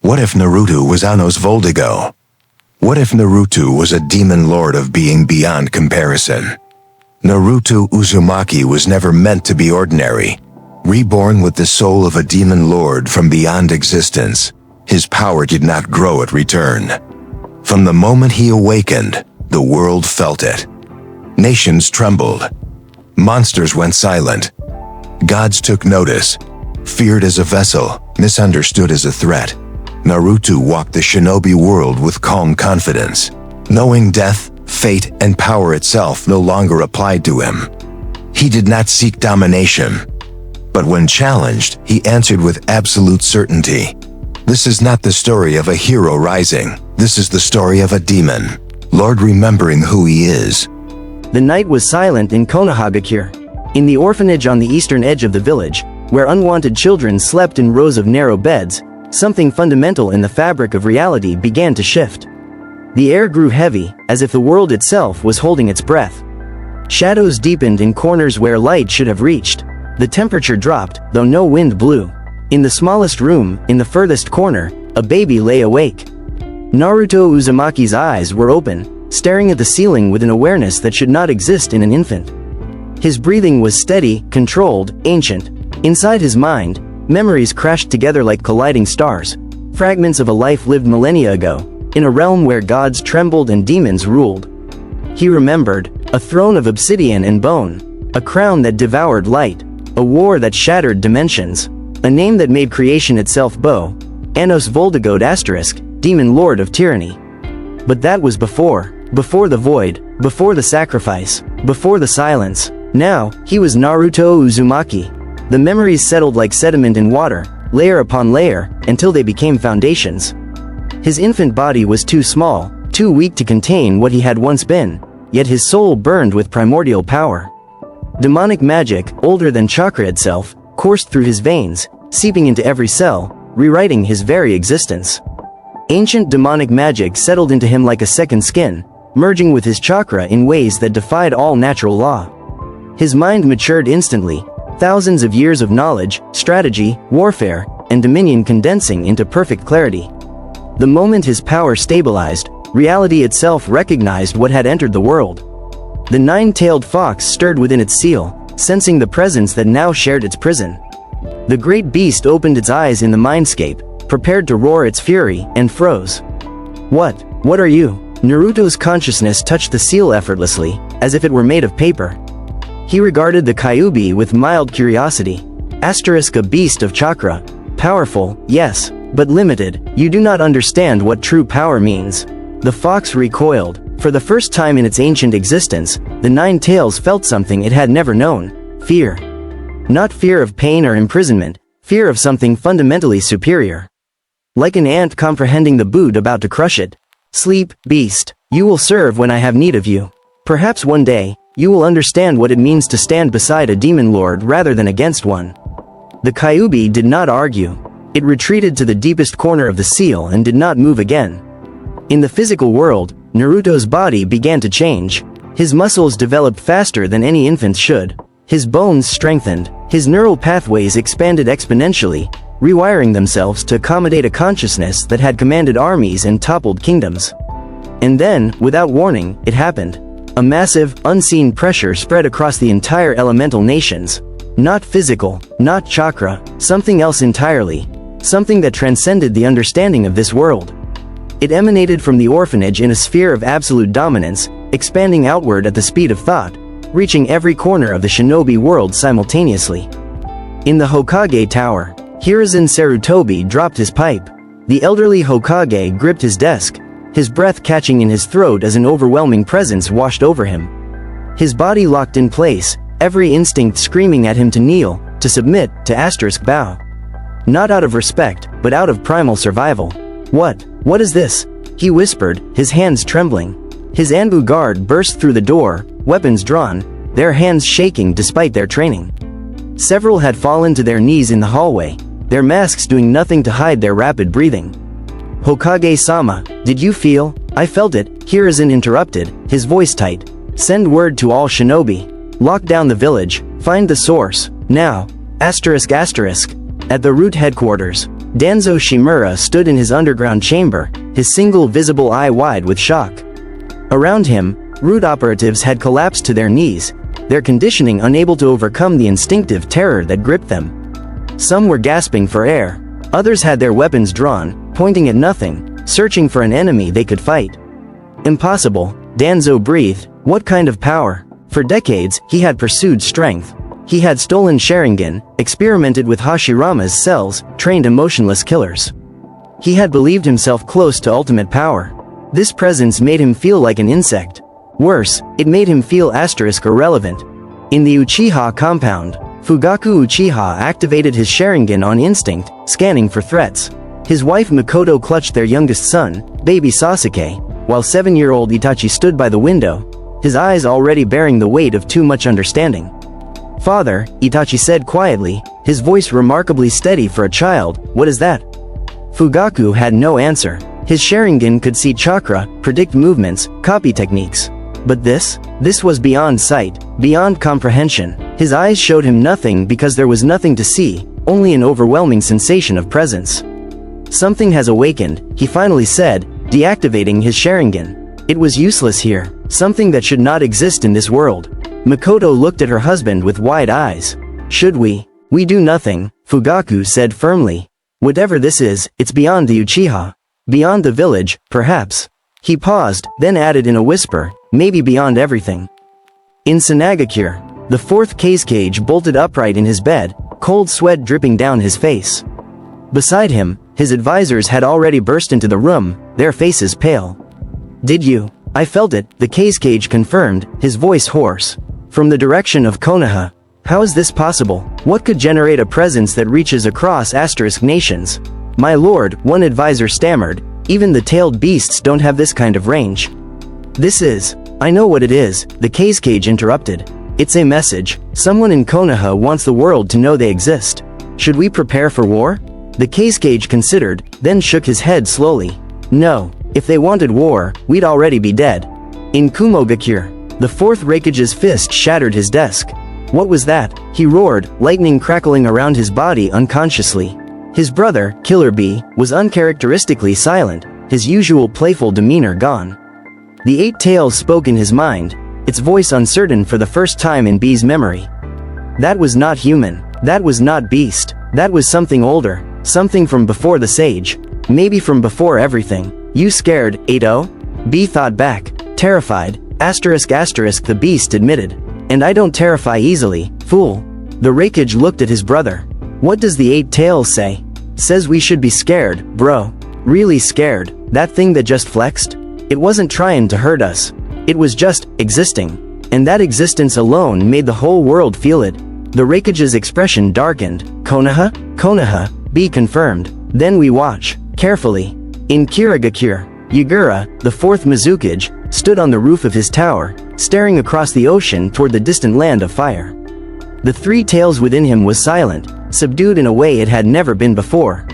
What if Naruto was Ano's Voldigoad? What if Naruto was a demon lord of being beyond comparison? Naruto Uzumaki was never meant to be ordinary. Reborn with the soul of a demon lord from beyond existence, his power did not grow at return. From the moment he awakened, the world felt it. Nations trembled. Monsters went silent. Gods took notice. Feared as a vessel, misunderstood as a threat, Naruto walked the shinobi world with calm confidence, knowing death, fate, and power itself no longer applied to him. He did not seek domination, but when challenged, he answered with absolute certainty. This is not the story of a hero rising. This is the story of a demon, Lord remembering who he is. The night was silent in Konoha, in the orphanage on the eastern edge of the village, where unwanted children slept in rows of narrow beds. Something fundamental in the fabric of reality began to shift. The air grew heavy, as if the world itself was holding its breath. Shadows deepened in corners where light should have reached. The temperature dropped, though no wind blew. In the smallest room, in the furthest corner, a baby lay awake. Naruto Uzumaki's eyes were open, staring at the ceiling with an awareness that should not exist in an infant. His breathing was steady, controlled, ancient. Inside his mind, memories crashed together like colliding stars, fragments of a life lived millennia ago, in a realm where gods trembled and demons ruled. He remembered, a throne of obsidian and bone, a crown that devoured light, a war that shattered dimensions, a name that made creation itself bow, Anos Voldigoad *, demon lord of tyranny. But that was before the void, before the sacrifice, before the silence. Now, he was Naruto Uzumaki. The memories settled like sediment in water, layer upon layer, until they became foundations. His infant body was too small, too weak to contain what he had once been, yet his soul burned with primordial power. Demonic magic, older than chakra itself, coursed through his veins, seeping into every cell, rewriting his very existence. Ancient demonic magic settled into him like a second skin, merging with his chakra in ways that defied all natural law. His mind matured instantly, thousands of years of knowledge, strategy, warfare, and dominion condensing into perfect clarity. The moment his power stabilized, reality itself recognized what had entered the world. The nine-tailed fox stirred within its seal, sensing the presence that now shared its prison. The great beast opened its eyes in the mindscape, prepared to roar its fury, and froze. What are you? Naruto's consciousness touched the seal effortlessly, as if it were made of paper. He regarded the Kyuubi with mild curiosity. A beast of chakra. Powerful, yes, but limited. You do not understand what true power means. The fox recoiled. For the first time in its ancient existence, the nine tails felt something it had never known. Fear. Not fear of pain or imprisonment, fear of something fundamentally superior. Like an ant comprehending the boot about to crush it. Sleep, beast. You will serve when I have need of you. Perhaps one day, you will understand what it means to stand beside a demon lord rather than against one. The Kyuubi did not argue. It retreated to the deepest corner of the seal and did not move again. In the physical world, Naruto's body began to change. His muscles developed faster than any infant should. His bones strengthened. His neural pathways expanded exponentially, rewiring themselves to accommodate a consciousness that had commanded armies and toppled kingdoms. And then, without warning, it happened. A massive, unseen pressure spread across the entire elemental nations. Not physical, not chakra, something else entirely. Something that transcended the understanding of this world. It emanated from the orphanage in a sphere of absolute dominance, expanding outward at the speed of thought, reaching every corner of the shinobi world simultaneously. In the Hokage Tower, Hiruzen Sarutobi dropped his pipe. The elderly Hokage gripped his desk, his breath catching in his throat as an overwhelming presence washed over him. His body locked in place, every instinct screaming at him to kneel, to submit, to bow. Not out of respect, but out of primal survival. What is this? He whispered, his hands trembling. His Anbu guard burst through the door, weapons drawn, their hands shaking despite their training. Several had fallen to their knees in the hallway, their masks doing nothing to hide their rapid breathing. Hokage-sama, did you feel? I felt it, Hiruzen interrupted, his voice tight. Send word to all shinobi. Lock down the village, find the source, now. ***. At the root headquarters. Danzo Shimura stood in his underground chamber, his single visible eye wide with shock. Around him, root operatives had collapsed to their knees, their conditioning unable to overcome the instinctive terror that gripped them. Some were gasping for air, others had their weapons drawn, pointing at nothing, searching for an enemy they could fight. Impossible, Danzo breathed. What kind of power? For decades, he had pursued strength. He had stolen Sharingan, experimented with Hashirama's cells, trained emotionless killers. He had believed himself close to ultimate power. This presence made him feel like an insect. Worse, it made him feel irrelevant. In the Uchiha compound, Fugaku Uchiha activated his Sharingan on instinct, scanning for threats. His wife Makoto clutched their youngest son, baby Sasuke, while 7-year-old Itachi stood by the window, his eyes already bearing the weight of too much understanding. "Father," Itachi said quietly, his voice remarkably steady for a child, "what is that?" Fugaku had no answer. His Sharingan could see chakra, predict movements, copy techniques. But this was beyond sight, beyond comprehension. His eyes showed him nothing because there was nothing to see, only an overwhelming sensation of presence. "Something has awakened," he finally said, deactivating his Sharingan. It was useless here, something that should not exist in this world. Makoto looked at her husband with wide eyes. "Should we? We do nothing," Fugaku said firmly. "Whatever this is, it's beyond the Uchiha. Beyond the village, perhaps." He paused, then added in a whisper, "Maybe beyond everything." In Sanagakure, the fourth cage bolted upright in his bed, cold sweat dripping down his face. Beside him, his advisors had already burst into the room, their faces pale. "Did you?" "I felt it," the cage confirmed, his voice hoarse. "From the direction of Konoha. How is this possible? What could generate a presence that reaches across nations?" "My lord," one advisor stammered, "even the tailed beasts don't have this kind of range." "This is..." "I know what it is," the cage interrupted. "It's a message. Someone in Konoha wants the world to know they exist. Should we prepare for war?" The cage considered, then shook his head slowly. "No. If they wanted war, we'd already be dead." In Kumogakure, the fourth Raikage's fist shattered his desk. "What was that?" he roared, lightning crackling around his body unconsciously. His brother, Killer Bee, was uncharacteristically silent, his usual playful demeanor gone. The Eight Tails spoke in his mind, its voice uncertain for the first time in Bee's memory. "That was not human. That was not beast. That was something older, something from before the sage. Maybe from before everything. You scared, 8-0? Bee thought back, terrified, ***, the beast admitted. "And I don't terrify easily, fool." The Raikage looked at his brother. "What does the Eight Tails say?" "Says we should be scared, bro." "Really scared? That thing that just flexed? It wasn't trying to hurt us. It was just existing. And that existence alone made the whole world feel it." The Raikage's expression darkened. "Konoha? Konoha," Bee confirmed. "Then we watch, carefully." In Kirigakure, Yagura, the fourth Mizukage, stood on the roof of his tower, staring across the ocean toward the distant land of fire. The three tails within him was silent, subdued in a way it had never been before.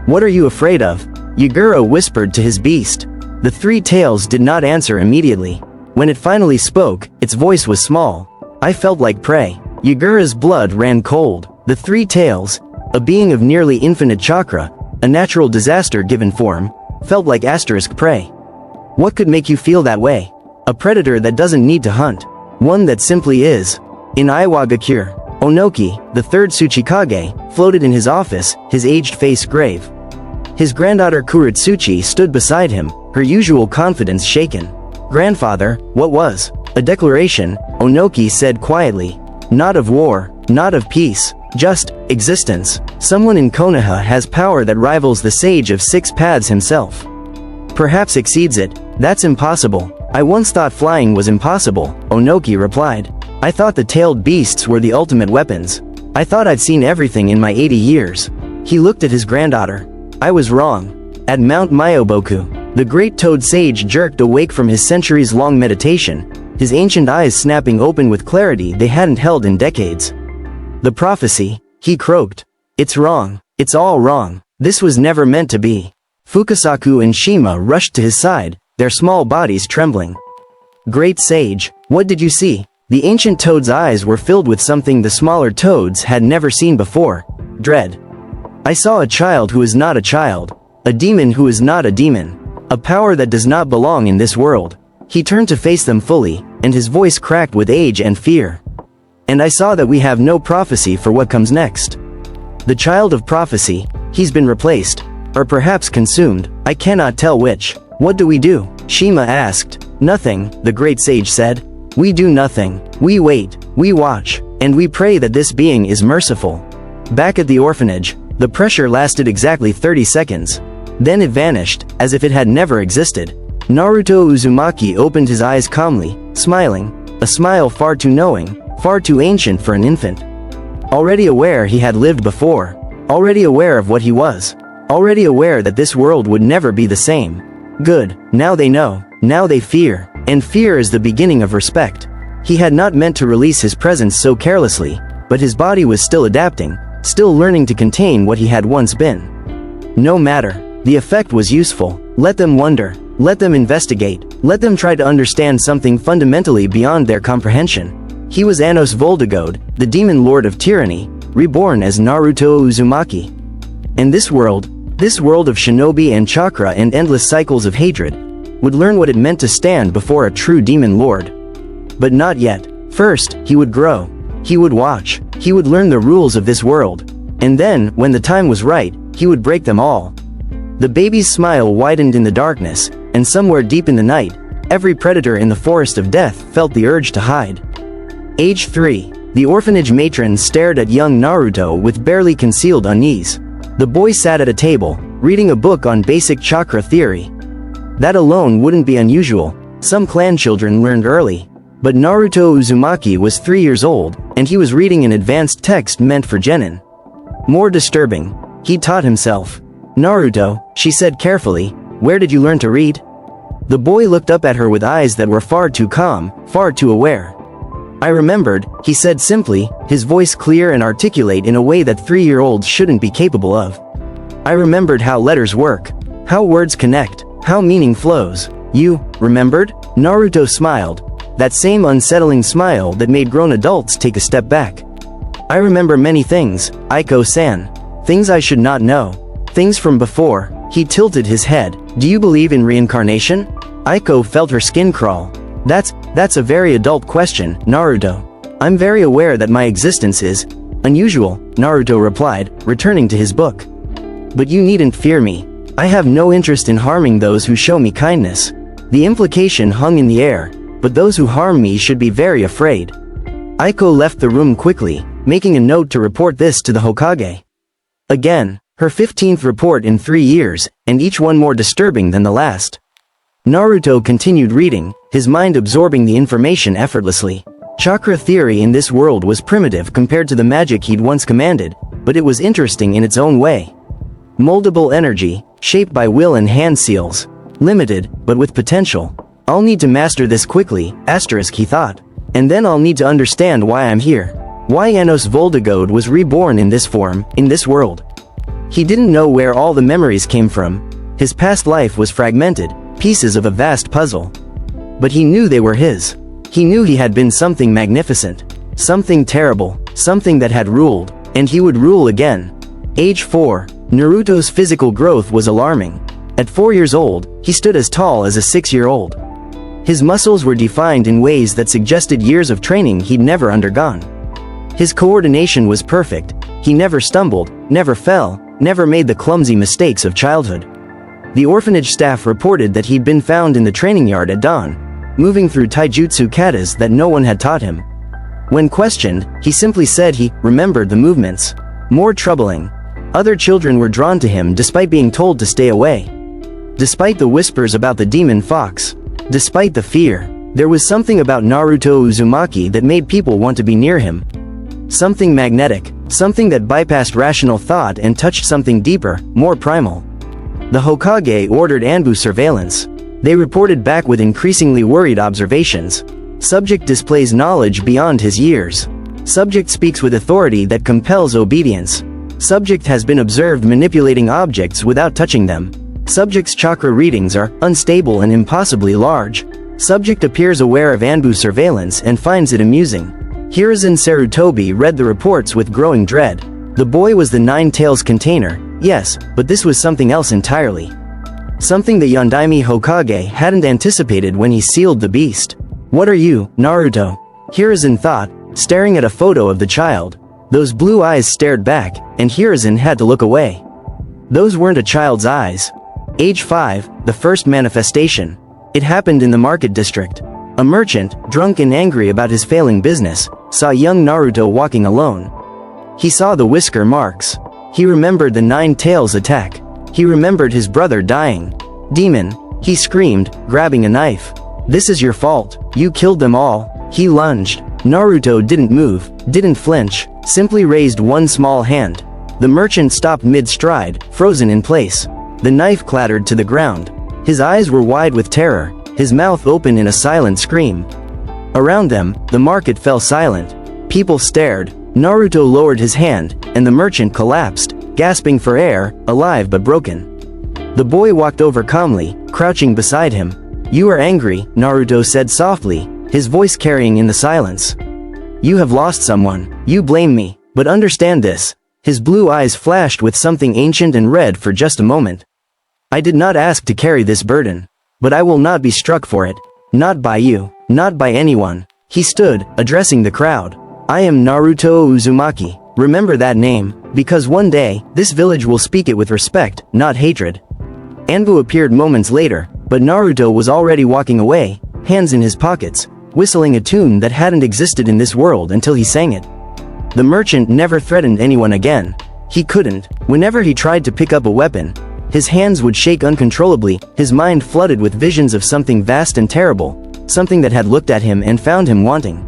"What are you afraid of?" Yagura whispered to his beast. The three tails did not answer immediately. When it finally spoke, its voice was small. "I felt like prey." Yagura's blood ran cold. The three tails, a being of nearly infinite chakra, a natural disaster given form, felt like prey. What could make you feel that way? A predator that doesn't need to hunt. One that simply is. In Iwagakure, Onoki, the third Tsuchikage, floated in his office, his aged face grave. His granddaughter Kuritsuchi stood beside him, her usual confidence shaken. "Grandfather, what was?" "A declaration," Onoki said quietly. "Not of war, not of peace. Just existence. Someone in Konoha has power that rivals the Sage of Six Paths himself. Perhaps exceeds it. That's impossible. I once thought flying was impossible," Onoki replied. "I thought the tailed beasts were the ultimate weapons. I thought I'd seen everything in my 80 years. He looked at his granddaughter. "I was wrong." At Mount Myoboku, the great toad sage jerked awake from his centuries-long meditation, his ancient eyes snapping open with clarity they hadn't held in decades. "The prophecy," he croaked. "It's wrong. It's all wrong. This was never meant to be." Fukasaku and Shima rushed to his side, their small bodies trembling. "Great sage, what did you see?" The ancient toad's eyes were filled with something the smaller toads had never seen before: dread. I saw a child who is not a child, a demon who is not a demon, a power that does not belong in this world. He turned to face them fully, and his voice cracked with age and fear. And I saw that we have no prophecy for what comes next. The child of prophecy, he's been replaced, or perhaps consumed, I cannot tell which. What do we do? Shima asked. Nothing, the great sage said. We do nothing. We wait, we watch, and we pray that this being is merciful. Back at the orphanage, the pressure lasted exactly 30 seconds. Then it vanished, as if it had never existed. Naruto Uzumaki opened his eyes calmly, smiling, a smile far too knowing, far too ancient for an infant. Already aware he had lived before, already aware of what he was, already aware that this world would never be the same. Good, now they know, now they fear, and fear is the beginning of respect. He had not meant to release his presence so carelessly, but his body was still adapting, still learning to contain what he had once been. No matter, the effect was useful. Let them wonder, let them investigate, let them try to understand something fundamentally beyond their comprehension. He was Anos Voldigoad, the demon lord of tyranny, reborn as Naruto Uzumaki. And this world of shinobi and chakra and endless cycles of hatred, would learn what it meant to stand before a true demon lord. But not yet. First, he would grow. He would watch. He would learn the rules of this world. And then, when the time was right, he would break them all. The baby's smile widened in the darkness, and somewhere deep in the night, every predator in the forest of death felt the urge to hide. Age 3. The orphanage matron stared at young Naruto with barely concealed unease. The boy sat at a table, reading a book on basic chakra theory. That alone wouldn't be unusual. Some clan children learned early. But Naruto Uzumaki was 3 years old, and he was reading an advanced text meant for genin. More disturbing, he taught himself. Naruto, she said carefully, where did you learn to read? The boy looked up at her with eyes that were far too calm, far too aware. I remembered, he said simply, his voice clear and articulate in a way that 3-year-olds shouldn't be capable of. I remembered how letters work, how words connect, how meaning flows. You remembered? Naruto smiled, that same unsettling smile that made grown adults take a step back. I remember many things, Aiko-san. Things I should not know. Things from before. He tilted his head. Do you believe in reincarnation? Aiko felt her skin crawl. That's a very adult question, Naruto. I'm very aware that my existence is unusual, Naruto replied, returning to his book. But you needn't fear me. I have no interest in harming those who show me kindness. The implication hung in the air, but those who harm me should be very afraid. Aiko left the room quickly, making a note to report this to the Hokage. Again, her 15th report in 3 years, and each one more disturbing than the last. Naruto continued reading, his mind absorbing the information effortlessly. Chakra theory in this world was primitive compared to the magic he'd once commanded, but it was interesting in its own way. Moldable energy, shaped by will and hand seals. Limited, but with potential. I'll need to master this quickly, he thought. And then I'll need to understand why I'm here. Why Anos Voldigoad was reborn in this form, in this world. He didn't know where all the memories came from. His past life was fragmented, pieces of a vast puzzle. But he knew they were his. He knew he had been something magnificent. Something terrible, something that had ruled, and he would rule again. Age 4. Naruto's physical growth was alarming. At 4 years old, he stood as tall as a 6-year-old. His muscles were defined in ways that suggested years of training he'd never undergone. His coordination was perfect. He never stumbled, never fell, never made the clumsy mistakes of childhood. The orphanage staff reported that he'd been found in the training yard at dawn, moving through taijutsu katas that no one had taught him. When questioned, he simply said he remembered the movements. More troubling, other children were drawn to him despite being told to stay away. Despite the whispers about the demon fox. Despite the fear, there was something about Naruto Uzumaki that made people want to be near him. Something magnetic, something that bypassed rational thought and touched something deeper, more primal. The Hokage ordered Anbu surveillance. They reported back with increasingly worried observations. Subject displays knowledge beyond his years. Subject speaks with authority that compels obedience. Subject has been observed manipulating objects without touching them. Subject's chakra readings are unstable and impossibly large. Subject appears aware of Anbu surveillance and finds it amusing. Hiruzen Sarutobi read the reports with growing dread. The boy was the Nine Tails container, yes, but this was something else entirely. Something the Yondaime Hokage hadn't anticipated when he sealed the beast. What are you, Naruto? Hiruzen thought, staring at a photo of the child. Those blue eyes stared back, and Hiruzen had to look away. Those weren't a child's eyes. Age 5, the first manifestation. It happened in the market district. A merchant, drunk and angry about his failing business, saw young Naruto walking alone. He saw the whisker marks. He remembered the Nine Tails attack. He remembered his brother dying. Demon, he screamed, grabbing a knife. This is your fault, you killed them all. He lunged. Naruto didn't move, didn't flinch, simply raised one small hand. The merchant stopped mid-stride, frozen in place. The knife clattered to the ground. His eyes were wide with terror, his mouth open in a silent scream. Around them, the market fell silent. People stared. Naruto lowered his hand, and the merchant collapsed, gasping for air, alive but broken. The boy walked over calmly, crouching beside him. You are angry, Naruto said softly, his voice carrying in the silence. You have lost someone, you blame me, but understand this. His blue eyes flashed with something ancient and red for just a moment. I did not ask to carry this burden. But I will not be struck for it. Not by you, not by anyone. He stood, addressing the crowd. I am Naruto Uzumaki, remember that name, because one day, this village will speak it with respect, not hatred. Anbu appeared moments later, but Naruto was already walking away, hands in his pockets, whistling a tune that hadn't existed in this world until he sang it. The merchant never threatened anyone again. He couldn't. Whenever he tried to pick up a weapon, his hands would shake uncontrollably, his mind flooded with visions of something vast and terrible, something that had looked at him and found him wanting.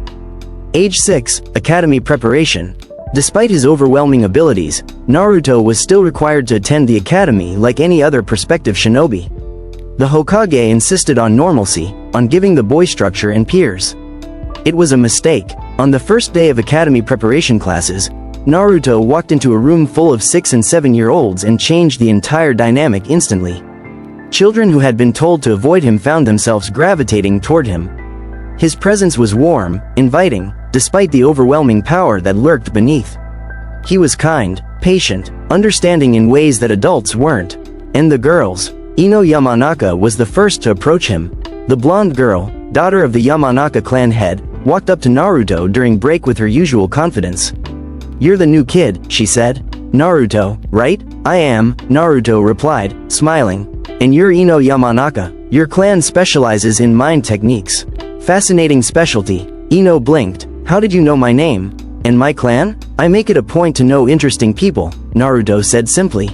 Age 6, Academy Preparation. Despite his overwhelming abilities, Naruto was still required to attend the academy like any other prospective shinobi. The Hokage insisted on normalcy, on giving the boy structure and peers. It was a mistake. On the first day of academy preparation classes, Naruto walked into a room full of 6- and 7-year-olds and changed the entire dynamic instantly. Children who had been told to avoid him found themselves gravitating toward him. His presence was warm, inviting, despite the overwhelming power that lurked beneath. He was kind, patient, understanding in ways that adults weren't. And the girls. Ino Yamanaka was the first to approach him. The blonde girl, daughter of the Yamanaka clan head, walked up to Naruto during break with her usual confidence. You're the new kid, she said. Naruto, right? I am, Naruto replied, smiling. And you're Ino Yamanaka. Your clan specializes in mind techniques. Fascinating specialty. Ino blinked. How did you know my name? And my clan? I make it a point to know interesting people, Naruto said simply.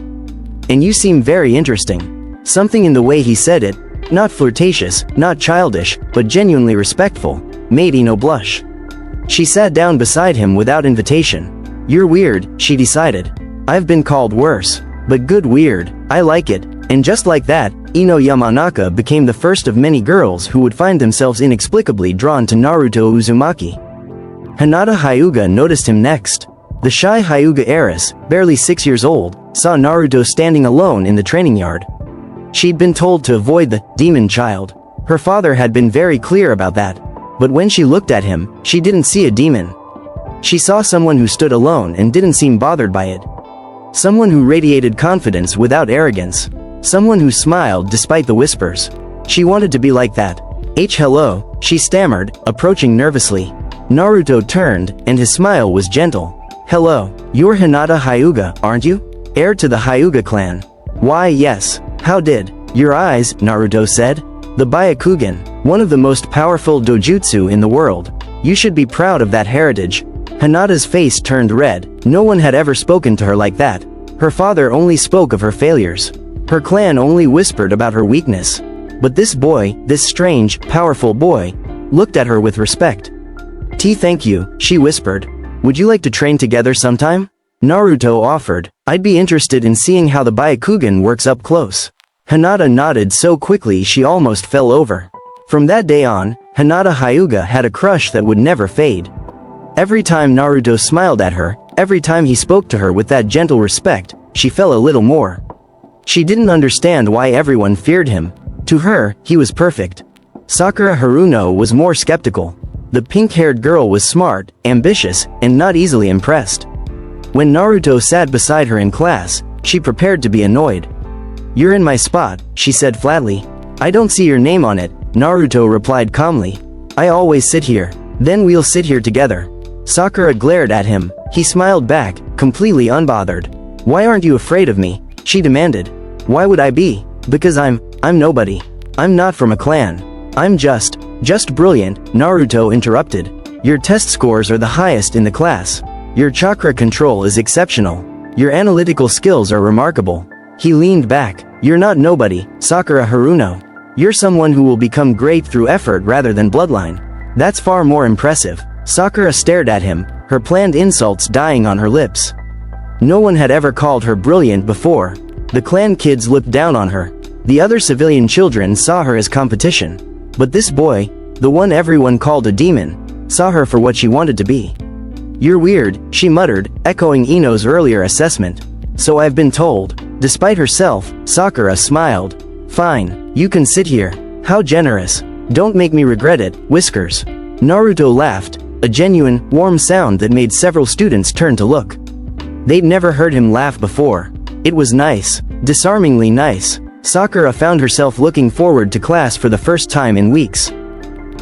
And you seem very interesting. Something in the way he said it, not flirtatious, not childish, but genuinely respectful, made Ino blush. She sat down beside him without invitation. You're weird, she decided. I've been called worse. But good weird, I like it. And just like that, Ino Yamanaka became the first of many girls who would find themselves inexplicably drawn to Naruto Uzumaki. Hinata Hyuga noticed him next. The shy Hyuga heiress, barely 6 years old, saw Naruto standing alone in the training yard. She'd been told to avoid the demon child. Her father had been very clear about that. But when she looked at him, she didn't see a demon. She saw someone who stood alone and didn't seem bothered by it. Someone who radiated confidence without arrogance. Someone who smiled despite the whispers. She wanted to be like that. Hello, she stammered, approaching nervously. Naruto turned, and his smile was gentle. Hello, you're Hinata Hyuga, aren't you? Heir to the Hyuga clan. Why yes. How did? Your eyes, Naruto said. The Byakugan, one of the most powerful dojutsu in the world. You should be proud of that heritage. Hinata's face turned red. No one had ever spoken to her like that. Her father only spoke of her failures. Her clan only whispered about her weakness. But this boy, this strange, powerful boy, looked at her with respect. Thank you, she whispered. Would you like to train together sometime? Naruto offered. I'd be interested in seeing how the Byakugan works up close. Hinata nodded so quickly she almost fell over. From that day on, Hinata Hyuga had a crush that would never fade. Every time Naruto smiled at her, every time he spoke to her with that gentle respect, she fell a little more. She didn't understand why everyone feared him. To her, he was perfect. Sakura Haruno was more skeptical. The pink-haired girl was smart, ambitious, and not easily impressed. When Naruto sat beside her in class, she prepared to be annoyed. "You're in my spot," she said flatly. "I don't see your name on it," Naruto replied calmly. "I always sit here. Then we'll sit here together." Sakura glared at him. He smiled back, completely unbothered. "Why aren't you afraid of me?" she demanded. "Why would I be? Because I'm nobody. I'm not from a clan. I'm just brilliant," Naruto interrupted. "Your test scores are the highest in the class. Your chakra control is exceptional. Your analytical skills are remarkable." He leaned back. "You're not nobody, Sakura Haruno. You're someone who will become great through effort rather than bloodline. That's far more impressive." Sakura stared at him, her planned insults dying on her lips. No one had ever called her brilliant before. The clan kids looked down on her. The other civilian children saw her as competition. But this boy, the one everyone called a demon, saw her for what she wanted to be. "You're weird," she muttered, echoing Ino's earlier assessment. "So I've been told." Despite herself, Sakura smiled. "Fine, you can sit here. How generous. Don't make me regret it, Whiskers." Naruto laughed, a genuine, warm sound that made several students turn to look. They'd never heard him laugh before. It was nice, disarmingly nice. Sakura found herself looking forward to class for the first time in weeks.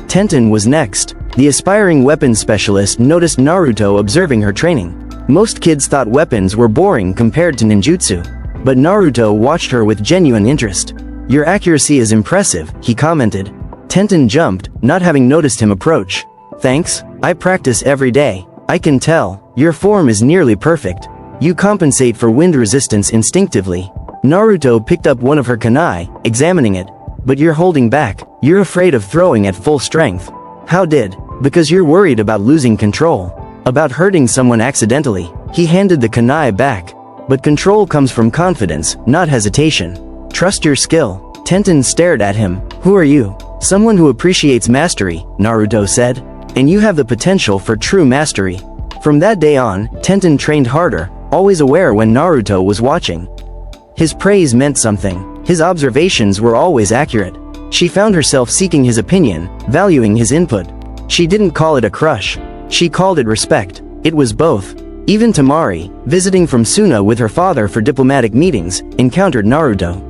Tenten was next. The aspiring weapons specialist noticed Naruto observing her training. Most kids thought weapons were boring compared to ninjutsu. But Naruto watched her with genuine interest. "Your accuracy is impressive," he commented. Tenten jumped, not having noticed him approach. "Thanks, I practice every day. I can tell. Your form is nearly perfect. You compensate for wind resistance instinctively." Naruto picked up one of her kunai, examining it. "But you're holding back. You're afraid of throwing at full strength." "How did?" "Because you're worried about losing control. About hurting someone accidentally." He handed the kunai back. "But control comes from confidence, not hesitation. Trust your skill." Tenten stared at him. "Who are you?" "Someone who appreciates mastery," Naruto said. "And you have the potential for true mastery." From that day on, Tenten trained harder, always aware when Naruto was watching. His praise meant something. His observations were always accurate. She found herself seeking his opinion, valuing his input. She didn't call it a crush. She called it respect. It was both. Even Temari, visiting from Suna with her father for diplomatic meetings, encountered Naruto.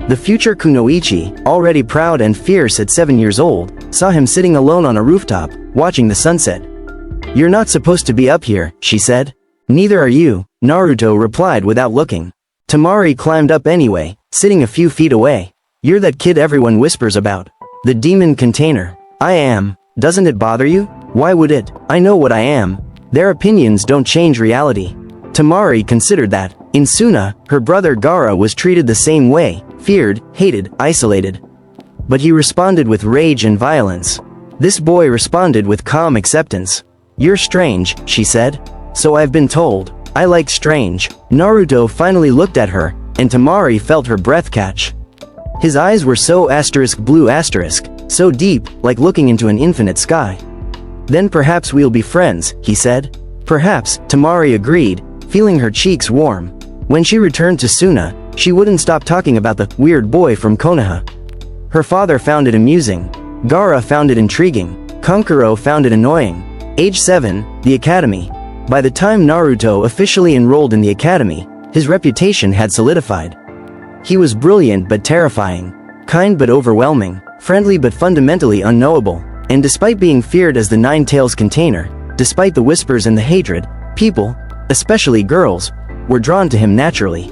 The future kunoichi, already proud and fierce at 7 years old, saw him sitting alone on a rooftop, watching the sunset. "You're not supposed to be up here," she said. "Neither are you," Naruto replied without looking. Temari climbed up anyway, sitting a few feet away. "You're that kid everyone whispers about. The demon container." "I am. Doesn't it bother you?" "Why would it? I know what I am. Their opinions don't change reality." Temari considered that. In Suna, her brother Gaara was treated the same way, feared, hated, isolated. But he responded with rage and violence. This boy responded with calm acceptance. "You're strange," she said. "So I've been told. I like strange." Naruto finally looked at her, and Temari felt her breath catch. His eyes were so *blue*, so deep, like looking into an infinite sky. "Then perhaps we'll be friends," he said. "Perhaps," Temari agreed, feeling her cheeks warm. When she returned to Suna, she wouldn't stop talking about the weird boy from Konoha. Her father found it amusing. Gaara found it intriguing. Kankuro found it annoying. Age 7, the academy. By the time Naruto officially enrolled in the academy, his reputation had solidified. He was brilliant but terrifying, kind but overwhelming, friendly but fundamentally unknowable. And despite being feared as the Nine Tails container, despite the whispers and the hatred, people, especially girls, were drawn to him naturally.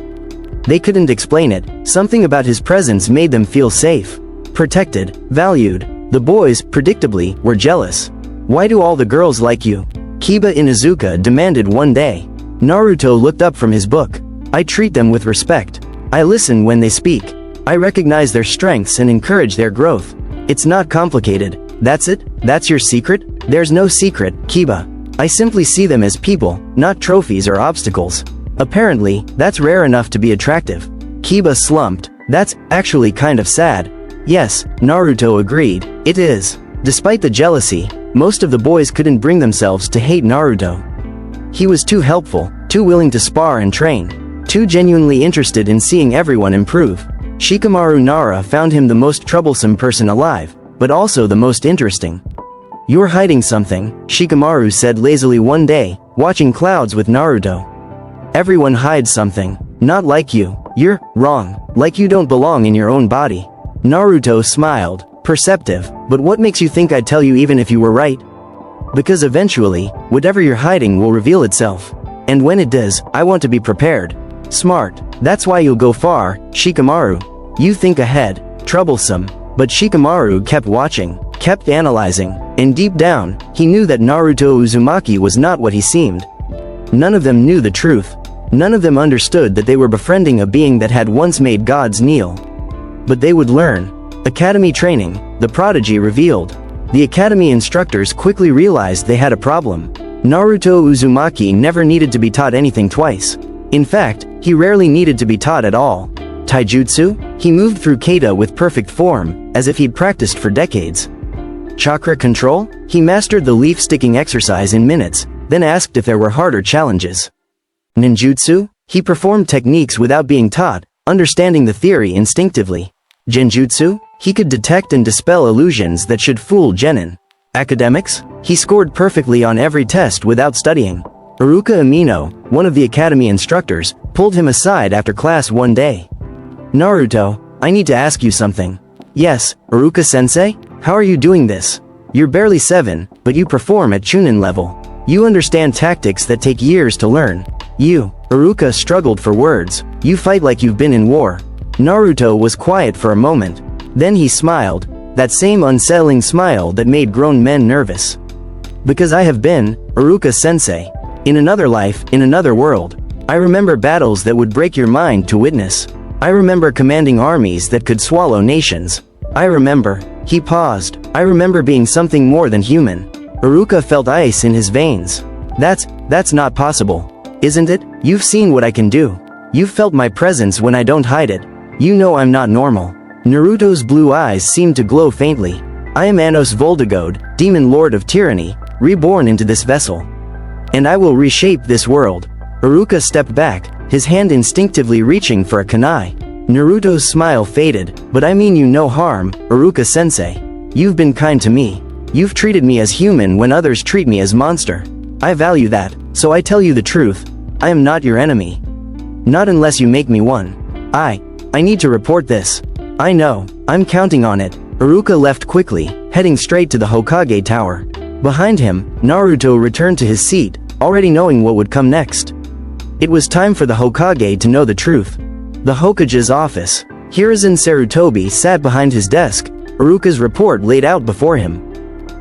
They couldn't explain it. Something about his presence made them feel safe, protected, valued. The boys, predictably, were jealous. "Why do all the girls like you?" Kiba Inuzuka demanded one day. Naruto looked up from his book. "I treat them with respect. I listen when they speak. I recognize their strengths and encourage their growth. It's not complicated." "That's it? That's your secret?" "There's no secret, Kiba. I simply see them as people, not trophies or obstacles." Apparently, that's rare enough to be attractive. Kiba slumped. "That's actually kind of sad." "Yes," Naruto agreed, "it is." Despite the jealousy, most of the boys couldn't bring themselves to hate Naruto. He was too helpful, too willing to spar and train, too genuinely interested in seeing everyone improve. Shikamaru Nara found him the most troublesome person alive, but also the most interesting. "You're hiding something," Shikamaru said lazily one day, watching clouds with Naruto. Everyone hides something. Not like you. You're wrong. Like you don't belong in your own body. Naruto smiled. Perceptive. But what makes you think I'd tell you even if you were right? Because eventually, whatever you're hiding will reveal itself. And when it does, I want to be prepared. Smart. That's why you'll go far, Shikamaru. You think ahead. Troublesome. But Shikamaru kept watching, kept analyzing, and deep down, he knew that Naruto Uzumaki was not what he seemed. None of them knew the truth. None of them understood that they were befriending a being that had once made gods kneel. But they would learn. Academy training, the Prodigy revealed. The Academy instructors quickly realized they had a problem. Naruto Uzumaki never needed to be taught anything twice. In fact, he rarely needed to be taught at all. Taijutsu? He moved through kata with perfect form, as if he'd practiced for decades. Chakra control? He mastered the leaf-sticking exercise in minutes, then asked if there were harder challenges. Ninjutsu? He performed techniques without being taught, understanding the theory instinctively. Genjutsu? He could detect and dispel illusions that should fool genin. Academics? He scored perfectly on every test without studying. Iruka Amino, one of the academy instructors, pulled him aside after class one day. Naruto, I need to ask you something. Yes, Iruka-sensei? How are you doing this? You're barely 7, but you perform at Chuunin level. You understand tactics that take years to learn. You, Iruka struggled for words. You fight like you've been in war. Naruto was quiet for a moment. Then he smiled, that same unsettling smile that made grown men nervous. Because I have been, Iruka-sensei. In another life, in another world. I remember battles that would break your mind to witness. I remember commanding armies that could swallow nations. I remember. He paused. I remember being something more than human. Iruka felt ice in his veins. That's not possible. Isn't it? You've seen what I can do. You've felt my presence when I don't hide it. You know I'm not normal. Naruto's blue eyes seemed to glow faintly. I am Anos Voldigoad, demon lord of tyranny, reborn into this vessel. And I will reshape this world. Iruka stepped back, his hand instinctively reaching for a kunai. Naruto's smile faded. But I mean you no harm, Iruka-sensei. You've been kind to me. You've treated me as human when others treat me as monster. I value that, so I tell you the truth. I am not your enemy. Not unless you make me one. I need to report this. I know, I'm counting on it. Iruka left quickly, heading straight to the Hokage tower. Behind him, Naruto returned to his seat, already knowing what would come next. It was time for the Hokage to know the truth. The Hokage's office. Hiruzen Sarutobi sat behind his desk, Iruka's report laid out before him.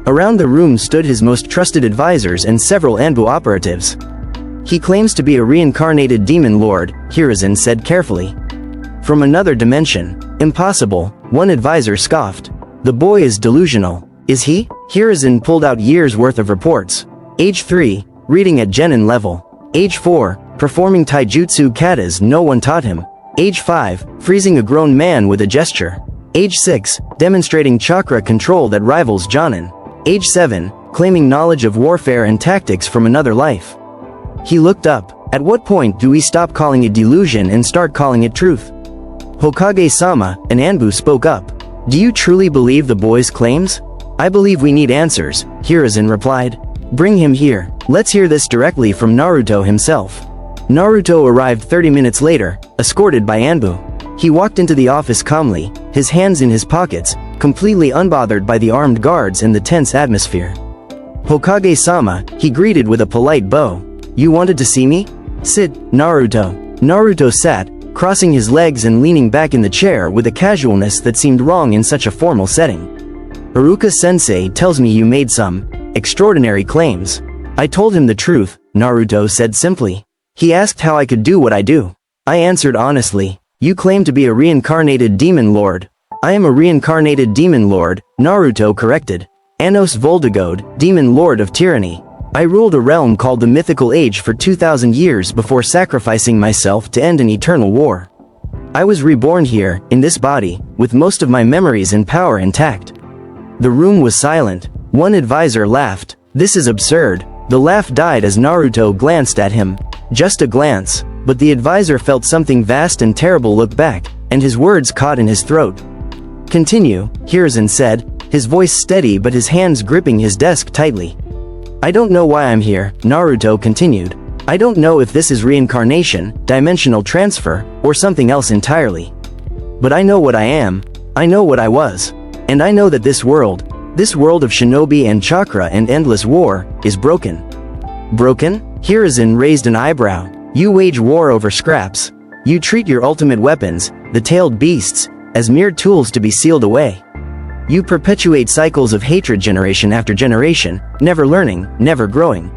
Around the room stood his most trusted advisors and several Anbu operatives. He claims to be a reincarnated demon lord, Hiruzen said carefully. From another dimension. Impossible, one advisor scoffed. The boy is delusional. Is he? Hiruzen pulled out years' worth of reports. Age 3, reading at genin level. Age 4, performing taijutsu katas no one taught him. Age 5, freezing a grown man with a gesture. Age 6, demonstrating chakra control that rivals Jonin. Age 7, claiming knowledge of warfare and tactics from another life. He looked up. At what point do we stop calling it delusion and start calling it truth? Hokage-sama, an Anbu spoke up. Do you truly believe the boy's claims? I believe we need answers, Hiruzen replied. Bring him here. Let's hear this directly from Naruto himself. Naruto arrived 30 minutes later, escorted by Anbu. He walked into the office calmly, his hands in his pockets, completely unbothered by the armed guards and the tense atmosphere. Hokage-sama, he greeted with a polite bow. You wanted to see me? Sit, Naruto. Naruto sat, crossing his legs and leaning back in the chair with a casualness that seemed wrong in such a formal setting. Iruka-sensei tells me you made some extraordinary claims. I told him the truth, Naruto said simply. He asked how I could do what I do. I answered honestly. You claim to be a reincarnated demon lord. I am a reincarnated demon lord, Naruto corrected. Anos Voldigoad, demon lord of tyranny. I ruled a realm called the Mythical Age for 2,000 years before sacrificing myself to end an eternal war. I was reborn here, in this body, with most of my memories and power intact. The room was silent. One advisor laughed. This is absurd. The laugh died as Naruto glanced at him. Just a glance, but the advisor felt something vast and terrible look back, and his words caught in his throat. Continue, Hiruzen said, his voice steady but his hands gripping his desk tightly. I don't know why I'm here, Naruto continued. I don't know if this is reincarnation, dimensional transfer, or something else entirely. But I know what I am, I know what I was, and I know that this world of shinobi and chakra and endless war, is broken. Broken? Hiruzen raised an eyebrow. You wage war over scraps. You treat your ultimate weapons, the tailed beasts, as mere tools to be sealed away. You perpetuate cycles of hatred generation after generation, never learning, never growing.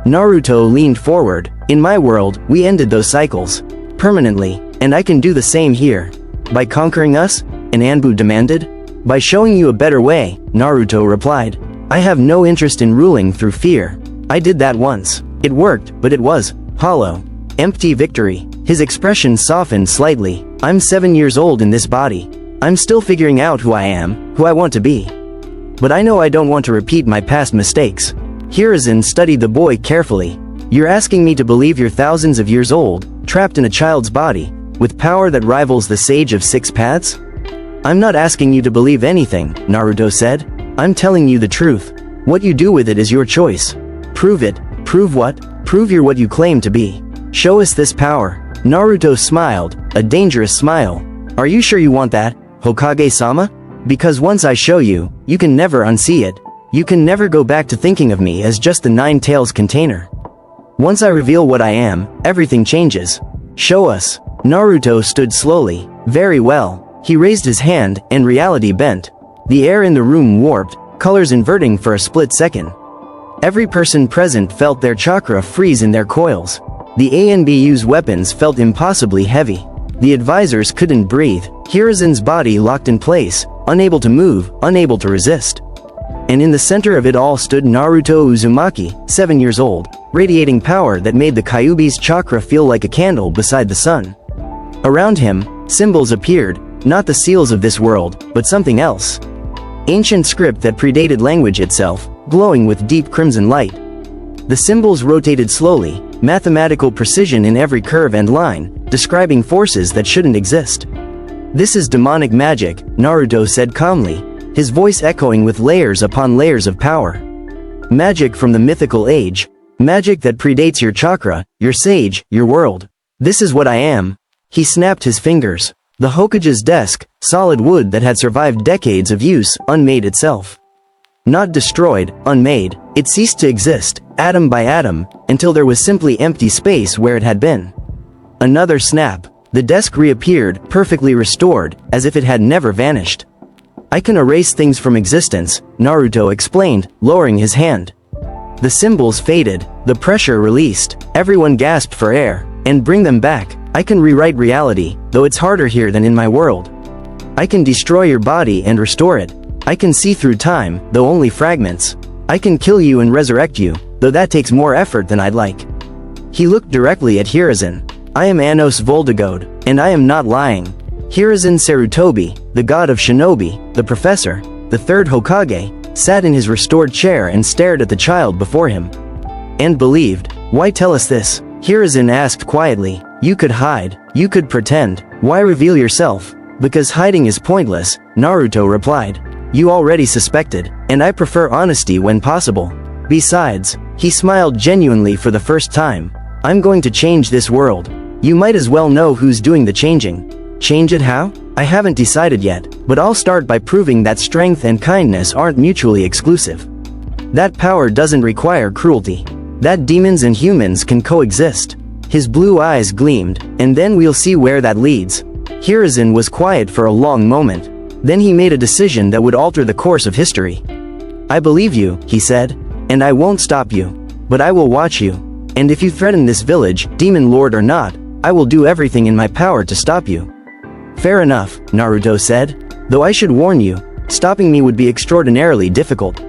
Naruto leaned forward. In my world, we ended those cycles. Permanently, and I can do the same here. By conquering us? An Anbu demanded. By showing you a better way, Naruto replied. I have no interest in ruling through fear. I did that once. It worked, but it was hollow. Empty victory. His expression softened slightly. I'm 7 years old in this body. I'm still figuring out who I am, who I want to be. But I know I don't want to repeat my past mistakes. Hiruzen studied the boy carefully. You're asking me to believe you're thousands of years old, trapped in a child's body, with power that rivals the Sage of Six Paths? I'm not asking you to believe anything, Naruto said. I'm telling you the truth. What you do with it is your choice. Prove it. Prove what? Prove you're what you claim to be. Show us this power. Naruto smiled, a dangerous smile. Are you sure you want that, Hokage-sama? Because once I show you, you can never unsee it. You can never go back to thinking of me as just the Nine Tails container. Once I reveal what I am, everything changes. Show us. Naruto stood slowly. Very well. He raised his hand, and reality bent. The air in the room warped, colors inverting for a split second. Every person present felt their chakra freeze in their coils. The ANBU's weapons felt impossibly heavy. The advisors couldn't breathe. Hiruzen's body locked in place, unable to move, unable to resist. And in the center of it all stood Naruto Uzumaki, 7 years old, radiating power that made the Kyuubi's chakra feel like a candle beside the sun. Around him, symbols appeared, not the seals of this world, but something else. Ancient script that predated language itself, glowing with deep crimson light. The symbols rotated slowly, mathematical precision in every curve and line, describing forces that shouldn't exist. This is demonic magic, Naruto said calmly, his voice echoing with layers upon layers of power. Magic from the mythical age, magic that predates your chakra, your sage, your world. This is what I am. He snapped his fingers. The Hokage's desk, solid wood that had survived decades of use, unmade itself. Not destroyed, unmade, it ceased to exist, atom by atom, until there was simply empty space where it had been. Another snap. The desk reappeared, perfectly restored, as if it had never vanished. I can erase things from existence, Naruto explained, lowering his hand. The symbols faded, the pressure released, everyone gasped for air, and bring them back. I can rewrite reality, though it's harder here than in my world. I can destroy your body and restore it. I can see through time, though only fragments. I can kill you and resurrect you, though that takes more effort than I'd like. He looked directly at Hiruzen. I am Anos Voldigoad, and I am not lying. Hiruzen Sarutobi, the god of shinobi, the professor, the third Hokage, sat in his restored chair and stared at the child before him. And believed. Why tell us this? Hiruzen asked quietly. You could hide, you could pretend, why reveal yourself? Because hiding is pointless, Naruto replied. You already suspected, and I prefer honesty when possible. Besides, he smiled genuinely for the first time. I'm going to change this world. You might as well know who's doing the changing. Change it how? I haven't decided yet, but I'll start by proving that strength and kindness aren't mutually exclusive. That power doesn't require cruelty. That demons and humans can coexist. His blue eyes gleamed, and then we'll see where that leads. Hiruzen was quiet for a long moment. Then he made a decision that would alter the course of history. I believe you, he said, and I won't stop you. But I will watch you. And if you threaten this village, demon lord or not, I will do everything in my power to stop you. Fair enough, Naruto said. Though I should warn you, stopping me would be extraordinarily difficult.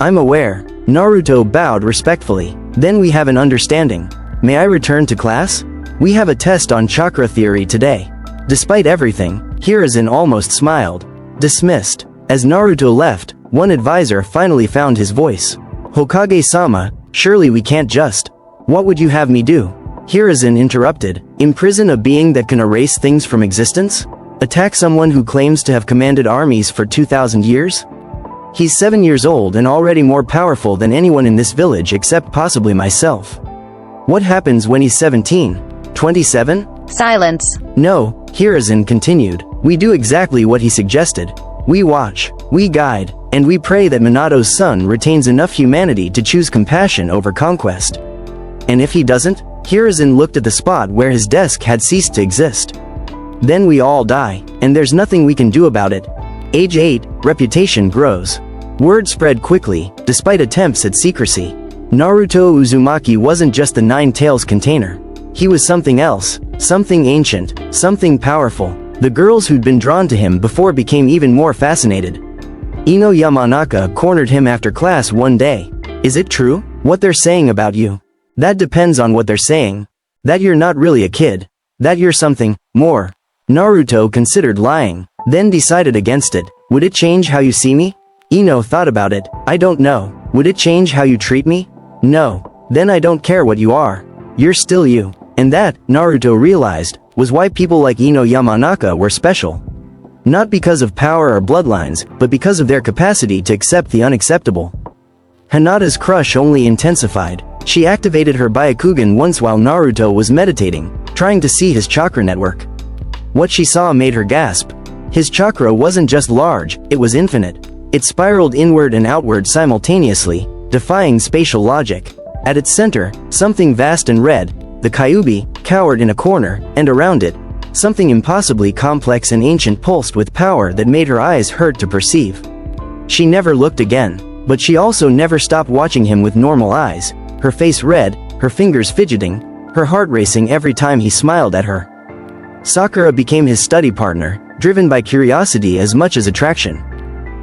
I'm aware. Naruto bowed respectfully. Then we have an understanding. May I return to class? We have a test on chakra theory today. Despite everything, Hiruzen almost smiled. Dismissed. As Naruto left, one advisor finally found his voice. Hokage-sama, surely we can't just. What would you have me do? Hiruzen interrupted. Imprison a being that can erase things from existence? Attack someone who claims to have commanded armies for 2,000 years? He's 7 years old and already more powerful than anyone in this village except possibly myself. What happens when he's 17? 27? Silence. No, Hiruzen continued. We do exactly what he suggested. We watch, we guide, and we pray that Minato's son retains enough humanity to choose compassion over conquest. And if he doesn't? Hiruzen looked at the spot where his desk had ceased to exist. Then we all die, and there's nothing we can do about it. Age 8, reputation grows. Word spread quickly, despite attempts at secrecy. Naruto Uzumaki wasn't just the Nine Tails container. He was something else, something ancient, something powerful. The girls who'd been drawn to him before became even more fascinated. Ino Yamanaka cornered him after class one day. Is it true, what they're saying about you? That depends on what they're saying. That you're not really a kid. That you're something more. Naruto considered lying, then decided against it. Would it change how you see me? Ino thought about it. I don't know. Would it change how you treat me? No. Then I don't care what you are. You're still you. And that, Naruto realized, was why people like Ino Yamanaka were special. Not because of power or bloodlines, but because of their capacity to accept the unacceptable. Hinata's crush only intensified. She activated her Byakugan once while Naruto was meditating, trying to see his chakra network. What she saw made her gasp. His chakra wasn't just large, it was infinite. It spiraled inward and outward simultaneously, defying spatial logic. At its center, something vast and red, the Kyuubi, cowered in a corner, and around it, something impossibly complex and ancient pulsed with power that made her eyes hurt to perceive. She never looked again, but she also never stopped watching him with normal eyes, her face red, her fingers fidgeting, her heart racing every time he smiled at her. Sakura became his study partner, driven by curiosity as much as attraction.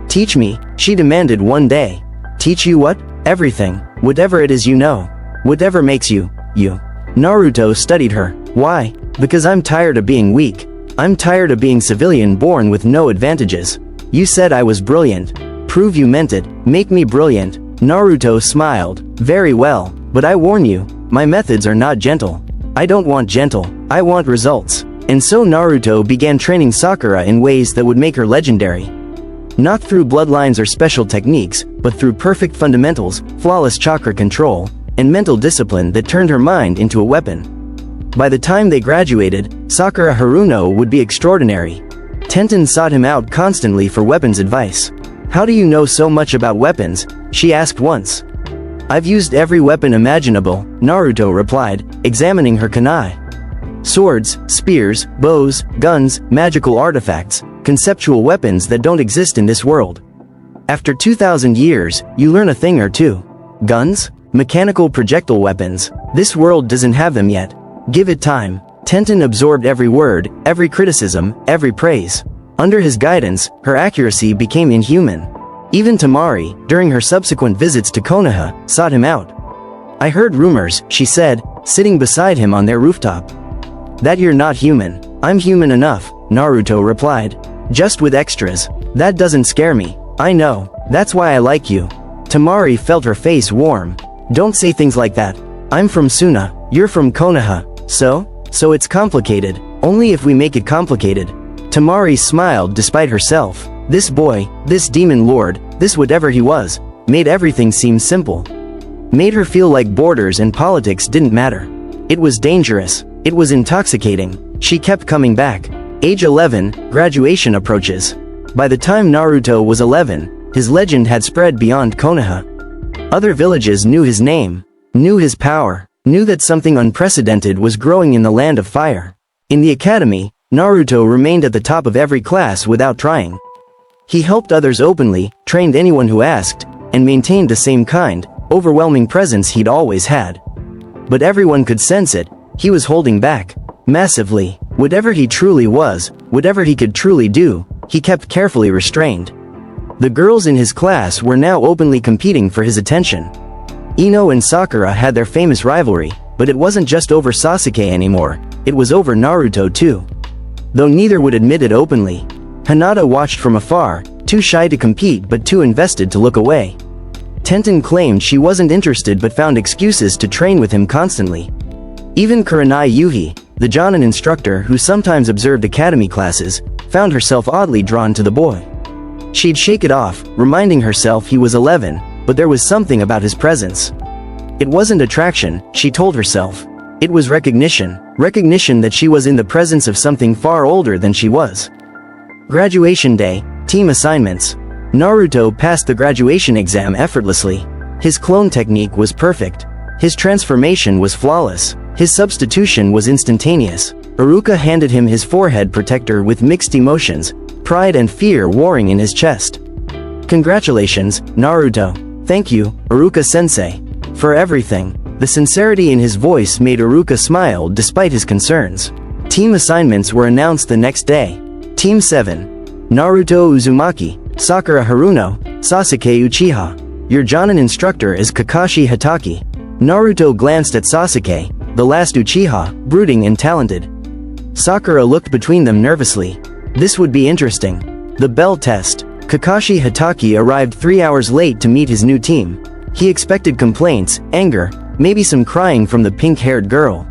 Teach me, she demanded one day. Teach you what? Everything, whatever it is you know. Whatever makes you, you. Naruto studied her. Why? Because I'm tired of being weak. I'm tired of being civilian born with no advantages. You said I was brilliant. Prove you meant it. Make me brilliant. Naruto smiled. Very well, but I warn you, my methods are not gentle. I don't want gentle, I want results. And so Naruto began training Sakura in ways that would make her legendary. Not through bloodlines or special techniques, but through perfect fundamentals, flawless chakra control, and mental discipline that turned her mind into a weapon. By the time they graduated, Sakura Haruno would be extraordinary. Tenten sought him out constantly for weapons advice. How do you know so much about weapons? She asked once. I've used every weapon imaginable, Naruto replied, examining her kunai. Swords, spears, bows, guns, magical artifacts, conceptual weapons that don't exist in this world. After 2,000 years, you learn a thing or two. Guns? Mechanical projectile weapons. This world doesn't have them yet. Give it time. Tenten absorbed every word, every criticism, every praise. Under his guidance, her accuracy became inhuman. Even Tamari, during her subsequent visits to Konoha, sought him out. I heard rumors, she said, sitting beside him on their rooftop. That you're not human. I'm human enough, Naruto replied. Just with extras. That doesn't scare me. I know. That's why I like you. Tamari felt her face warm. Don't say things like that. I'm from Suna, you're from Konoha. So it's complicated. Only if we make it complicated. Tamari smiled despite herself. This boy, this demon lord, this whatever he was, made everything seem simple. Made her feel like borders and politics didn't matter. It was dangerous. It was intoxicating. She kept coming back. Age 11, graduation approaches. By the time Naruto was 11, his legend had spread beyond Konoha. Other villages knew his name, knew his power, knew that something unprecedented was growing in the land of fire. In the academy, Naruto remained at the top of every class without trying. He helped others openly, trained anyone who asked, and maintained the same kind, overwhelming presence he'd always had. But everyone could sense it, he was holding back, massively. Whatever he truly was, whatever he could truly do, he kept carefully restrained. The girls in his class were now openly competing for his attention. Ino and Sakura had their famous rivalry, but it wasn't just over Sasuke anymore, it was over Naruto too. Though neither would admit it openly. Hinata watched from afar, too shy to compete but too invested to look away. Tenten claimed she wasn't interested but found excuses to train with him constantly. Even Kurenai Yuhi, the Jonin instructor who sometimes observed academy classes, found herself oddly drawn to the boy. She'd shake it off, reminding herself he was 11, but there was something about his presence. It wasn't attraction, she told herself. It was recognition. Recognition that she was in the presence of something far older than she was. Graduation day, team assignments. Naruto passed the graduation exam effortlessly. His clone technique was perfect. His transformation was flawless. His substitution was instantaneous. Iruka handed him his forehead protector with mixed emotions, pride and fear warring in his chest. Congratulations, Naruto. Thank you, Iruka-sensei. For everything. The sincerity in his voice made Iruka smile despite his concerns. Team assignments were announced the next day. Team 7. Naruto Uzumaki, Sakura Haruno, Sasuke Uchiha. Your Jonin instructor is Kakashi Hatake. Naruto glanced at Sasuke, the last Uchiha, brooding and talented. Sakura looked between them nervously. This would be interesting. The bell test. Kakashi Hatake arrived 3 hours late to meet his new team. He expected complaints, anger, maybe some crying from the pink-haired girl.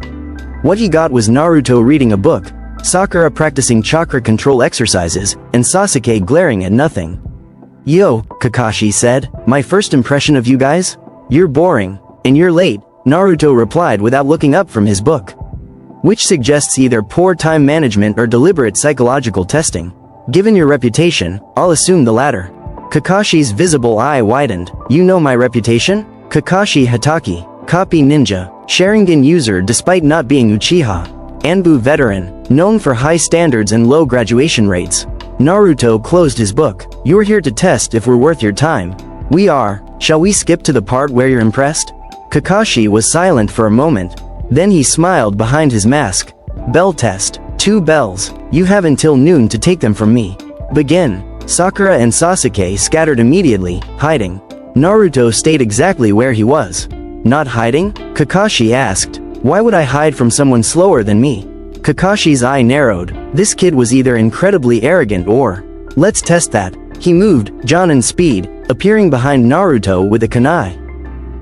What he got was Naruto reading a book, Sakura practicing chakra control exercises, and Sasuke glaring at nothing. Yo, Kakashi said, my first impression of you guys? You're boring, and you're late, Naruto replied without looking up from his book. Which suggests either poor time management or deliberate psychological testing. Given your reputation, I'll assume the latter. Kakashi's visible eye widened. You know my reputation? Kakashi Hatake, copy ninja, Sharingan user despite not being Uchiha. Anbu veteran, known for high standards and low graduation rates. Naruto closed his book. You're here to test if we're worth your time. We are. Shall we skip to the part where you're impressed? Kakashi was silent for a moment. Then he smiled behind his mask. Bell test. 2 bells. You have until noon to take them from me. Begin. Sakura and Sasuke scattered immediately, hiding. Naruto stayed exactly where he was. Not hiding? Kakashi asked. Why would I hide from someone slower than me? Kakashi's eye narrowed. This kid was either incredibly arrogant or... Let's test that. He moved, Jonin speed, appearing behind Naruto with a kunai.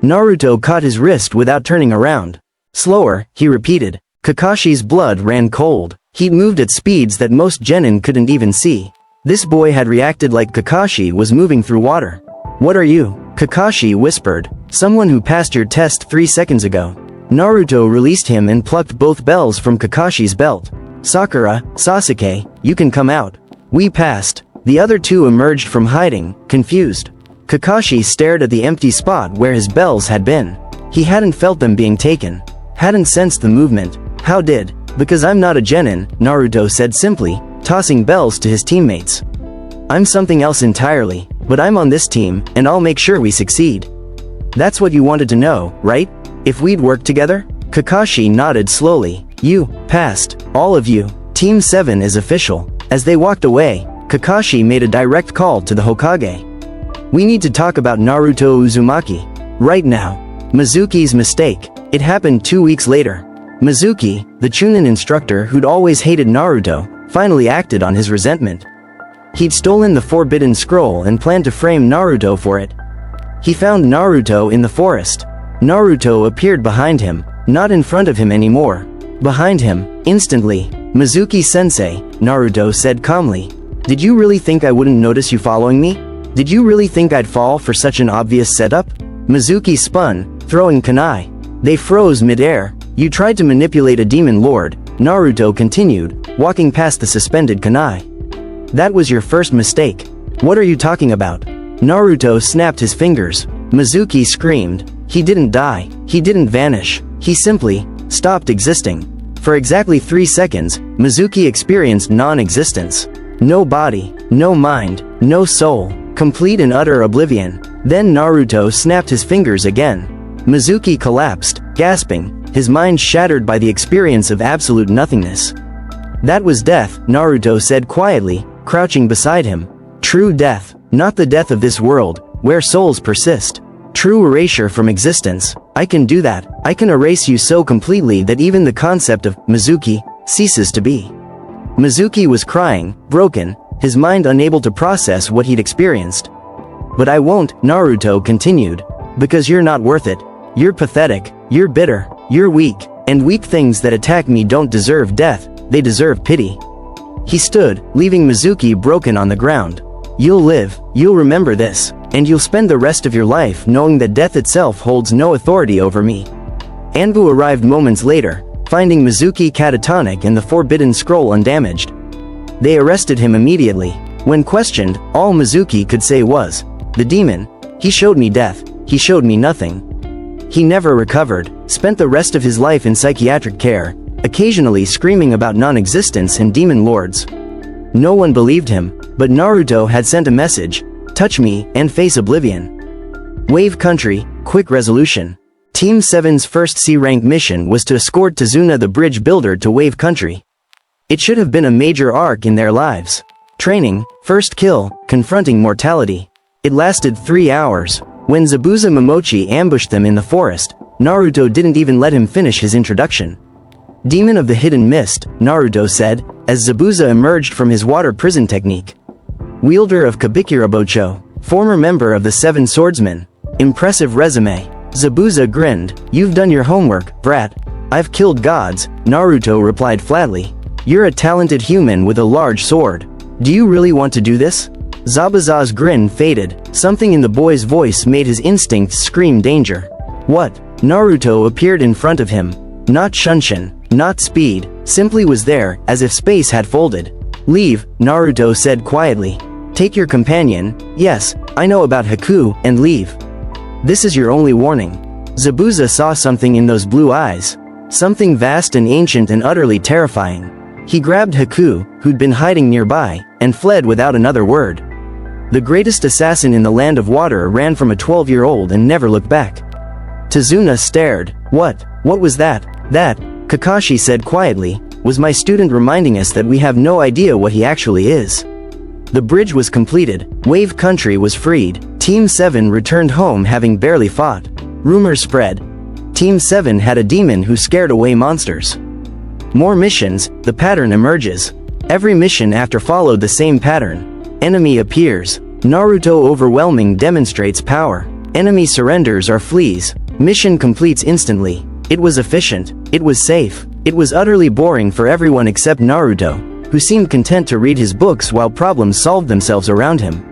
Naruto caught his wrist without turning around. Slower, he repeated. Kakashi's blood ran cold. He'd moved at speeds that most genin couldn't even see. This boy had reacted like Kakashi was moving through water. What are you? Kakashi whispered. Someone who passed your test 3 seconds ago. Naruto released him and plucked both bells from Kakashi's belt. Sakura, Sasuke, you can come out. We passed. The other two emerged from hiding, confused. Kakashi stared at the empty spot where his bells had been. He hadn't felt them being taken. Hadn't sensed the movement. How did? Because I'm not a genin, Naruto said simply, tossing bells to his teammates. I'm something else entirely, but I'm on this team, and I'll make sure we succeed. That's what you wanted to know, right? If we'd work together? Kakashi nodded slowly. You passed. All of you. Team 7 is official. As they walked away, Kakashi made a direct call to the Hokage. We need to talk about Naruto Uzumaki. Right now. Mizuki's mistake. It happened 2 weeks later. Mizuki, the Chuunin instructor who'd always hated Naruto, finally acted on his resentment. He'd stolen the Forbidden Scroll and planned to frame Naruto for it. He found Naruto in the forest. Naruto appeared behind him, not in front of him anymore. Behind him, instantly. Mizuki-sensei, Naruto said calmly. Did you really think I wouldn't notice you following me? Did you really think I'd fall for such an obvious setup? Mizuki spun, throwing kunai. They froze mid-air. You tried to manipulate a demon lord, Naruto continued, walking past the suspended kunai. That was your first mistake. What are you talking about? Naruto snapped his fingers. Mizuki screamed. He didn't die. He didn't vanish. He simply stopped existing. For exactly 3 seconds, Mizuki experienced non-existence. No body, no mind, no soul, complete and utter oblivion. Then Naruto snapped his fingers again. Mizuki collapsed, gasping, his mind shattered by the experience of absolute nothingness. That was death, Naruto said quietly, crouching beside him. True death, not the death of this world, where souls persist. True erasure from existence. I can do that. I can erase you so completely that even the concept of Mizuki ceases to be. Mizuki was crying, broken, his mind unable to process what he'd experienced. But I won't, Naruto continued. Because you're not worth it. You're pathetic, you're bitter, you're weak, and weak things that attack me don't deserve death, they deserve pity. He stood, leaving Mizuki broken on the ground. You'll live, you'll remember this. and you'll spend the rest of your life knowing that death itself holds no authority over me. Anbu arrived moments later, finding Mizuki catatonic and the Forbidden Scroll undamaged. They arrested him immediately. When questioned, all Mizuki could say was, "The demon. He showed me death. He showed me nothing." He never recovered, spent the rest of his life in psychiatric care, occasionally screaming about non-existence and demon lords. No one believed him, but Naruto had sent a message: touch me and face oblivion. Wave Country, quick resolution. Team 7's first C-rank mission was to escort Tazuna the bridge builder to Wave Country. It should have been a major arc in their lives. Training, first kill, confronting mortality. It lasted 3 hours. When Zabuza Momochi ambushed them in the forest, Naruto didn't even let him finish his introduction. Demon of the Hidden Mist, Naruto said, as Zabuza emerged from his water prison technique. Wielder of Kabikirabocho, former member of the Seven Swordsmen. Impressive resume. Zabuza grinned. You've done your homework, brat. I've killed gods, Naruto replied flatly. You're a talented human with a large sword. Do you really want to do this? Zabuza's grin faded. Something in the boy's voice made his instincts scream danger. What? Naruto appeared in front of him. Not Shunshin, not speed, simply was there, as if space had folded. Leave, Naruto said quietly. Take your companion, yes, I know about Haku, and leave. This is your only warning. Zabuza saw something in those blue eyes. Something vast and ancient and utterly terrifying. He grabbed Haku, who'd been hiding nearby, and fled without another word. The greatest assassin in the land of water ran from a 12-year-old and never looked back. Tazuna stared. What was that? That, Kakashi said quietly, was my student reminding us that we have no idea what he actually is. The bridge was completed, Wave Country was freed, Team 7 returned home having barely fought. Rumors spread. Team 7 had a demon who scared away monsters. More missions, the pattern emerges. Every mission after followed the same pattern. Enemy appears. Naruto overwhelming demonstrates power. Enemy surrenders or flees. Mission completes instantly. It was efficient. It was safe. It was utterly boring for everyone except Naruto, who seemed content to read his books while problems solved themselves around him.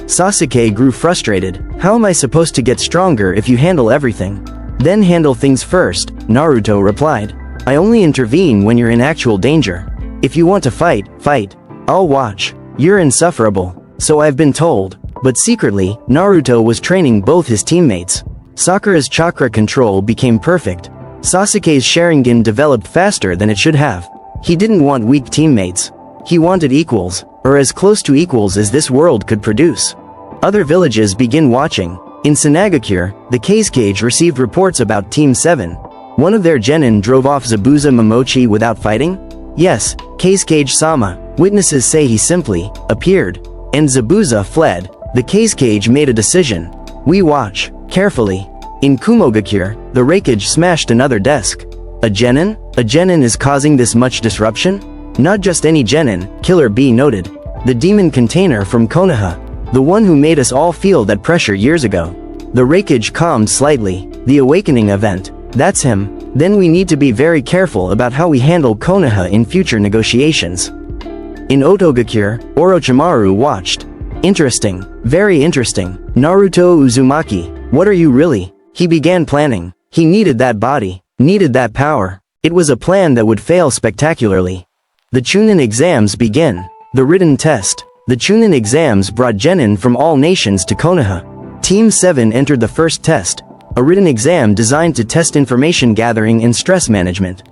Sasuke grew frustrated. How am I supposed to get stronger if you handle everything? Then handle things first, Naruto replied. I only intervene when you're in actual danger. If you want to fight, fight. I'll watch. You're insufferable. So I've been told. But secretly, Naruto was training both his teammates. Sakura's chakra control became perfect. Sasuke's Sharingan developed faster than it should have. He didn't want weak teammates. He wanted equals, or as close to equals as this world could produce. Other villages begin watching. In Sanagakure, the Kazekage received reports about Team 7. One of their genin drove off Zabuza Momochi without fighting? Yes, Kazekage-sama. Witnesses say he simply appeared, and Zabuza fled. The Kazekage made a decision. We watch carefully. In Kumogakure, the Reikage smashed another desk. A genin? A genin is causing this much disruption? Not just any genin, Killer B noted. The demon container from Konoha. The one who made us all feel that pressure years ago. The Reikage calmed slightly. The awakening event. That's him. Then we need to be very careful about how we handle Konoha in future negotiations. In Otogakure, Orochimaru watched. Interesting. Very interesting. Naruto Uzumaki. What are you really? He began planning. He needed that body. Needed that power. It was a plan that would fail spectacularly. The Chuunin exams begin. The written test. The Chuunin exams brought genin from all nations to Konoha. Team 7 entered the first test. A written exam designed to test information gathering and stress management.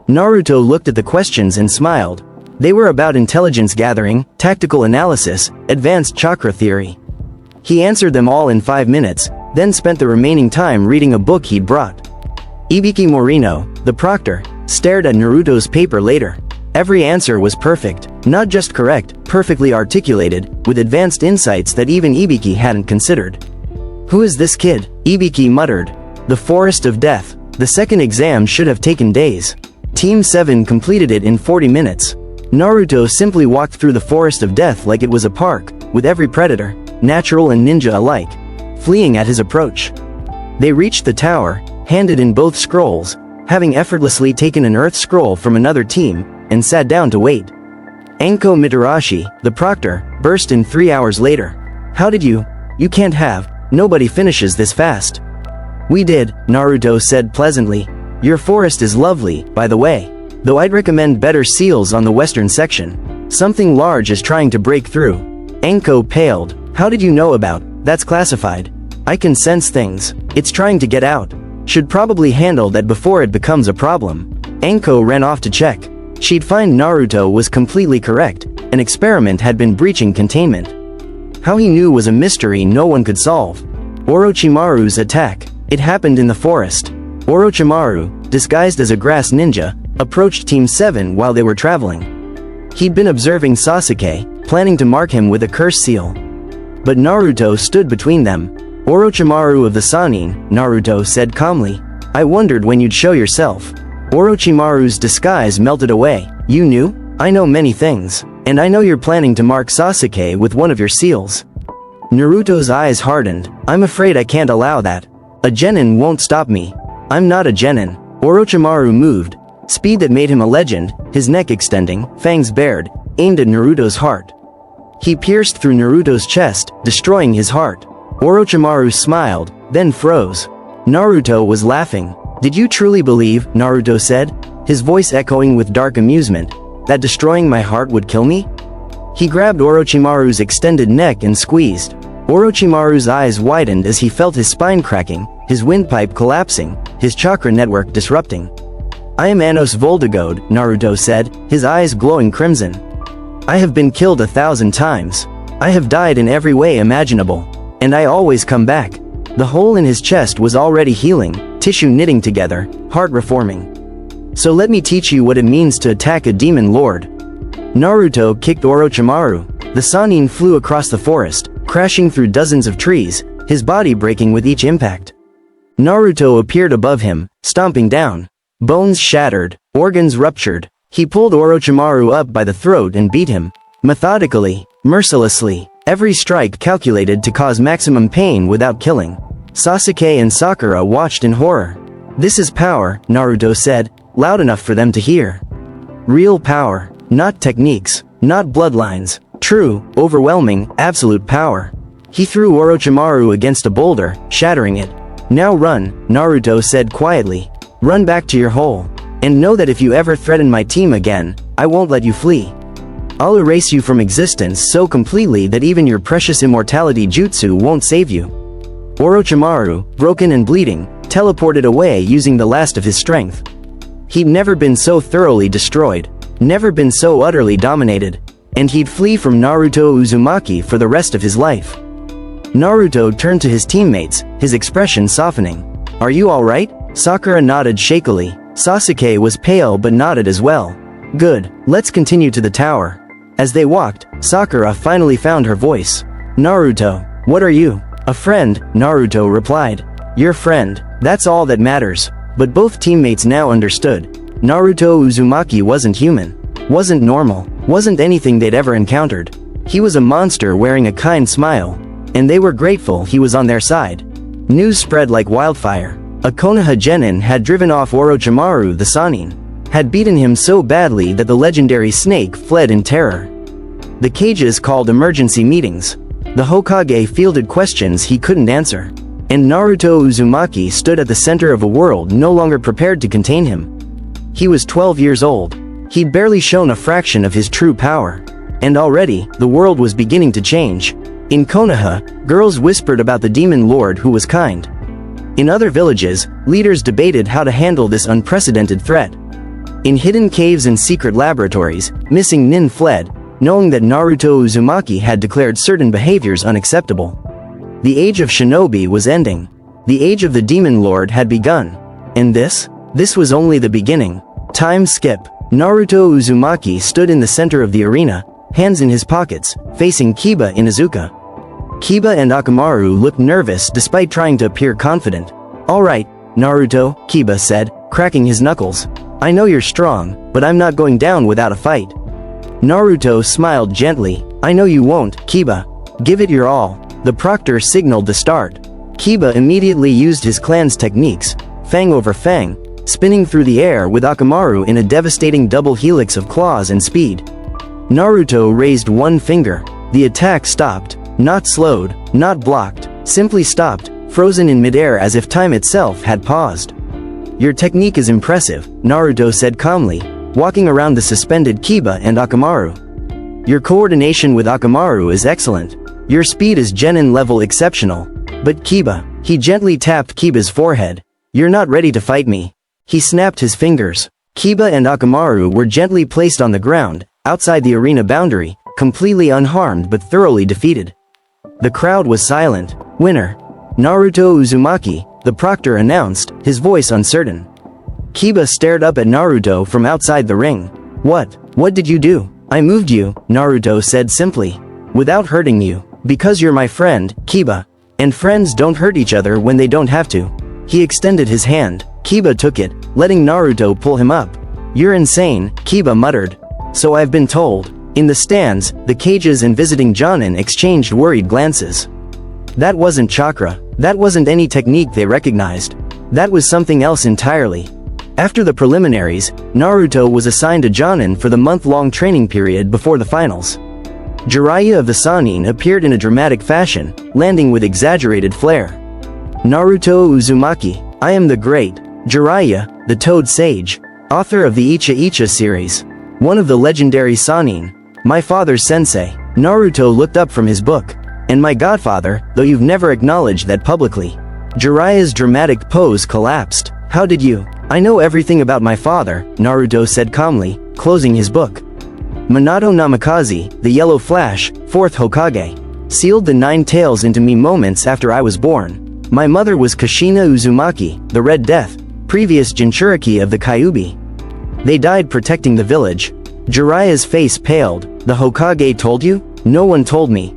Naruto looked at the questions and smiled. They were about intelligence gathering, tactical analysis, advanced chakra theory. He answered them all in 5 minutes, then spent the remaining time reading a book he'd brought. Ibiki Morino, the proctor, stared at Naruto's paper later. Every answer was perfect, not just correct, perfectly articulated, with advanced insights that even Ibiki hadn't considered. Who is this kid? Ibiki muttered. The Forest of Death. The second exam should have taken days. Team 7 completed it in 40 minutes. Naruto simply walked through the Forest of Death like it was a park, with every predator, natural and ninja alike, fleeing at his approach. They reached the tower, handed in both scrolls, having effortlessly taken an earth scroll from another team, and sat down to wait. Anko Mitarashi, the proctor, burst in 3 hours later. How did you? You can't have. Nobody finishes this fast. We did, Naruto said pleasantly. Your forest is lovely, by the way. Though I'd recommend better seals on the western section. Something large is trying to break through. Anko paled. How did you know about? That's classified. I can sense things. It's trying to get out. Should probably handle that before it becomes a problem. Anko ran off to check. She'd find Naruto was completely correct. An experiment had been breaching containment. How he knew was a mystery no one could solve. Orochimaru's attack. It happened in the forest. Orochimaru, disguised as a grass ninja, approached Team 7 while they were traveling. He'd been observing Sasuke, planning to mark him with a curse seal. But Naruto stood between them. Orochimaru of the Sannin, Naruto said calmly. I wondered when you'd show yourself. Orochimaru's disguise melted away. You knew? I know many things. And I know you're planning to mark Sasuke with one of your seals. Naruto's eyes hardened. I'm afraid I can't allow that. A genin won't stop me. I'm not a genin. Orochimaru moved. Speed that made him a legend, his neck extending, fangs bared, aimed at Naruto's heart. He pierced through Naruto's chest, destroying his heart. Orochimaru smiled, then froze. Naruto was laughing. Did you truly believe, Naruto said, his voice echoing with dark amusement, that destroying my heart would kill me? He grabbed Orochimaru's extended neck and squeezed. Orochimaru's eyes widened as he felt his spine cracking, his windpipe collapsing, his chakra network disrupting. I am Anos Voldigoad, Naruto said, his eyes glowing crimson. I have been killed 1,000 times. I have died in every way imaginable. And I always come back. The hole in his chest was already healing, tissue knitting together, heart reforming. So let me teach you what it means to attack a demon lord. Naruto kicked Orochimaru. The Sannin flew across the forest, crashing through dozens of trees, his body breaking with each impact. Naruto appeared above him, stomping down. Bones shattered, organs ruptured. He pulled Orochimaru up by the throat and beat him. Methodically, mercilessly, every strike calculated to cause maximum pain without killing. Sasuke and Sakura watched in horror. This is power, Naruto said, loud enough for them to hear. Real power, not techniques, not bloodlines. True, overwhelming, absolute power. He threw Orochimaru against a boulder, shattering it. Now run, Naruto said quietly. Run back to your hole. And know that if you ever threaten my team again, I won't let you flee. I'll erase you from existence so completely that even your precious immortality jutsu won't save you. Orochimaru, broken and bleeding, teleported away using the last of his strength. He'd never been so thoroughly destroyed, never been so utterly dominated, and he'd flee from Naruto Uzumaki for the rest of his life. Naruto turned to his teammates, his expression softening. Are you alright? Sakura nodded shakily. Sasuke was pale but nodded as well. Good, let's continue to the tower. As they walked, Sakura finally found her voice. Naruto, what are you? A friend, Naruto replied. Your friend, that's all that matters. But both teammates now understood. Naruto Uzumaki wasn't human, wasn't normal, wasn't anything they'd ever encountered. He was a monster wearing a kind smile. And they were grateful he was on their side. News spread like wildfire. A Konoha genin had driven off Orochimaru the Sannin, had beaten him so badly that the legendary snake fled in terror. The cages called emergency meetings. The Hokage fielded questions he couldn't answer. And Naruto Uzumaki stood at the center of a world no longer prepared to contain him. He was 12 years old. He'd barely shown a fraction of his true power. And already, the world was beginning to change. In Konoha, girls whispered about the demon lord who was kind. In other villages, leaders debated how to handle this unprecedented threat. In hidden caves and secret laboratories, missing nin fled, knowing that Naruto Uzumaki had declared certain behaviors unacceptable. The age of shinobi was ending. The age of the demon lord had begun. And this was only the beginning. Time skip. Naruto Uzumaki stood in the center of the arena, hands in his pockets, facing Kiba Inuzuka. Kiba and Akamaru looked nervous despite trying to appear confident. Alright, Naruto, Kiba said, cracking his knuckles. I know you're strong, but I'm not going down without a fight. Naruto smiled gently. I know you won't, Kiba. Give it your all. The proctor signaled the start. Kiba immediately used his clan's techniques, fang over fang, spinning through the air with Akamaru in a devastating double helix of claws and speed. Naruto raised one finger. The attack stopped. Not slowed, not blocked, simply stopped, frozen in midair as if time itself had paused. Your technique is impressive, Naruto said calmly, walking around the suspended Kiba and Akamaru. Your coordination with Akamaru is excellent. Your speed is genin level exceptional. But Kiba, he gently tapped Kiba's forehead. You're not ready to fight me. He snapped his fingers. Kiba and Akamaru were gently placed on the ground, outside the arena boundary, completely unharmed but thoroughly defeated. The crowd was silent. Winner. Naruto Uzumaki, the proctor announced, his voice uncertain. Kiba stared up at Naruto from outside the ring. What did you do? I moved you, Naruto said simply. Without hurting you. Because you're my friend, Kiba. And friends don't hurt each other when they don't have to. He extended his hand. Kiba took it, letting Naruto pull him up. You're insane, Kiba muttered. So I've been told. In the stands, the cages and visiting Jonin exchanged worried glances. That wasn't chakra. That wasn't any technique they recognized. That was something else entirely. After the preliminaries, Naruto was assigned a Jonin for the month-long training period before the finals. Jiraiya of the Sannin appeared in a dramatic fashion, landing with exaggerated flair. Naruto Uzumaki, I am the great Jiraiya, the Toad Sage, author of the Icha Icha series, one of the legendary Sannin, my father's sensei. Naruto looked up from his book. And my godfather, though you've never acknowledged that publicly. Jiraiya's dramatic pose collapsed. How did you? I know everything about my father, Naruto said calmly, closing his book. Minato Namikaze, the Yellow Flash, 4th Hokage, sealed the 9 tails into me moments after I was born. My mother was Kushina Uzumaki, the Red Death, previous Jinchuriki of the Kyuubi. They died protecting the village. Jiraiya's face paled. The Hokage told you? No one told me.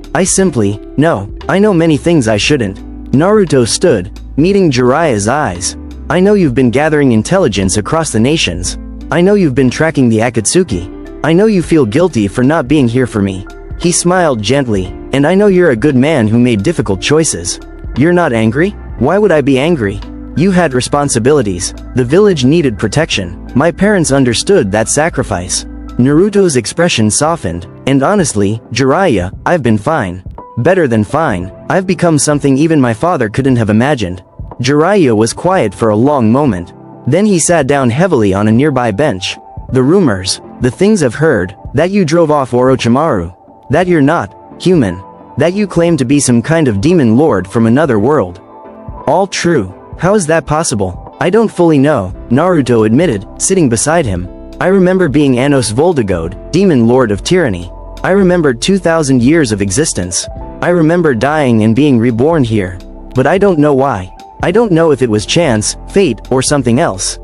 No, I know many things I shouldn't. Naruto stood, meeting Jiraiya's eyes. I know you've been gathering intelligence across the nations. I know you've been tracking the Akatsuki. I know you feel guilty for not being here for me. He smiled gently. And I know you're a good man who made difficult choices. You're not angry? Why would I be angry? You had responsibilities. The village needed protection. My parents understood that sacrifice. Naruto's expression softened. And honestly, Jiraiya, I've been fine. Better than fine. I've become something even my father couldn't have imagined. Jiraiya was quiet for a long moment. Then he sat down heavily on a nearby bench. The rumors, the things I've heard, that you drove off Orochimaru. That you're not human. That you claim to be some kind of demon lord from another world. All true. How is that possible? I don't fully know, Naruto admitted, sitting beside him. I remember being Anos Voldigoad, demon lord of tyranny. I remember 2,000 years of existence. I remember dying and being reborn here. But I don't know why. I don't know if it was chance, fate, or something else.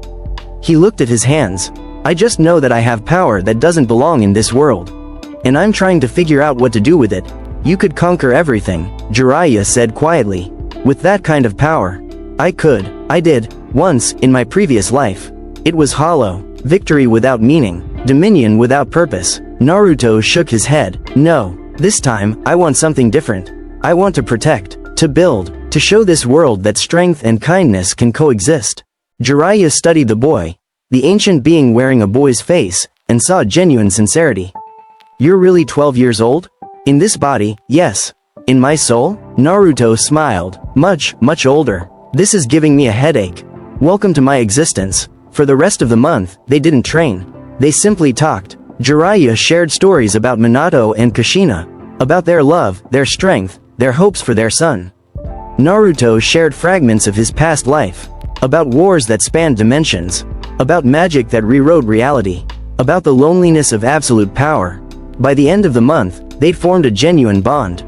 He looked at his hands. I just know that I have power that doesn't belong in this world. And I'm trying to figure out what to do with it. You could conquer everything, Jiraiya said quietly. With that kind of power. I did, once, in my previous life. It was hollow, victory without meaning, dominion without purpose. Naruto shook his head. No, this time, I want something different. I want to protect, to build, to show this world that strength and kindness can coexist. Jiraiya studied the boy, the ancient being wearing a boy's face, and saw genuine sincerity. You're really 12 years old? In this body, yes. In my soul? Naruto smiled. Much older. This is giving me a headache. Welcome to my existence. For the rest of the month, they didn't train. They simply talked. Jiraiya shared stories about Minato and Kushina, about their love, their strength, their hopes for their son. Naruto shared fragments of his past life, about wars that spanned dimensions, about magic that rewrote reality, about the loneliness of absolute power. By the end of the month, they'd formed a genuine bond.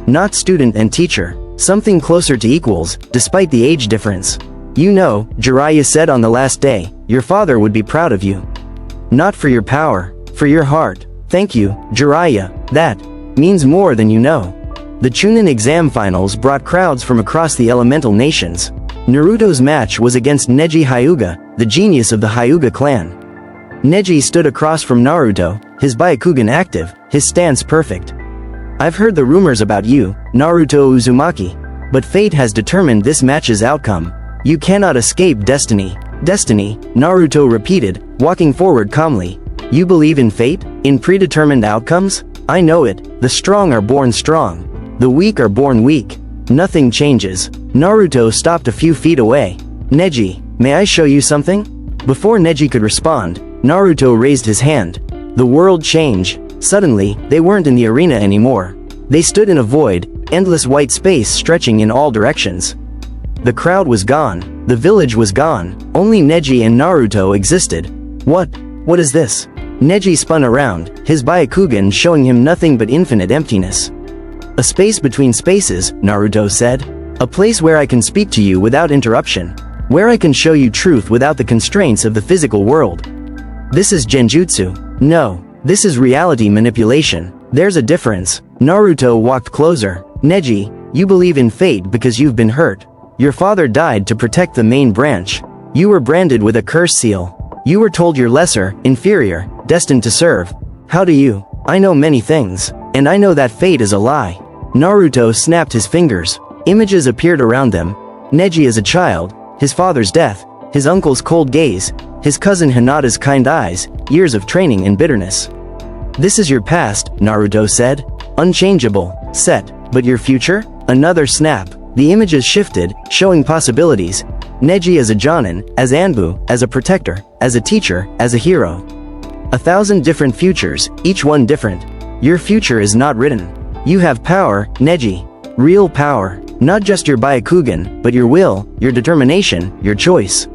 Not student and teacher, something closer to equals, despite the age difference. You know, Jiraiya said on the last day, your father would be proud of you. Not for your power, for your heart. Thank you, Jiraiya, that means more than you know. The Chuunin exam finals brought crowds from across the elemental nations. Naruto's match was against Neji Hyuga, the genius of the Hyuga clan. Neji stood across from Naruto, his Byakugan active, his stance perfect. I've heard the rumors about you, Naruto Uzumaki. But fate has determined this match's outcome. You cannot escape destiny. Destiny, Naruto repeated, walking forward calmly. You believe in fate? In predetermined outcomes? I know it. The strong are born strong. The weak are born weak. Nothing changes. Naruto stopped a few feet away. Neji, may I show you something? Before Neji could respond, Naruto raised his hand. The world changed. Suddenly, they weren't in the arena anymore. They stood in a void, endless white space stretching in all directions. The crowd was gone. The village was gone. Only Neji and Naruto existed. What is this? Neji spun around, his Byakugan showing him nothing but infinite emptiness. A space between spaces, Naruto said. A place where I can speak to you without interruption. Where I can show you truth without the constraints of the physical world. This is genjutsu. No, this is reality manipulation. There's a difference. Naruto walked closer. Neji, you believe in fate because you've been hurt. Your father died to protect the main branch. You were branded with a curse seal. You were told you're lesser, inferior, destined to serve. How do you? I know many things. And I know that fate is a lie. Naruto snapped his fingers. Images appeared around them. Neji as a child, his father's death, his uncle's cold gaze, his cousin Hinata's kind eyes, years of training and bitterness. This is your past, Naruto said. Unchangeable, set, but your future? Another snap. The images shifted, showing possibilities. Neji as a Jonin, as Anbu, as a protector, as a teacher, as a hero. 1,000 different futures, each one different. Your future is not written. You have power, Neji. Real power. Not just your Byakugan, but your will, your determination, your choice.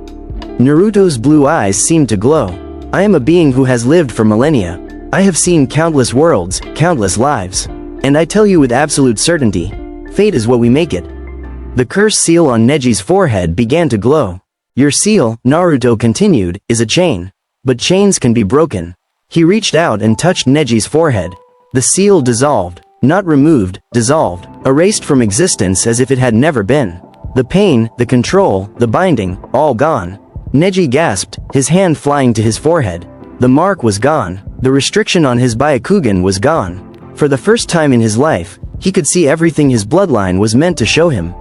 Naruto's blue eyes seemed to glow. I am a being who has lived for millennia. I have seen countless worlds, countless lives. And I tell you with absolute certainty, fate is what we make it. The curse seal on Neji's forehead began to glow. Your seal, Naruto continued, is a chain. But chains can be broken. He reached out and touched Neji's forehead. The seal dissolved. Not removed, dissolved, erased from existence as if it had never been. The pain, the control, the binding, all gone. Neji gasped, his hand flying to his forehead. The mark was gone. The restriction on his Byakugan was gone. For the first time in his life, he could see everything his bloodline was meant to show him.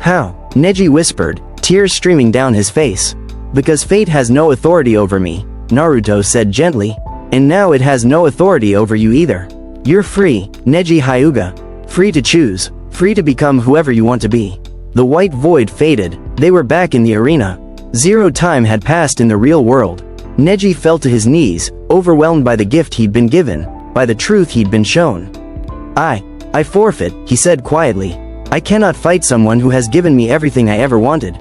How? Neji whispered, tears streaming down his face. Because fate has no authority over me, Naruto said gently. And now it has no authority over you either. You're free, Neji Hyuga. Free to choose, free to become whoever you want to be. The white void faded, they were back in the arena. Zero time had passed in the real world. Neji fell to his knees, overwhelmed by the gift he'd been given, by the truth he'd been shown. I forfeit, he said quietly. I cannot fight someone who has given me everything I ever wanted.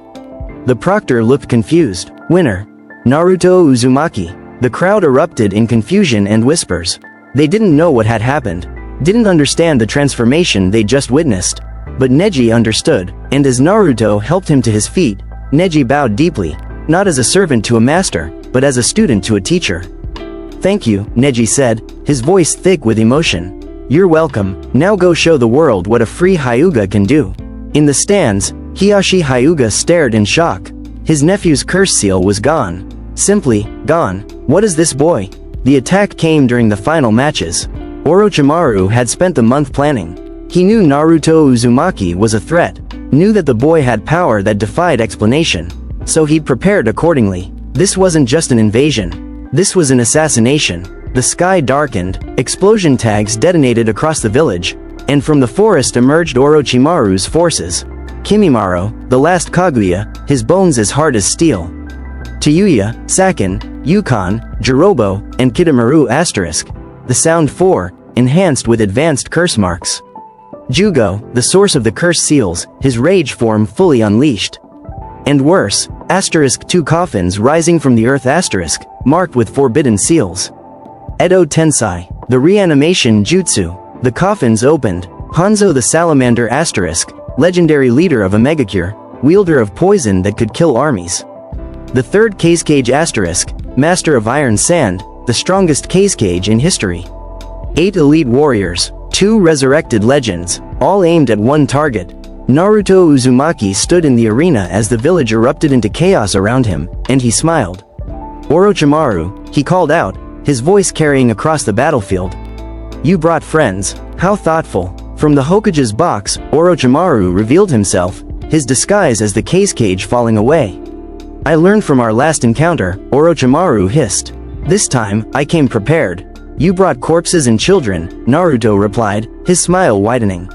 The proctor looked confused. Winner. Naruto Uzumaki. The crowd erupted in confusion and whispers. They didn't know what had happened, didn't understand the transformation they just witnessed. But Neji understood, and as Naruto helped him to his feet, Neji bowed deeply, not as a servant to a master, but as a student to a teacher. Thank you, Neji said, his voice thick with emotion. You're welcome, now go show the world what a free Hyuga can do. In the stands, Hiyashi Hyuga stared in shock. His nephew's curse seal was gone. Simply, gone. What is this boy? The attack came during the final matches. Orochimaru had spent the month planning. He knew Naruto Uzumaki was a threat, knew that the boy had power that defied explanation. So he'd prepared accordingly. This wasn't just an invasion. This was an assassination. The sky darkened, explosion tags detonated across the village, and from the forest emerged Orochimaru's forces. Kimimaro, the last Kaguya, his bones as hard as steel. Tayuya, Sakin, Yukon, Jirobo, and Kidomaru *, the sound 4, enhanced with advanced curse marks. Jugo, the source of the curse seals, his rage form fully unleashed. And worse, *2 coffins rising from the earth *, marked with forbidden seals. Edo Tensai, the reanimation jutsu. The coffins opened. Hanzo the salamander *, legendary leader of a megacure, wielder of poison that could kill armies. The third case cage *, master of iron sand, the strongest case cage in history. 8 elite warriors, 2 resurrected legends, all aimed at one target. Naruto Uzumaki stood in the arena as the village erupted into chaos around him, and he smiled. Orochimaru, he called out, his voice carrying across the battlefield. You brought friends, how thoughtful. From the Hokage's box, Orochimaru revealed himself, his disguise as the case cage falling away. I learned from our last encounter, Orochimaru hissed. This time, I came prepared. You brought corpses and children, Naruto replied, his smile widening.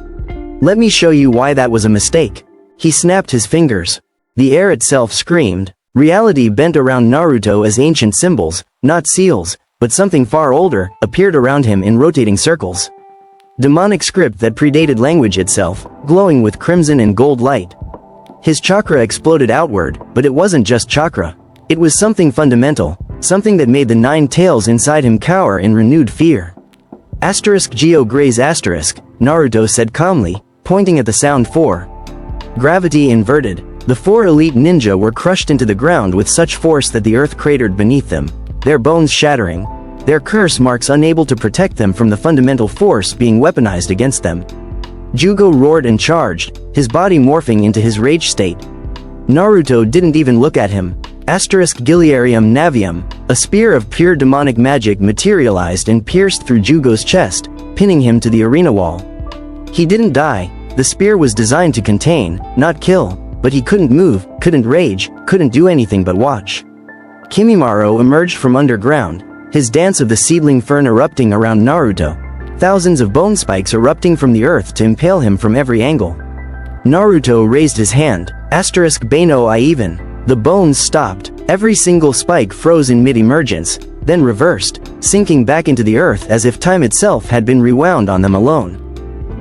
Let me show you why that was a mistake. He snapped his fingers. The air itself screamed. Reality bent around Naruto as ancient symbols, not seals, but something far older, appeared around him in rotating circles. Demonic script that predated language itself, glowing with crimson and gold light. His chakra exploded outward, but it wasn't just chakra. It was something fundamental, something that made the 9 tails inside him cower in renewed fear. Geo Graze Naruto said calmly, pointing at the sound 4. Gravity inverted. The 4 elite ninja were crushed into the ground with such force that the earth cratered beneath them, their bones shattering, their curse marks unable to protect them from the fundamental force being weaponized against them. Jugo roared and charged, his body morphing into his rage state. Naruto didn't even look at him. Giliarium Navium, a spear of pure demonic magic materialized and pierced through Jugo's chest, pinning him to the arena wall. He didn't die. The spear was designed to contain, not kill, but he couldn't move, couldn't rage, couldn't do anything but watch. Kimimaro emerged from underground, his dance of the seedling fern erupting around Naruto, thousands of bone spikes erupting from the earth to impale him from every angle. Naruto raised his hand, Beno I even. The bones stopped, every single spike froze in mid-emergence, then reversed, sinking back into the earth as if time itself had been rewound on them alone.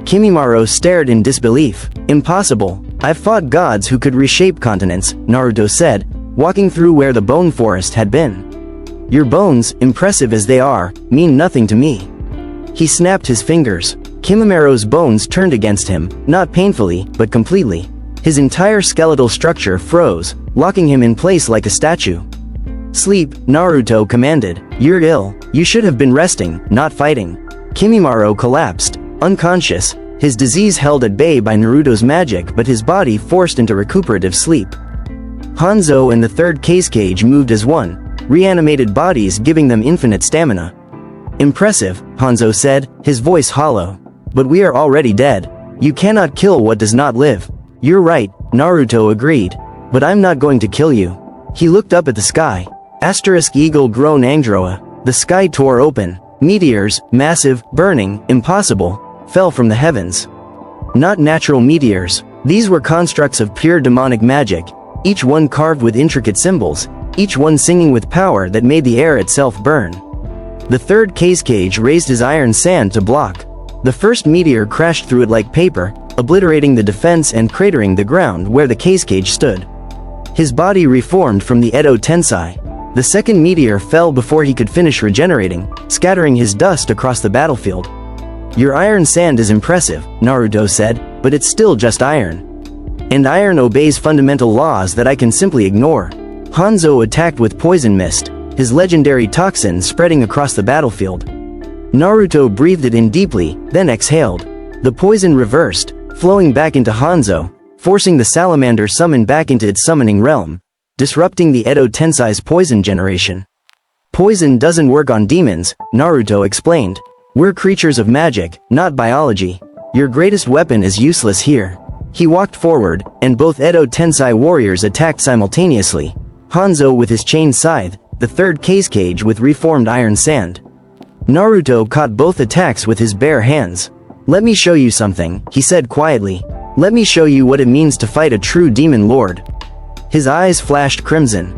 Kimimaro stared in disbelief. Impossible. I've fought gods who could reshape continents, Naruto said, walking through where the bone forest had been. Your bones, impressive as they are, mean nothing to me. He snapped his fingers. Kimimaro's bones turned against him, not painfully, but completely. His entire skeletal structure froze, locking him in place like a statue. Sleep, Naruto commanded. You're ill. You should have been resting, not fighting. Kimimaro collapsed, unconscious, his disease held at bay by Naruto's magic but his body forced into recuperative sleep. Hanzo and the third cage moved as one, reanimated bodies giving them infinite stamina. Impressive, Hanzo said, his voice hollow. But we are already dead. You cannot kill what does not live. You're right, Naruto agreed. But I'm not going to kill you. He looked up at the sky. Eagle grown Angdroa. The sky tore open. Meteors, massive, burning, impossible, fell from the heavens. Not natural meteors. These were constructs of pure demonic magic, each one carved with intricate symbols, each one singing with power that made the air itself burn. The third cage raised his iron sand to block. The first meteor crashed through it like paper, obliterating the defense and cratering the ground where the cage stood. His body reformed from the Edo Tensei. The second meteor fell before he could finish regenerating, scattering his dust across the battlefield. Your iron sand is impressive, Naruto said, but it's still just iron. And iron obeys fundamental laws that I can simply ignore. Hanzo attacked with poison mist, his legendary toxin spreading across the battlefield. Naruto breathed it in deeply, then exhaled. The poison reversed, flowing back into Hanzo, forcing the salamander summon back into its summoning realm, disrupting the Edo Tensei's poison generation. Poison doesn't work on demons, Naruto explained. We're creatures of magic, not biology. Your greatest weapon is useless here. He walked forward, and both Edo Tensei warriors attacked simultaneously. Hanzo with his chain scythe, the third cage with reformed iron sand. Naruto caught both attacks with his bare hands. Let me show you something, he said quietly. Let me show you what it means to fight a true demon lord. His eyes flashed crimson.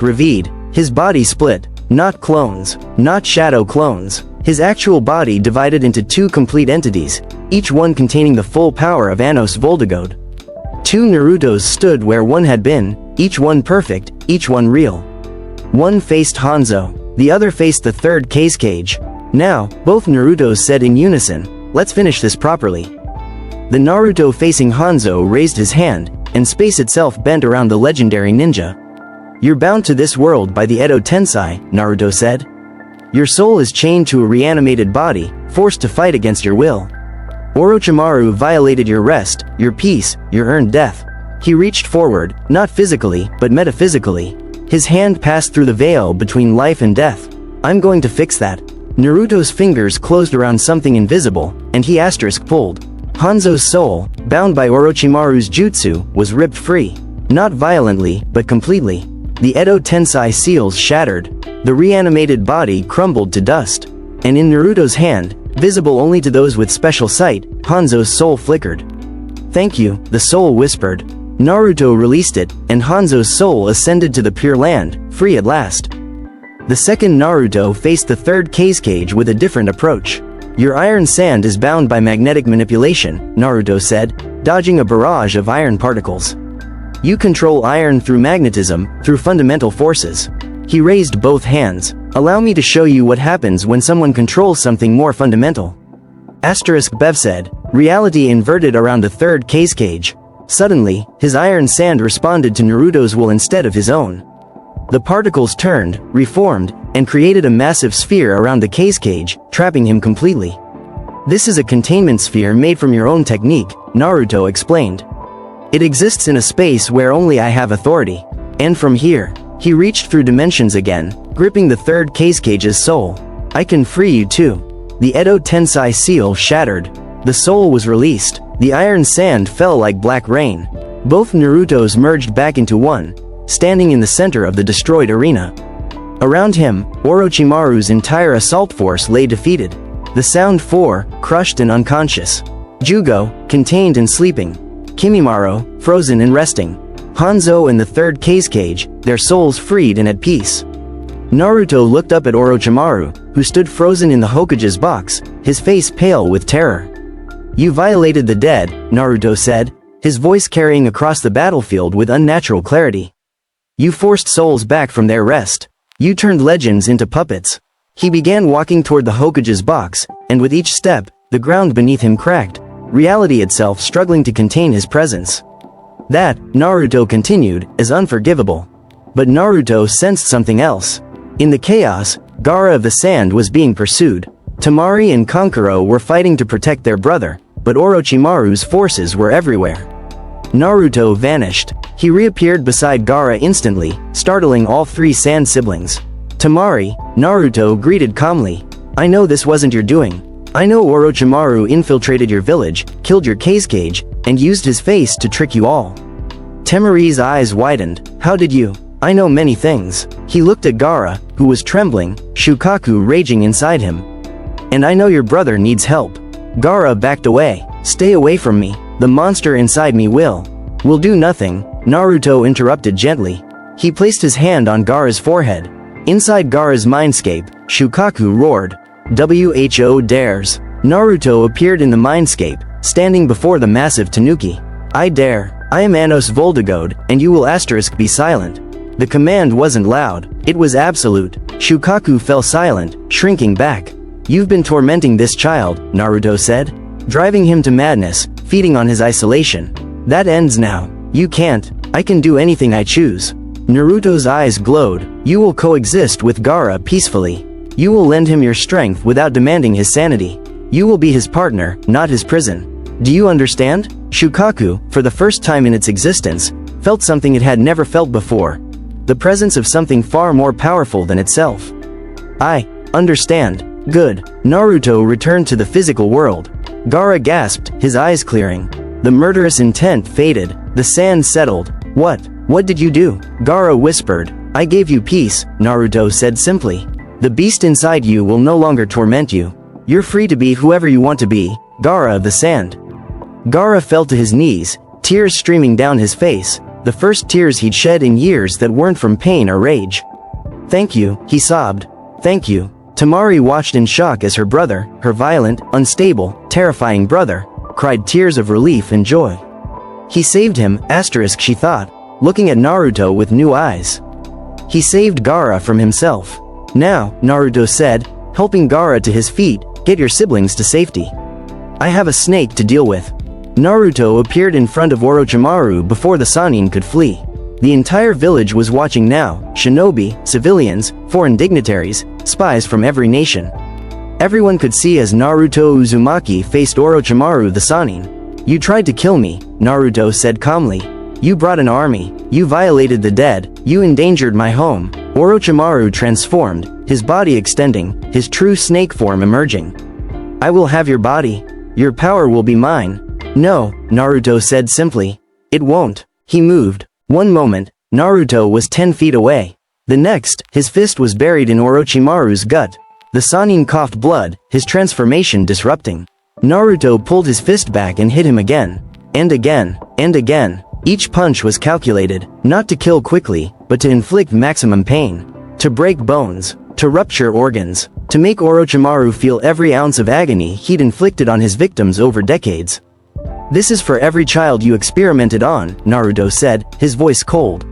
Reveed. His body split. Not clones. Not shadow clones. His actual body divided into 2 complete entities, each one containing the full power of Anos Voldigoad. 2 Narutos stood where one had been, each one perfect, each one real. One faced Hanzo, the other faced the third cage. Now, both Narutos said in unison, let's finish this properly. The Naruto facing Hanzo raised his hand, and space itself bent around the legendary ninja. You're bound to this world by the Edo Tensei, Naruto said. Your soul is chained to a reanimated body, forced to fight against your will. Orochimaru violated your rest, your peace, your earned death. He reached forward, not physically, but metaphysically. His hand passed through the veil between life and death. I'm going to fix that. Naruto's fingers closed around something invisible, and he pulled. Hanzo's soul, bound by Orochimaru's jutsu, was ripped free. Not violently, but completely. The Edo Tensei seals shattered. The reanimated body crumbled to dust. And in Naruto's hand, Visible only to those with special sight, Hanzo's soul flickered. "Thank you," the soul whispered. Naruto released it, and Hanzo's soul ascended to the Pure Land, free at last. The second Naruto faced the third cage with a different approach. "Your iron sand is bound by magnetic manipulation," Naruto said, dodging a barrage of iron particles. "You control iron through magnetism, through fundamental forces." He raised both hands. "Allow me to show you what happens when someone controls something more fundamental." Bev said. Reality inverted around a third cage. Suddenly, his iron sand responded to Naruto's will instead of his own. The particles turned, reformed, and created a massive sphere around the cage, trapping him completely. "This is a containment sphere made from your own technique," Naruto explained. "It exists in a space where only I have authority. And from here," he reached through dimensions again, gripping the third cage's soul. "I can free you too." The Edo Tensei seal shattered. The soul was released. The iron sand fell like black rain. Both Narutos merged back into one, standing in the center of the destroyed arena. Around him, Orochimaru's entire assault force lay defeated. The Sound Four, crushed and unconscious. Jugo, contained and sleeping. Kimimaro, frozen and resting. Hanzo and the third cage, their souls freed and at peace. Naruto looked up at Orochimaru, who stood frozen in the Hokage's box, his face pale with terror. "You violated the dead," Naruto said, his voice carrying across the battlefield with unnatural clarity. "You forced souls back from their rest. You turned legends into puppets." He began walking toward the Hokage's box, and with each step, the ground beneath him cracked, reality itself struggling to contain his presence. That, Naruto continued, is unforgivable. But Naruto sensed something else. In the chaos, Gaara of the Sand was being pursued. Temari and Kankuro were fighting to protect their brother, but Orochimaru's forces were everywhere. Naruto vanished. He reappeared beside Gaara instantly, startling all three Sand siblings. "Temari," Naruto greeted calmly. "I know this wasn't your doing. I know Orochimaru infiltrated your village, killed your cage, and used his face to trick you all." Temari's eyes widened. "How did you?" "I know many things." He looked at Gaara, who was trembling, Shukaku raging inside him. "And I know your brother needs help." Gaara backed away. "Stay away from me. The monster inside me will do nothing," Naruto interrupted gently. He placed his hand on Gaara's forehead. Inside Gaara's mindscape, Shukaku roared. "Who dares?" Naruto appeared in the mindscape, standing before the massive tanuki. "I dare. I am Anos Voldigoad, and you will be silent." The command wasn't loud, it was absolute. Shukaku fell silent, shrinking back. "You've been tormenting this child," Naruto said. "Driving him to madness, feeding on his isolation. That ends now. You can't. I can do anything I choose." Naruto's eyes glowed. "You will coexist with Gaara peacefully. You will lend him your strength without demanding his sanity. You will be his partner, not his prison. Do you understand?" Shukaku, for the first time in its existence, felt something it had never felt before. The presence of something far more powerful than itself. "I understand. Good." Naruto returned to the physical world. Gaara gasped, his eyes clearing. The murderous intent faded. The sand settled. What did you do?" Gaara whispered. "I gave you peace," Naruto said simply. "The beast inside you will no longer torment you. You're free to be whoever you want to be, Gaara of the Sand." Gaara fell to his knees, tears streaming down his face, the first tears he'd shed in years that weren't from pain or rage. "Thank you," he sobbed. "Thank you." Temari watched in shock as her brother, her violent, unstable, terrifying brother, cried tears of relief and joy. He saved him, she thought, looking at Naruto with new eyes. He saved Gaara from himself. "Now," Naruto said, helping Gaara to his feet, "get your siblings to safety. I have a snake to deal with." Naruto appeared in front of Orochimaru before the Sannin could flee. The entire village was watching now, shinobi, civilians, foreign dignitaries, spies from every nation. Everyone could see as Naruto Uzumaki faced Orochimaru the Sannin. "You tried to kill me," Naruto said calmly. "You brought an army. You violated the dead. You endangered my home." Orochimaru transformed, his body extending, his true snake form emerging. "I will have your body. Your power will be mine." "No," Naruto said simply. "It won't." He moved. One moment, Naruto was 10 feet away. The next, his fist was buried in Orochimaru's gut. The Sannin coughed blood, his transformation disrupting. Naruto pulled his fist back and hit him again. And again, and again. Each punch was calculated, not to kill quickly, but to inflict maximum pain. To break bones. To rupture organs. To make Orochimaru feel every ounce of agony he'd inflicted on his victims over decades. "This is for every child you experimented on," Naruto said, his voice cold.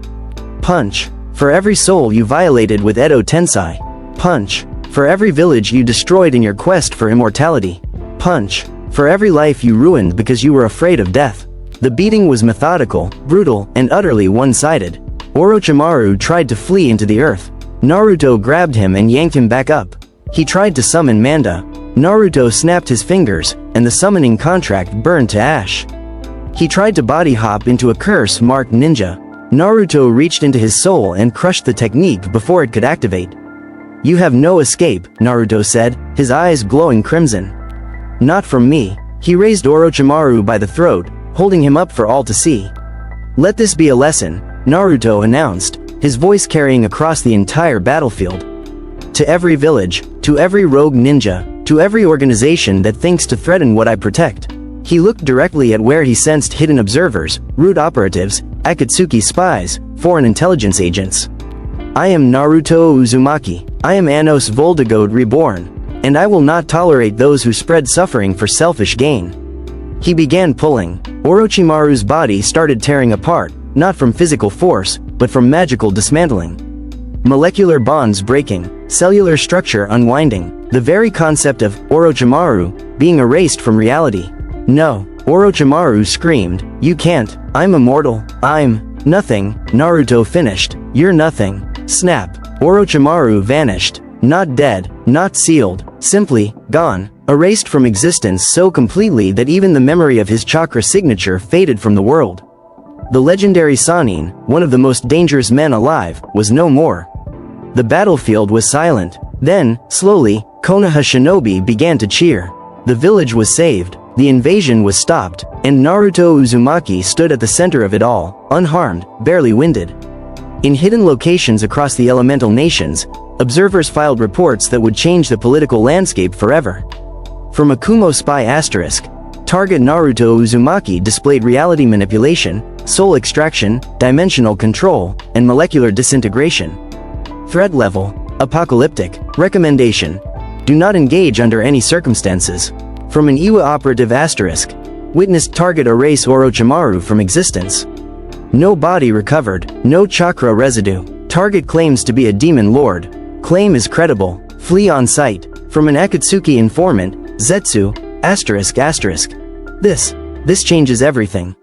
"Punch. For every soul you violated with Edo Tensei. Punch. For every village you destroyed in your quest for immortality. Punch. For every life you ruined because you were afraid of death." The beating was methodical, brutal, and utterly one-sided. Orochimaru tried to flee into the earth. Naruto grabbed him and yanked him back up. He tried to summon Manda. Naruto snapped his fingers, and the summoning contract burned to ash. He tried to body hop into a curse marked ninja. Naruto reached into his soul and crushed the technique before it could activate. "You have no escape," Naruto said, his eyes glowing crimson. "Not from me." He raised Orochimaru by the throat, holding him up for all to see. "Let this be a lesson," Naruto announced, his voice carrying across the entire battlefield. "To every village, to every rogue ninja, to every organization that thinks to threaten what I protect." He looked directly at where he sensed hidden observers, root operatives, Akatsuki spies, foreign intelligence agents. "I am Naruto Uzumaki. I am Anos Voldigoad Reborn. And I will not tolerate those who spread suffering for selfish gain." He began pulling. Orochimaru's body started tearing apart, not from physical force, but from magical dismantling. Molecular bonds breaking, cellular structure unwinding, the very concept of Orochimaru being erased from reality. "No," Orochimaru screamed, "you can't. I'm immortal. I'm nothing." Naruto finished. "You're nothing." Snap. Orochimaru vanished. Not dead, not sealed, simply gone, erased from existence so completely that even the memory of his chakra signature faded from the world. The legendary Sannin, one of the most dangerous men alive, was no more. The battlefield was silent. Then, slowly, Konoha shinobi began to cheer. The village was saved, the invasion was stopped, and Naruto Uzumaki stood at the center of it all, unharmed, barely winded. In hidden locations across the elemental nations, observers filed reports that would change the political landscape forever. From a Kumo spy asterisk, target Naruto Uzumaki displayed reality manipulation, soul extraction, dimensional control, and molecular disintegration. Threat level, apocalyptic. Recommendation: do not engage under any circumstances. From an Iwa operative asterisk, witnessed target erase Orochimaru from existence. No body recovered, no chakra residue. Target claims to be a demon lord. Claim is credible. Flee on sight. From an Akatsuki informant, Zetsu, asterisk asterisk. This changes everything.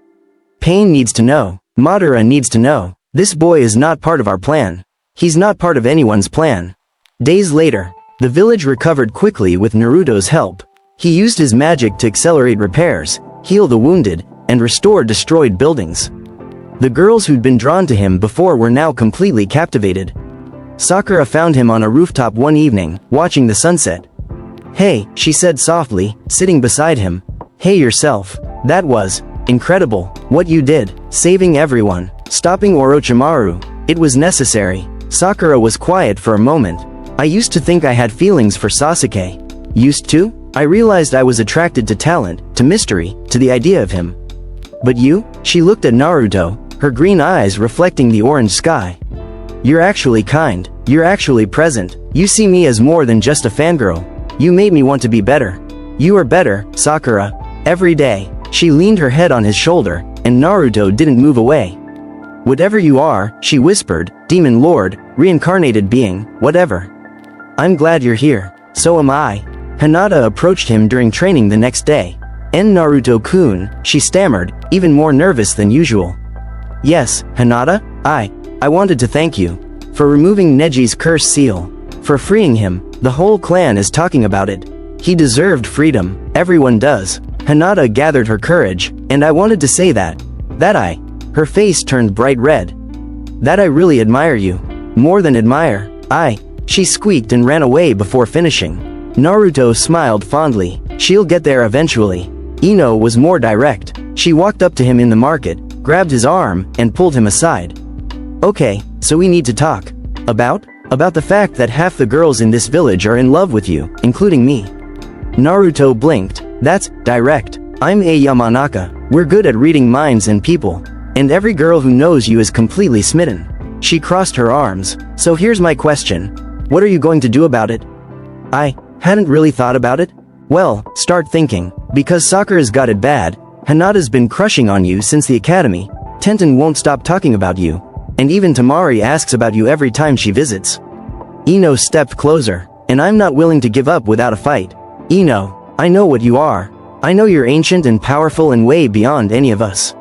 Pain needs to know. Madara needs to know. This boy is not part of our plan. He's not part of anyone's plan. Days later, the village recovered quickly with Naruto's help. He used his magic to accelerate repairs, heal the wounded, and restore destroyed buildings. The girls who'd been drawn to him before were now completely captivated. Sakura found him on a rooftop one evening, watching the sunset. "Hey," she said softly, sitting beside him. "Hey yourself. That was incredible, what you did, saving everyone, stopping Orochimaru. It was necessary." Sakura was quiet for a moment. "I used to think I had feelings for Sasuke." "Used to?" "I realized I was attracted to talent, to mystery, to the idea of him." "But you?" She looked at Naruto, her green eyes reflecting the orange sky. "You're actually kind. You're actually present. You see me as more than just a fangirl. You made me want to be better. You are better, Sakura. Every day." She leaned her head on his shoulder, and Naruto didn't move away. "Whatever you are," she whispered, "demon lord, reincarnated being, whatever. I'm glad you're here. So am I." Hinata approached him during training the next day. Naruto-kun," she stammered, even more nervous than usual. "Yes, Hinata, I wanted to thank you. For removing Neji's curse seal. For freeing him. The whole clan is talking about it. He deserved freedom, everyone does." Hinata gathered her courage, "and I wanted to say that I." Her face turned bright red. "That I really admire you. More than admire, She squeaked and ran away before finishing. Naruto smiled fondly. "She'll get there eventually." Ino was more direct. She walked up to him in the market, grabbed his arm, and pulled him aside. "Okay, so we need to talk. About About the fact that half the girls in this village are in love with you, including me. Naruto blinked. That's direct. I'm a Yamanaka. We're good at reading minds and people. And every girl who knows you is completely smitten. She crossed her arms. So here's my question. What are you going to do about it? I hadn't really thought about it. Well, start thinking. Because Sakura's got it bad. Hinata's been crushing on you since the academy. Tenten won't stop talking about you. And even Tamari asks about you every time she visits. Ino stepped closer. And I'm not willing to give up without a fight. Ino, I know what you are. I know you're ancient and powerful and way beyond any of us.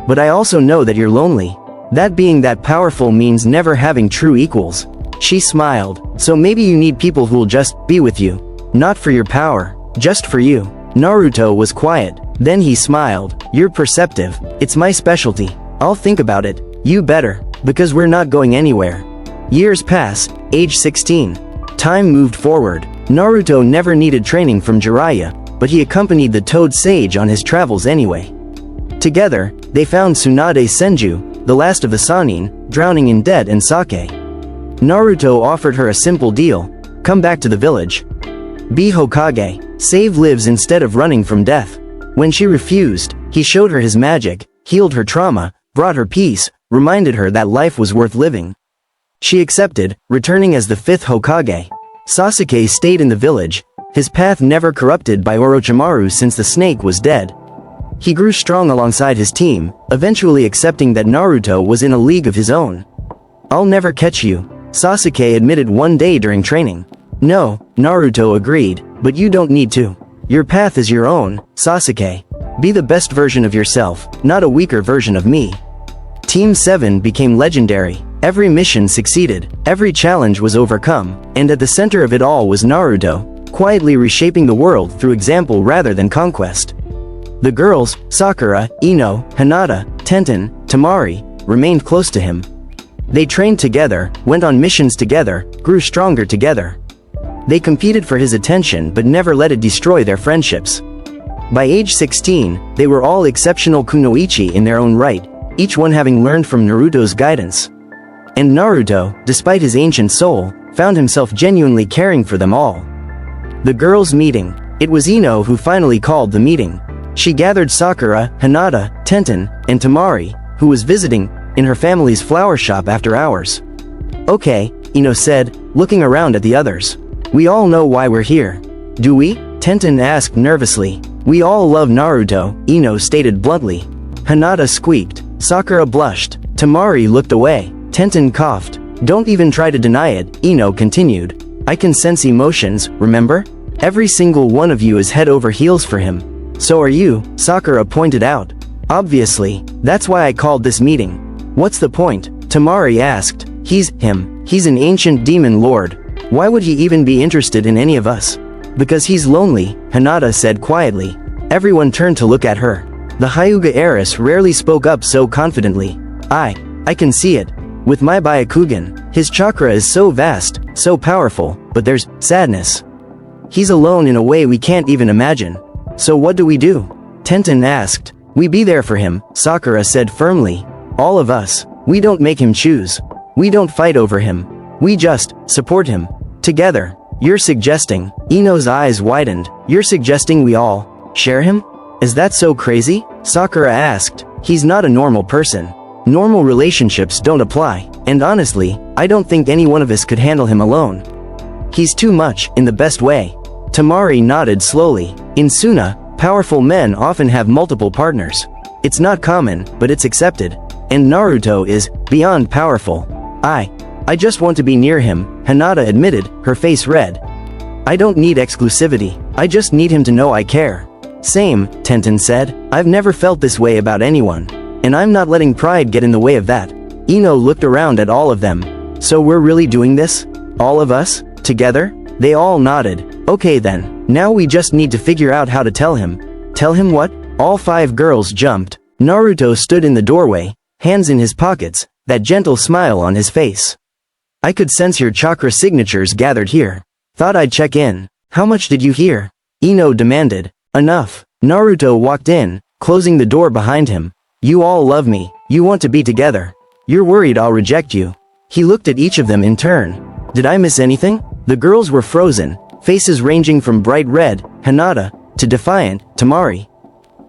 But I also know that you're lonely. That being that powerful means never having true equals. She smiled. So maybe you need people who'll just be with you. Not for your power, just for you. Naruto was quiet. Then he smiled. You're perceptive. It's my specialty. I'll think about it. You better. Because we're not going anywhere. Years pass. Age 16. Time moved forward. Naruto never needed training from Jiraiya, but he accompanied the Toad Sage on his travels anyway. Together, they found Tsunade Senju, the last of the Sannin, drowning in debt and sake. Naruto offered her a simple deal. Come back to the village. Be Hokage. Save lives instead of running from death. When she refused, he showed her his magic, healed her trauma, brought her peace, reminded her that life was worth living. She accepted, returning as the 5th Hokage. Sasuke stayed in the village, his path never corrupted by Orochimaru since the snake was dead. He grew strong alongside his team, eventually accepting that Naruto was in a league of his own. I'll never catch you, Sasuke admitted one day during training. No, Naruto agreed, but you don't need to. Your path is your own, Sasuke. Be the best version of yourself, not a weaker version of me. Team 7 became legendary. Every mission succeeded, every challenge was overcome, and at the center of it all was Naruto, quietly reshaping the world through example rather than conquest. The girls, Sakura, Ino, Hinata, Tenten, Tamari, remained close to him. They trained together, went on missions together, grew stronger together. They competed for his attention but never let it destroy their friendships. By age 16, they were all exceptional kunoichi in their own right, each one having learned from Naruto's guidance. And Naruto, despite his ancient soul, found himself genuinely caring for them all. The girls' meeting. It was Ino who finally called the meeting. She gathered Sakura, Hinata, Tenten, and Tamari, who was visiting, in her family's flower shop after hours. Okay, Ino said, looking around at the others. We all know why we're here. Do we? Tenten asked nervously. We all love Naruto, Ino stated bluntly. Hinata squeaked. Sakura blushed. Tamari looked away. Tenten coughed. Don't even try to deny it, Ino continued. I can sense emotions, remember? Every single one of you is head over heels for him. So are you, Sakura pointed out. Obviously, that's why I called this meeting. What's the point? Tamari asked. He's him. He's an ancient demon lord. Why would he even be interested in any of us? Because he's lonely, Hinata said quietly. Everyone turned to look at her. The Hyuga heiress rarely spoke up so confidently. I can see it. With my Byakugan, his chakra is so vast, so powerful, but there's sadness. He's alone in a way we can't even imagine. So what do we do? Tenten asked. We be there for him, Sakura said firmly. All of us. We don't make him choose. We don't fight over him. We just support him. Together. You're suggesting. Ino's eyes widened. You're suggesting we all share him? Is that so crazy? Sakura asked. He's not a normal person. Normal relationships don't apply, and honestly, I don't think any one of us could handle him alone. He's too much, in the best way. Tamari nodded slowly. In Suna, powerful men often have multiple partners. It's not common, but it's accepted. And Naruto is beyond powerful. I just want to be near him, Hinata admitted, her face red. I don't need exclusivity, I just need him to know I care. Same, Tenten said. I've never felt this way about anyone. And I'm not letting pride get in the way of that. Ino looked around at all of them. So we're really doing this? All of us? Together? They all nodded. Okay then, now we just need to figure out how to tell him. Tell him what? All 5 girls jumped. Naruto stood in the doorway, hands in his pockets, that gentle smile on his face. I could sense your chakra signatures gathered here. Thought I'd check in. How much did you hear? Ino demanded. Enough. Naruto walked in, closing the door behind him. You all love me. You want to be together. You're worried I'll reject you. He looked at each of them in turn. Did I miss anything? The girls were frozen, faces ranging from bright red, Hinata, to defiant, Tamari.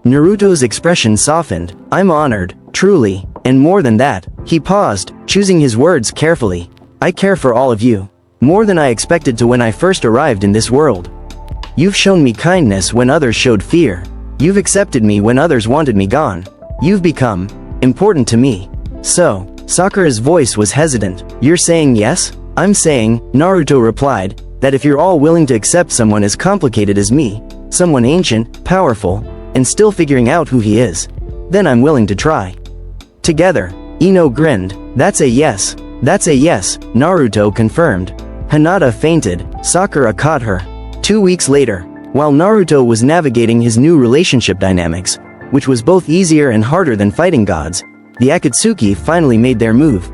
Naruto's expression softened. I'm honored, truly, and more than that. He paused, choosing his words carefully. I care for all of you. More than I expected to when I first arrived in this world. You've shown me kindness when others showed fear. You've accepted me when others wanted me gone. You've become important to me. So, Sakura's voice was hesitant. You're saying yes? I'm saying, Naruto replied, that if you're all willing to accept someone as complicated as me, someone ancient, powerful, and still figuring out who he is, then I'm willing to try. Together, Ino grinned. That's a yes. That's a yes, Naruto confirmed. Hinata fainted. Sakura caught her. 2 weeks later, while Naruto was navigating his new relationship dynamics, which was both easier and harder than fighting gods, the Akatsuki finally made their move.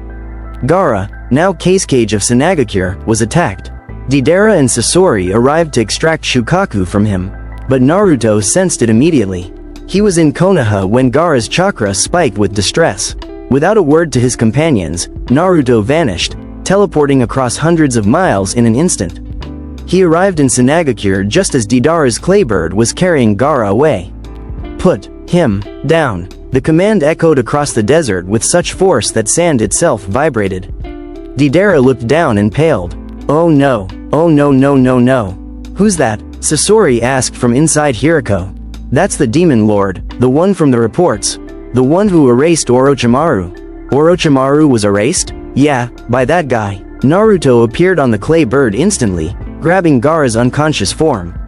Gaara, now Case Cage of Sanagakure, was attacked. Deidara and Sasori arrived to extract Shukaku from him, but Naruto sensed it immediately. He was in Konoha when Gaara's chakra spiked with distress. Without a word to his companions, Naruto vanished, teleporting across hundreds of miles in an instant. He arrived in Sanagakure just as Deidara's Claybird was carrying Gaara away. Put him down. The command echoed across the desert with such force that sand itself vibrated. Deidara looked down and paled. Oh no. Oh no no no no. Who's that? Sasori asked from inside Hirako. That's the Demon Lord, the one from the reports. The one who erased Orochimaru. Orochimaru was erased? Yeah, by that guy. Naruto appeared on the clay bird instantly, grabbing Gaara's unconscious form.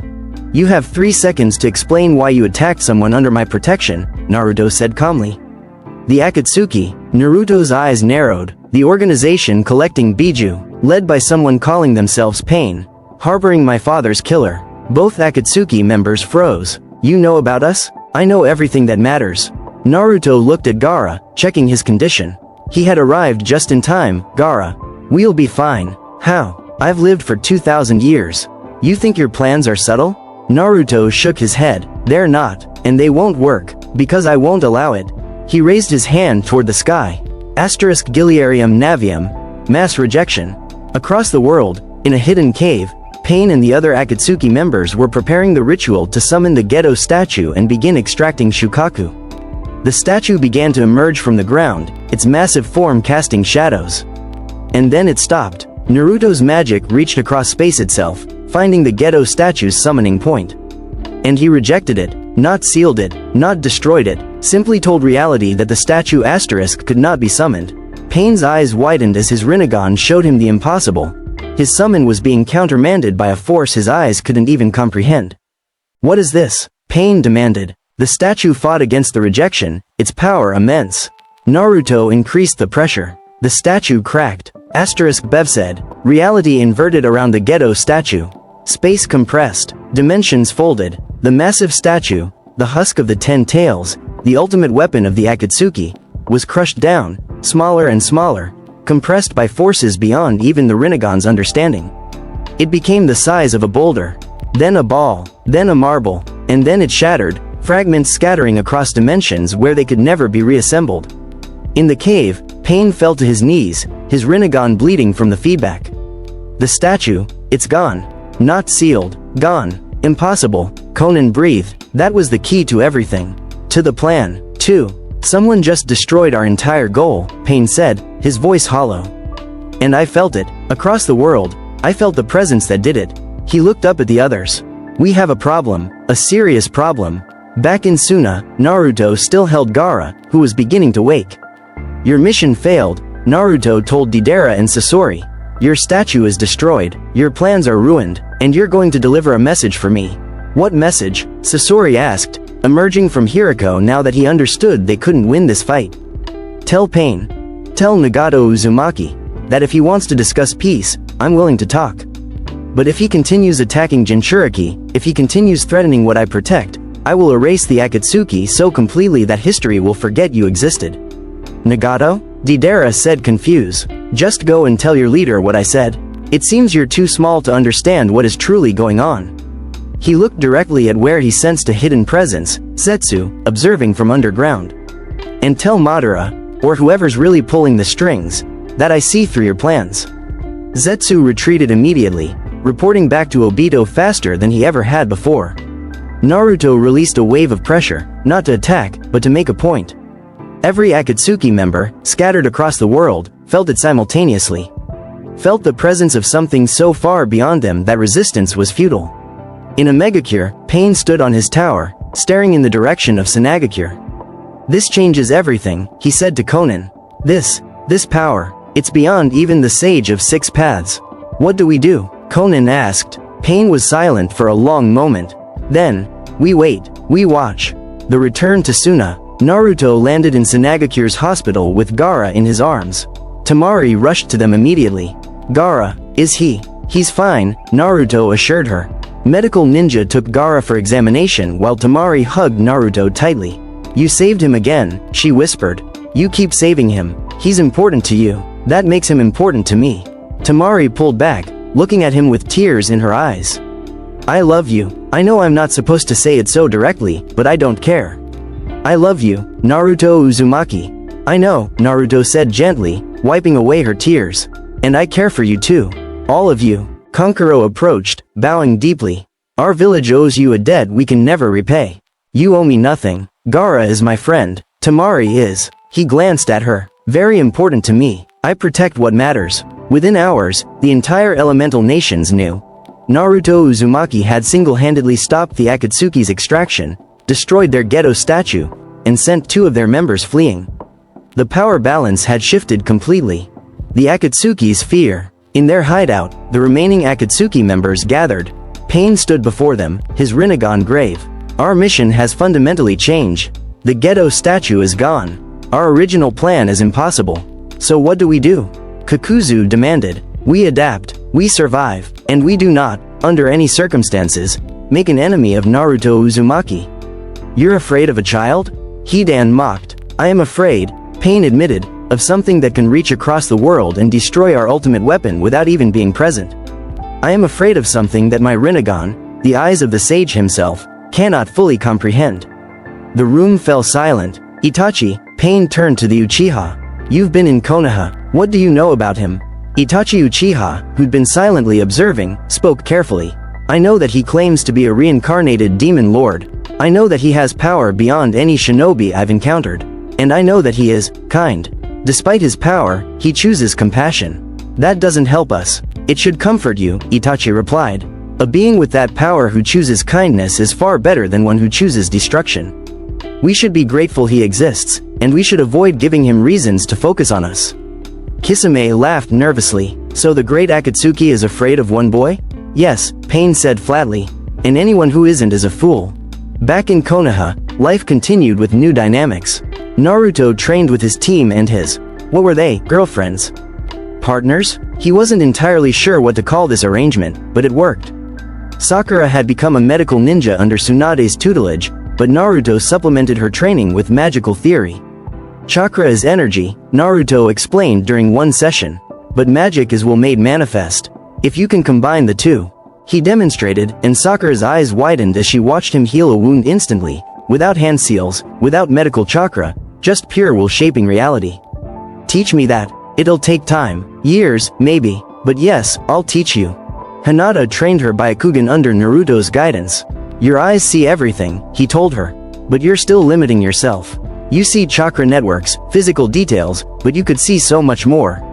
You have 3 seconds to explain why you attacked someone under my protection, Naruto said calmly. The Akatsuki, Naruto's eyes narrowed, the organization collecting Biju, led by someone calling themselves Pain, harboring my father's killer. Both Akatsuki members froze. You know about us? I know everything that matters. Naruto looked at Gaara, checking his condition. He had arrived just in time. Gaara, we'll be fine. How? I've lived for 2,000 years. You think your plans are subtle? Naruto shook his head. They're not, and they won't work, because I won't allow it. He raised his hand toward the sky. Asterisk Giliarium Navium, mass rejection. Across the world, in a hidden cave, Pain and the other Akatsuki members were preparing the ritual to summon the Gedo statue and begin extracting Shukaku. The statue began to emerge from the ground, its massive form casting shadows. And then it stopped. Naruto's magic reached across space itself, finding the Gedo statue's summoning point. And he rejected it, not sealed it, not destroyed it, simply told reality that the statue asterisk could not be summoned. Pain's eyes widened as his Rinnegan showed him the impossible. His summon was being countermanded by a force his eyes couldn't even comprehend. What is this? Pain demanded. The statue fought against the rejection, its power immense. Naruto increased the pressure. The statue cracked. Asterisk Bev said. Reality inverted around the Gedo statue. Space compressed. Dimensions folded. The massive statue, the husk of the 10 tails, the ultimate weapon of the Akatsuki, was crushed down, smaller and smaller, compressed by forces beyond even the Rinnegan's understanding. It became the size of a boulder, then a ball, then a marble, and then it shattered, fragments scattering across dimensions where they could never be reassembled. In the cave, Pain fell to his knees, his Rinnegan bleeding from the feedback. The statue, it's gone. Not sealed, gone. Impossible, Konan breathed. That was the key to everything. To the plan, too. Someone just destroyed our entire goal, Pain said, his voice hollow. And I felt it. Across the world, I felt the presence that did it. He looked up at the others. We have a problem, a serious problem. Back in Suna, Naruto still held Gaara, who was beginning to wake. Your mission failed, Naruto told Deidara and Sasori. Your statue is destroyed, your plans are ruined, and you're going to deliver a message for me. What message? Sasori asked, emerging from Hirako now that he understood they couldn't win this fight. Tell Pain. Tell Nagato Uzumaki that if he wants to discuss peace, I'm willing to talk. But if he continues attacking Jinchuriki, if he continues threatening what I protect, I will erase the Akatsuki so completely that history will forget you existed. Nagato? Deidara said confused. Just go and tell your leader what I said. It seems you're too small to understand what is truly going on. He looked directly at where he sensed a hidden presence, Setsu, observing from underground. And tell Madara, or whoever's really pulling the strings, that I see through your plans. Zetsu retreated immediately, reporting back to Obito faster than he ever had before. Naruto released a wave of pressure, not to attack, but to make a point. Every Akatsuki member, scattered across the world, felt it simultaneously. Felt the presence of something so far beyond them that resistance was futile. In a megacure, Pain stood on his tower, staring in the direction of Sanagakure. "This changes everything," he said to Konan. This power, it's beyond even the Sage of Six Paths. What do we do?" Konan asked. Pain was silent for a long moment. Then, "We wait, we watch." The return to Suna. Naruto landed in Sanagakure's hospital with Gaara in his arms. Temari rushed to them immediately. "Gaara, is he?" "He's fine," Naruto assured her. Medical Ninja took Gaara for examination while Temari hugged Naruto tightly. "You saved him again," she whispered. "You keep saving him. He's important to you. That makes him important to me." Temari pulled back, looking at him with tears in her eyes. "I love you. I know I'm not supposed to say it so directly, but I don't care. I love you, Naruto Uzumaki." "I know," Naruto said gently, wiping away her tears. "And I care for you too. All of you." Kankuro approached, bowing deeply. "Our village owes you a debt we can never repay. You owe me nothing. Gaara is my friend. Temari is." He glanced at her. "Very important to me. I protect what matters." Within hours, the entire elemental nations knew. Naruto Uzumaki had single-handedly stopped the Akatsuki's extraction, destroyed their ghetto statue, and sent 2 of their members fleeing. The power balance had shifted completely. The Akatsuki's fear. In their hideout, the remaining Akatsuki members gathered. Pain stood before them, his Rinnegan grave. "Our mission has fundamentally changed. The ghetto statue is gone. Our original plan is impossible. So what do we do?" Kakuzu demanded. "We adapt, we survive, and we do not, under any circumstances, make an enemy of Naruto Uzumaki." "You're afraid of a child?" Hidan mocked. "I am afraid," Pain admitted, "of something that can reach across the world and destroy our ultimate weapon without even being present. I am afraid of something that my Rinnegan, the eyes of the sage himself, cannot fully comprehend." The room fell silent. "Itachi," Pain turned to the Uchiha. "You've been in Konoha. What do you know about him?" Itachi Uchiha, who'd been silently observing, spoke carefully. "I know that he claims to be a reincarnated demon lord. I know that he has power beyond any shinobi I've encountered. And I know that he is kind. Despite his power, he chooses compassion. That doesn't help us. It should comfort you," Itachi replied. "A being with that power who chooses kindness is far better than one who chooses destruction. We should be grateful he exists, and we should avoid giving him reasons to focus on us." Kisame laughed nervously. "So the great Akatsuki is afraid of one boy?" "Yes," Pain said flatly. "And anyone who isn't is a fool." Back in Konoha, life continued with new dynamics. Naruto trained with his team and his, what were they, girlfriends? Partners? He wasn't entirely sure what to call this arrangement, but it worked. Sakura had become a medical ninja under Tsunade's tutelage, but Naruto supplemented her training with magical theory. Chakra is energy, Naruto explained during one session, but magic is will made manifest. If you can combine the two. He demonstrated, and Sakura's eyes widened as she watched him heal a wound instantly, without hand seals, without medical chakra, just pure will shaping reality. "Teach me that. It'll take time, years, maybe, but yes, I'll teach you." Hinata trained her Byakugan under Naruto's guidance. "Your eyes see everything," he told her. "But you're still limiting yourself. You see chakra networks, physical details, but you could see so much more."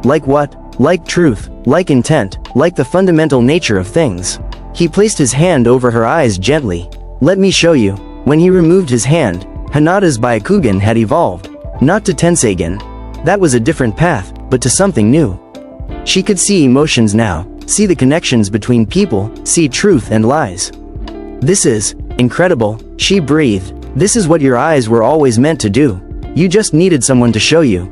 "Like what?" "Like truth, like intent, like the fundamental nature of things." He placed his hand over her eyes gently. "Let me show you." When he removed his hand, Hinata's Byakugan had evolved. Not to Tenseigen. That was a different path, but to something new. She could see emotions now, see the connections between people, see truth and lies. "This is incredible," she breathed. "This is what your eyes were always meant to do. You just needed someone to show you."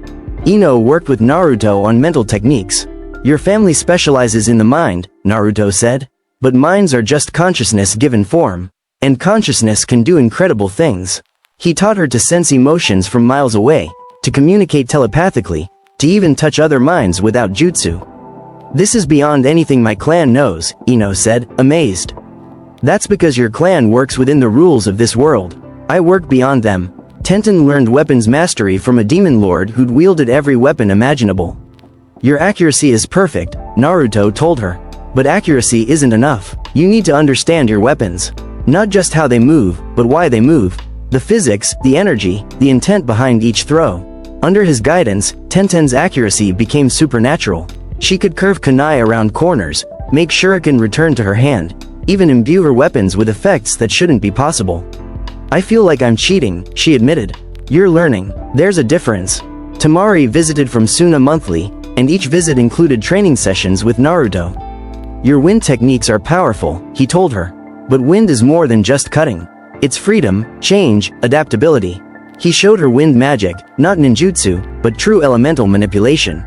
Ino worked with Naruto on mental techniques. "Your family specializes in the mind," Naruto said. "But minds are just consciousness given form. And consciousness can do incredible things." He taught her to sense emotions from miles away, to communicate telepathically, to even touch other minds without jutsu. "This is beyond anything my clan knows," Ino said, amazed. "That's because your clan works within the rules of this world. I work beyond them." Tenten learned weapons mastery from a demon lord who'd wielded every weapon imaginable. "Your accuracy is perfect," Naruto told her. But accuracy isn't enough. You need to understand your weapons. Not just how they move, but why they move. The physics, the energy, the intent behind each throw. Under his guidance, Tenten's accuracy became supernatural. She could curve kunai around corners, make shuriken return to her hand, even imbue her weapons with effects that shouldn't be possible. I feel like I'm cheating, she admitted. You're learning. There's a difference. Tamari visited from Suna monthly, and each visit included training sessions with Naruto. Your wind techniques are powerful, he told her. But wind is more than just cutting. It's freedom, change, adaptability. He showed her wind magic, not ninjutsu, but true elemental manipulation.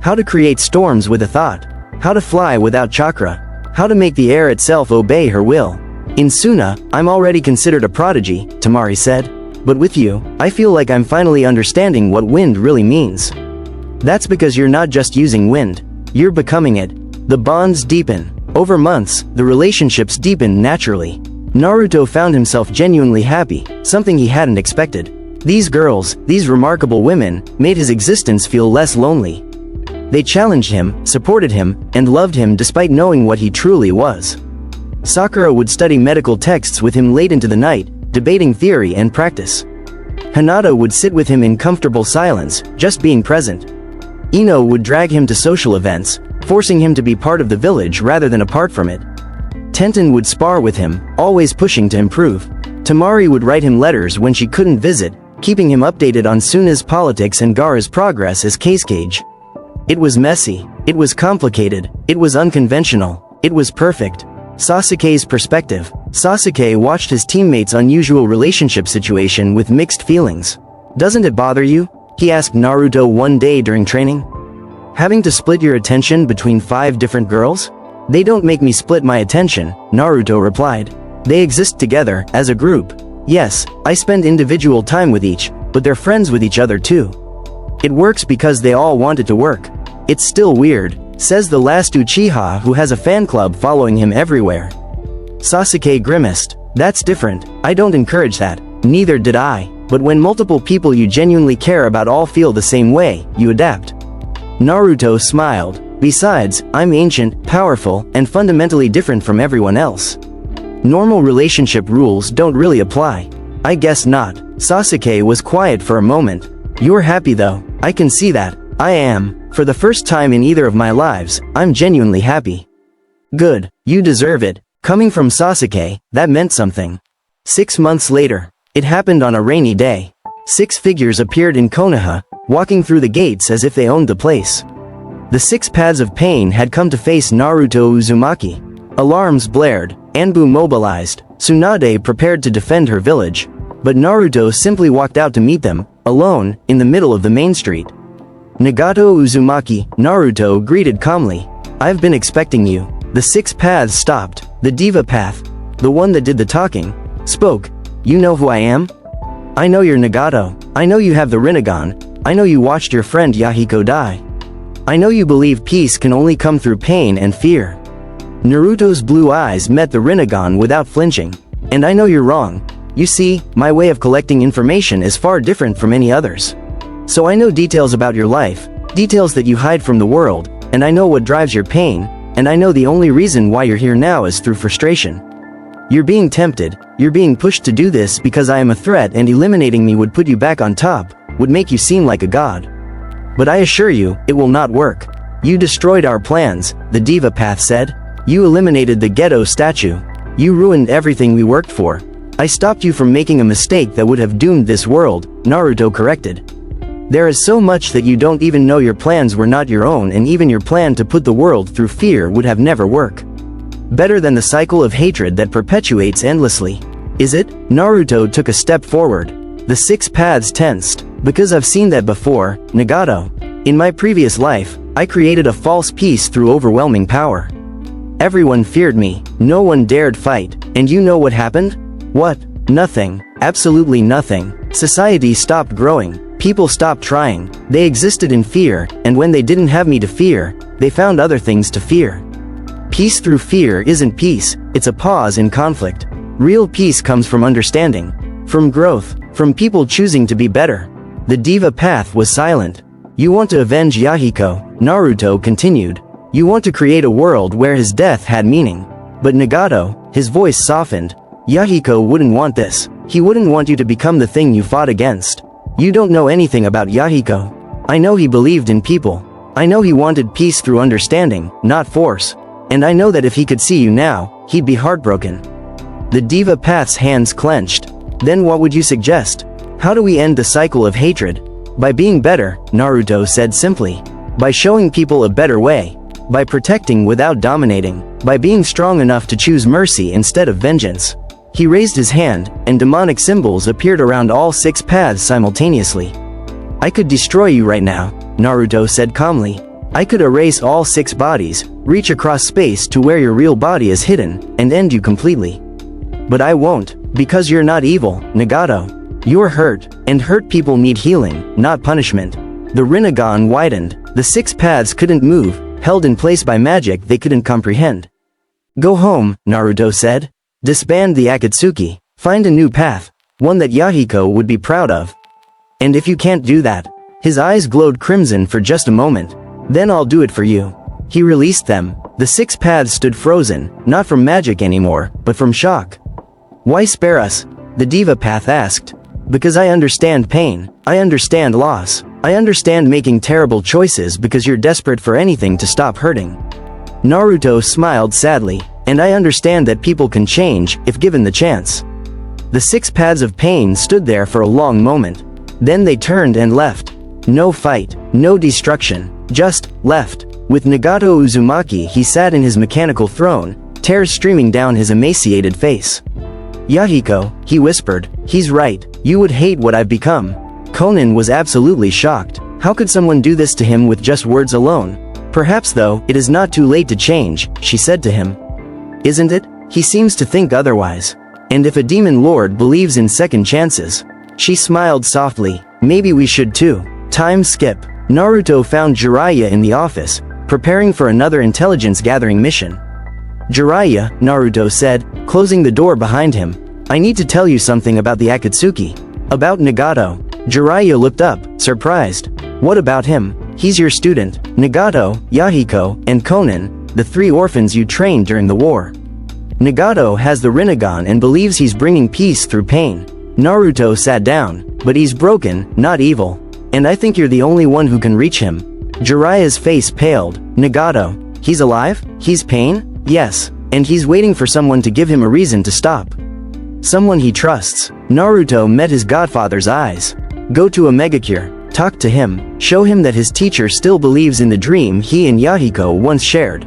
How to create storms with a thought. How to fly without chakra. How to make the air itself obey her will. In Suna, I'm already considered a prodigy, Tamari said. But with you, I feel like I'm finally understanding what wind really means. That's because you're not just using wind. You're becoming it. The bonds deepen. Over months, the relationships deepen naturally. Naruto found himself genuinely happy, something he hadn't expected. These girls, these remarkable women, made his existence feel less lonely. They challenged him, supported him, and loved him despite knowing what he truly was. Sakura would study medical texts with him late into the night, debating theory and practice. Hinata would sit with him in comfortable silence, just being present. Ino would drag him to social events, forcing him to be part of the village rather than apart from it. Tenten would spar with him, always pushing to improve. Tamari would write him letters when she couldn't visit, keeping him updated on Suna's politics and Gaara's progress as Cage. It was messy, it was complicated, it was unconventional, it was perfect. Sasuke's perspective. Sasuke watched his teammates' unusual relationship situation with mixed feelings. Doesn't it bother you? He asked Naruto one day during training. Having to split your attention between 5 different girls? They don't make me split my attention, Naruto replied. They exist together, as a group. Yes, I spend individual time with each, but they're friends with each other too. It works because they all want it to work. It's still weird, says the last Uchiha who has a fan club following him everywhere. Sasuke grimaced. That's different, I don't encourage that. Neither did I. But when multiple people you genuinely care about all feel the same way, you adapt. Naruto smiled. Besides, I'm ancient, powerful, and fundamentally different from everyone else. Normal relationship rules don't really apply. I guess not. Sasuke was quiet for a moment. You're happy though, I can see that. I am. For the first time in either of my lives, I'm genuinely happy. Good, you deserve it. Coming from Sasuke, that meant something. 6 months later. It happened on a rainy day. 6 figures appeared in Konoha, walking through the gates as if they owned the place. The 6 paths of pain had come to face Naruto Uzumaki. Alarms blared, Anbu mobilized, Tsunade prepared to defend her village. But Naruto simply walked out to meet them, alone, in the middle of the main street. Nagato Uzumaki, Naruto greeted calmly. I've been expecting you. The 6 paths stopped. The Diva path, the one that did the talking, spoke. You know who I am? I know you're Nagato. I know you have the Rinnegan. I know you watched your friend Yahiko die. I know you believe peace can only come through pain and fear. Naruto's blue eyes met the Rinnegan without flinching. And I know you're wrong. You see, my way of collecting information is far different from any others. So I know details about your life, details that you hide from the world, and I know what drives your pain, and I know the only reason why you're here now is through frustration. You're being tempted, you're being pushed to do this because I am a threat and eliminating me would put you back on top, would make you seem like a god. But I assure you, it will not work. You destroyed our plans, the Diva Path said. You eliminated the ghetto statue. You ruined everything we worked for. I stopped you from making a mistake that would have doomed this world, Naruto corrected. There is so much that you don't even know your plans were not your own and even your plan to put the world through fear would have never worked. Better than the cycle of hatred that perpetuates endlessly. Is it? Naruto took a step forward. The 6 paths tensed. Because I've seen that before, Nagato. In my previous life, I created a false peace through overwhelming power. Everyone feared me, no one dared fight, and you know what happened? What? Nothing. Absolutely nothing. Society stopped growing. People stopped trying. They existed in fear, and when they didn't have me to fear, they found other things to fear. Peace through fear isn't peace, it's a pause in conflict. Real peace comes from understanding, from growth, from people choosing to be better. The Diva Path was silent. You want to avenge Yahiko, Naruto continued. You want to create a world where his death had meaning. But Nagato, his voice softened, Yahiko wouldn't want this. He wouldn't want you to become the thing you fought against. You don't know anything about Yahiko. I know he believed in people. I know he wanted peace through understanding, not force. And I know that if he could see you now, he'd be heartbroken. The Diva Path's hands clenched. Then what would you suggest? How do we end the cycle of hatred? By being better, Naruto said simply. By showing people a better way. By protecting without dominating. By being strong enough to choose mercy instead of vengeance. He raised his hand, and demonic symbols appeared around all 6 paths simultaneously. I could destroy you right now, Naruto said calmly. I could erase all 6 bodies, reach across space to where your real body is hidden, and end you completely. But I won't, because you're not evil, Nagato. You're hurt, and hurt people need healing, not punishment. The Rinnegan widened. The 6 paths couldn't move, held in place by magic they couldn't comprehend. Go home, Naruto said. Disband the Akatsuki. Find a new path, one that Yahiko would be proud of. And if you can't do that, his eyes glowed crimson for just a moment, then I'll do it for you. He released them. The 6 paths stood frozen, not from magic anymore, but from shock. Why spare us? The Diva Path asked. Because I understand pain. I understand loss. I understand making terrible choices because you're desperate for anything to stop hurting. Naruto smiled sadly. And I understand that people can change, if given the chance. The 6 paths of pain stood there for a long moment. Then they turned and left. No fight, no destruction, just left. With Nagato Uzumaki he sat in his mechanical throne, tears streaming down his emaciated face. Yahiko, he whispered, he's right, you would hate what I've become. Konan was absolutely shocked. How could someone do this to him with just words alone? Perhaps though, it is not too late to change, she said to him. Isn't it? He seems to think otherwise. And if a demon lord believes in second chances. She smiled softly. Maybe we should too. Time skip. Naruto found Jiraiya in the office, preparing for another intelligence gathering mission. Jiraiya, Naruto said, closing the door behind him. I need to tell you something about the Akatsuki. About Nagato. Jiraiya looked up, surprised. What about him? He's your student. Nagato, Yahiko, and Konan. The 3 orphans you trained during the war. Nagato has the Rinnegan and believes he's bringing peace through pain. Naruto sat down, but he's broken, not evil. And I think you're the only one who can reach him. Jiraiya's face paled. Nagato. He's alive? He's pain? Yes. And he's waiting for someone to give him a reason to stop. Someone he trusts. Naruto met his godfather's eyes. Go to a Megacure. Talk to him. Show him that his teacher still believes in the dream he and Yahiko once shared.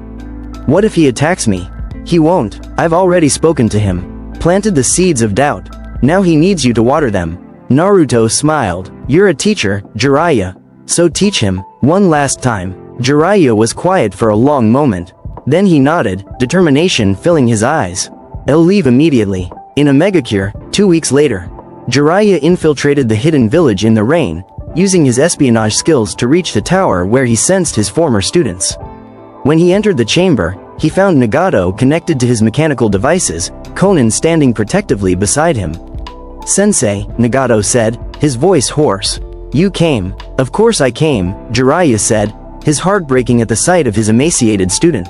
What if he attacks me? He won't. I've already spoken to him. Planted the seeds of doubt. Now he needs you to water them. Naruto smiled. You're a teacher, Jiraiya. So teach him. One last time. Jiraiya was quiet for a long moment. Then he nodded, determination filling his eyes. I'll leave immediately. In a Megacure, 2 weeks later. Jiraiya infiltrated the hidden village in the rain, using his espionage skills to reach the tower where he sensed his former students. When he entered the chamber, he found Nagato connected to his mechanical devices, Konan standing protectively beside him. Sensei, Nagato said, his voice hoarse. You came. Of course I came, Jiraiya said, his heart breaking at the sight of his emaciated student.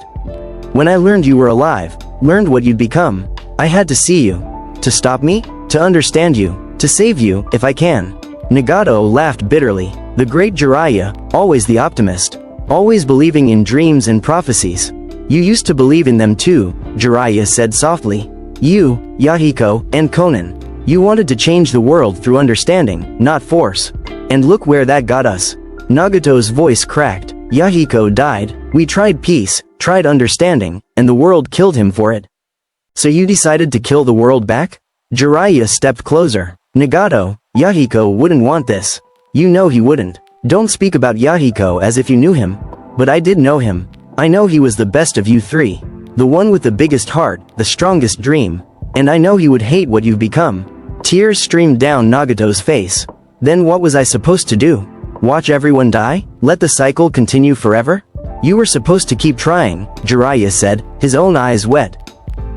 When I learned you were alive, learned what you'd become, I had to see you. To stop me? To understand you. To save you, if I can. Nagato laughed bitterly. The great Jiraiya, always the optimist. Always believing in dreams and prophecies. You used to believe in them too, Jiraiya said softly. You, Yahiko, and Konan. You wanted to change the world through understanding, not force. And look where that got us. Nagato's voice cracked. Yahiko died. We tried peace, tried understanding, and the world killed him for it. So you decided to kill the world back? Jiraiya stepped closer. Nagato, Yahiko wouldn't want this. You know he wouldn't. Don't speak about Yahiko as if you knew him. But I did know him. I know he was the best of you 3. The one with the biggest heart, the strongest dream. And I know he would hate what you've become. Tears streamed down Nagato's face. Then what was I supposed to do? Watch everyone die? Let the cycle continue forever? You were supposed to keep trying, Jiraiya said, his own eyes wet.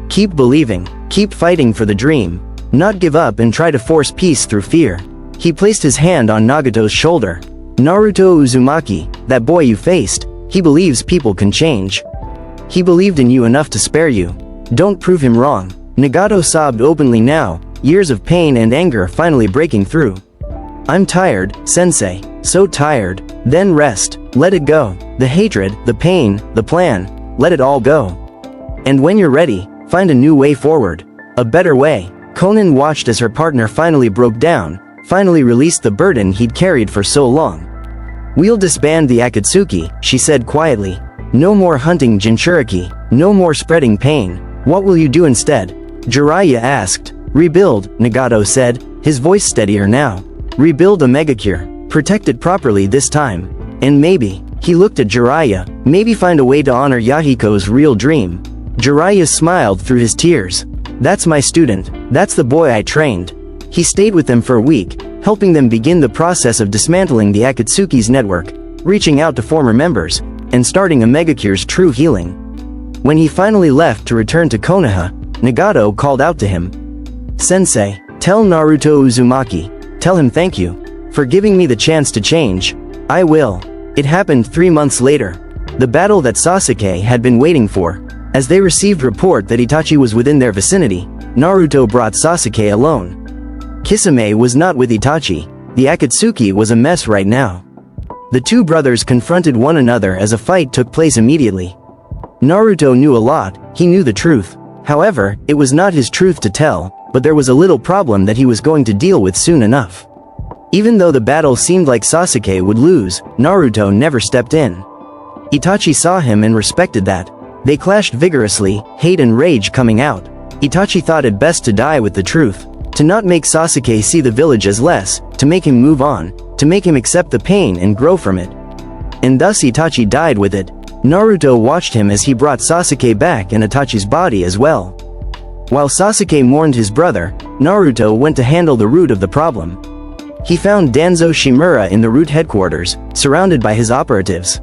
Keep believing. Keep fighting for the dream. Not give up and try to force peace through fear. He placed his hand on Nagato's shoulder. Naruto Uzumaki, that boy you faced, He believes people can change. He believed in you enough to spare you. Don't prove him wrong. Nagato sobbed openly now, years of pain and anger finally breaking through. I'm tired, sensei. So tired. Then rest. Let it go. The hatred, the pain, the plan. Let it all go. And when you're ready, find a new way forward. A better way. Konan watched as her partner finally broke down, finally released the burden he'd carried for so long. We'll disband the Akatsuki, she said quietly. No more hunting Jinchuriki. No more spreading pain. What will you do instead? Jiraiya asked. Rebuild, Nagato said, his voice steadier now. Rebuild a megacure. Protect it properly this time. And maybe, he looked at Jiraiya, maybe find a way to honor Yahiko's real dream. Jiraiya smiled through his tears. That's my student. That's the boy I trained. He stayed with them for a week, helping them begin the process of dismantling the Akatsuki's network, reaching out to former members, and starting a megacure's true healing. When he finally left to return to Konoha, Nagato called out to him. Sensei, tell Naruto Uzumaki. Tell him thank you. For giving me the chance to change. I will. It happened 3 months later. The battle that Sasuke had been waiting for. As they received report that Itachi was within their vicinity, Naruto brought Sasuke alone. Kisame was not with Itachi. The Akatsuki was a mess right now. The two brothers confronted one another as a fight took place immediately. Naruto knew a lot, he knew the truth. However, it was not his truth to tell, but there was a little problem that he was going to deal with soon enough. Even though the battle seemed like Sasuke would lose, Naruto never stepped in. Itachi saw him and respected that. They clashed vigorously, hate and rage coming out. Itachi thought it best to die with the truth. To not make Sasuke see the village as less, to make him move on, to make him accept the pain and grow from it. And thus Itachi died with it. Naruto watched him as he brought Sasuke back and Itachi's body as well. While Sasuke mourned his brother, Naruto went to handle the root of the problem. He found Danzo Shimura in the root headquarters, surrounded by his operatives.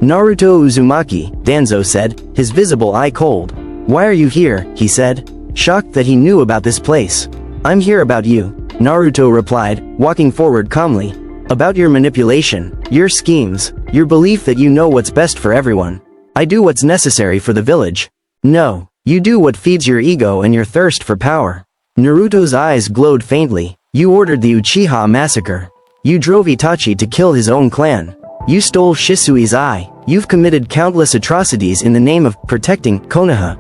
Naruto Uzumaki, Danzo said, his visible eye cold. Why are you here, he said, shocked that he knew about this place. I'm here about you, Naruto replied, walking forward calmly. About your manipulation, your schemes, your belief that you know what's best for everyone. I do what's necessary for the village. No, you do what feeds your ego and your thirst for power. Naruto's eyes glowed faintly. You ordered the Uchiha massacre. You drove Itachi to kill his own clan. You stole Shisui's eye. You've committed countless atrocities in the name of protecting Konoha.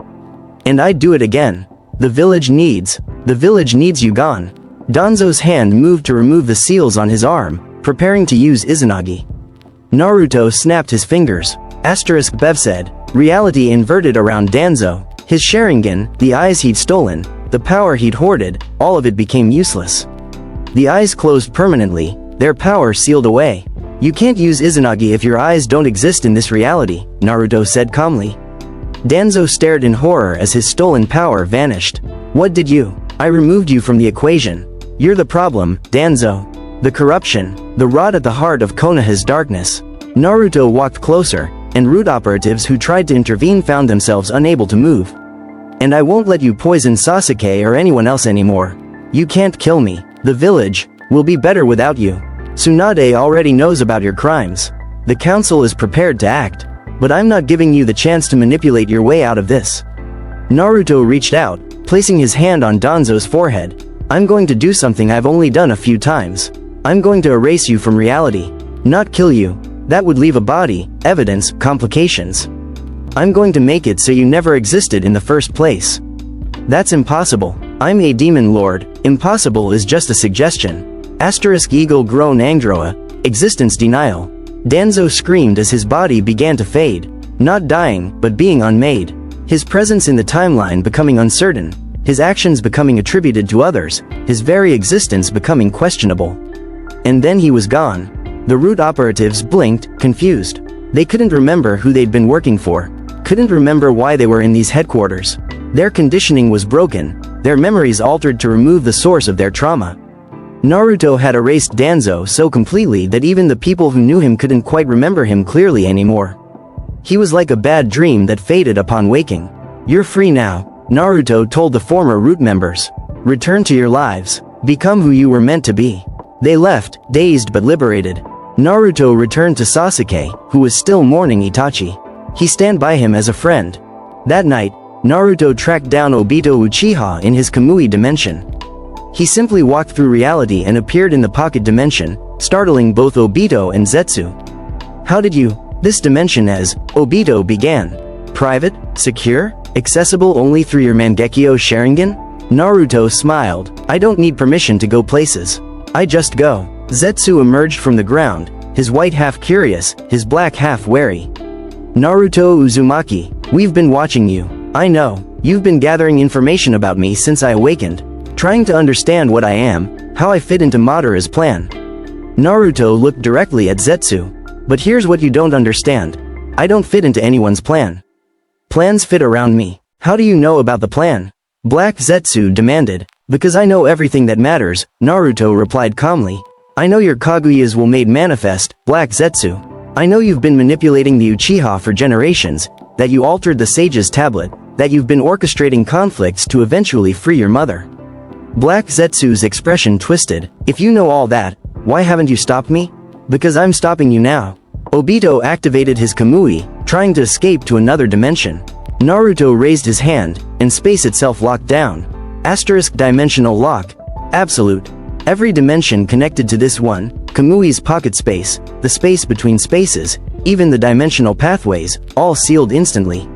And I'd do it again. The village needs you gone. Danzo's hand moved to remove the seals on his arm, preparing to use Izanagi. Naruto snapped his fingers. Bev said, reality inverted around Danzo. His Sharingan, the eyes he'd stolen, the power he'd hoarded, all of it became useless. The eyes closed permanently, their power sealed away. You can't use Izanagi if your eyes don't exist in this reality, Naruto said calmly. Danzo stared in horror as his stolen power vanished. What did you? I removed you from the equation. You're the problem, Danzo. The corruption, the rot at the heart of Konoha's darkness. Naruto walked closer, and root operatives who tried to intervene found themselves unable to move. And I won't let you poison Sasuke or anyone else anymore. You can't kill me. The village will be better without you. Tsunade already knows about your crimes. The council is prepared to act. But I'm not giving you the chance to manipulate your way out of this. Naruto reached out, placing his hand on Danzo's forehead. I'm going to do something I've only done a few times. I'm going to erase you from reality. Not kill you. That would leave a body, evidence, complications. I'm going to make it so you never existed in the first place. That's impossible. I'm a demon lord. Impossible is just a suggestion. Eagle groan Angroa. Existence denial. Danzo screamed as his body began to fade. Not dying, but being unmade. His presence in the timeline becoming uncertain. His actions becoming attributed to others. His very existence becoming questionable. And then he was gone. The root operatives blinked, confused. They couldn't remember who they'd been working for. Couldn't remember why they were in these headquarters. Their conditioning was broken. Their memories altered to remove the source of their trauma. Naruto had erased Danzo so completely that even the people who knew him couldn't quite remember him clearly anymore. He was like a bad dream that faded upon waking. You're free now, Naruto told the former root members. Return to your lives. Become who you were meant to be. They left, dazed but liberated. Naruto returned to Sasuke, who was still mourning Itachi. He stand by him as a friend. That night, Naruto tracked down Obito Uchiha in his Kamui dimension. He simply walked through reality and appeared in the pocket dimension, startling both Obito and Zetsu. How did you? This dimension as Obito began. Private? Secure? Accessible only through your Mangekyo Sharingan? Naruto smiled. I don't need permission to go places. I just go. Zetsu emerged from the ground, his white half curious, his black half wary. Naruto Uzumaki, we've been watching you. I know, you've been gathering information about me since I awakened, trying to understand what I am, how I fit into Madara's plan. Naruto looked directly at Zetsu. But here's what you don't understand. I don't fit into anyone's plan. Plans fit around me. How do you know about the plan? Black Zetsu demanded. Because I know everything that matters, Naruto replied calmly. I know your Kaguyas will made manifest, Black Zetsu. I know you've been manipulating the Uchiha for generations, that you altered the Sage's tablet, that you've been orchestrating conflicts to eventually free your mother. Black Zetsu's expression twisted. If you know all that, why haven't you stopped me? Because I'm stopping you now. Obito activated his Kamui, trying to escape to another dimension. Naruto raised his hand, and space itself locked down. Asterisk dimensional lock. Absolute. Every dimension connected to this one, Kamui's pocket space, the space between spaces, even the dimensional pathways, all sealed instantly.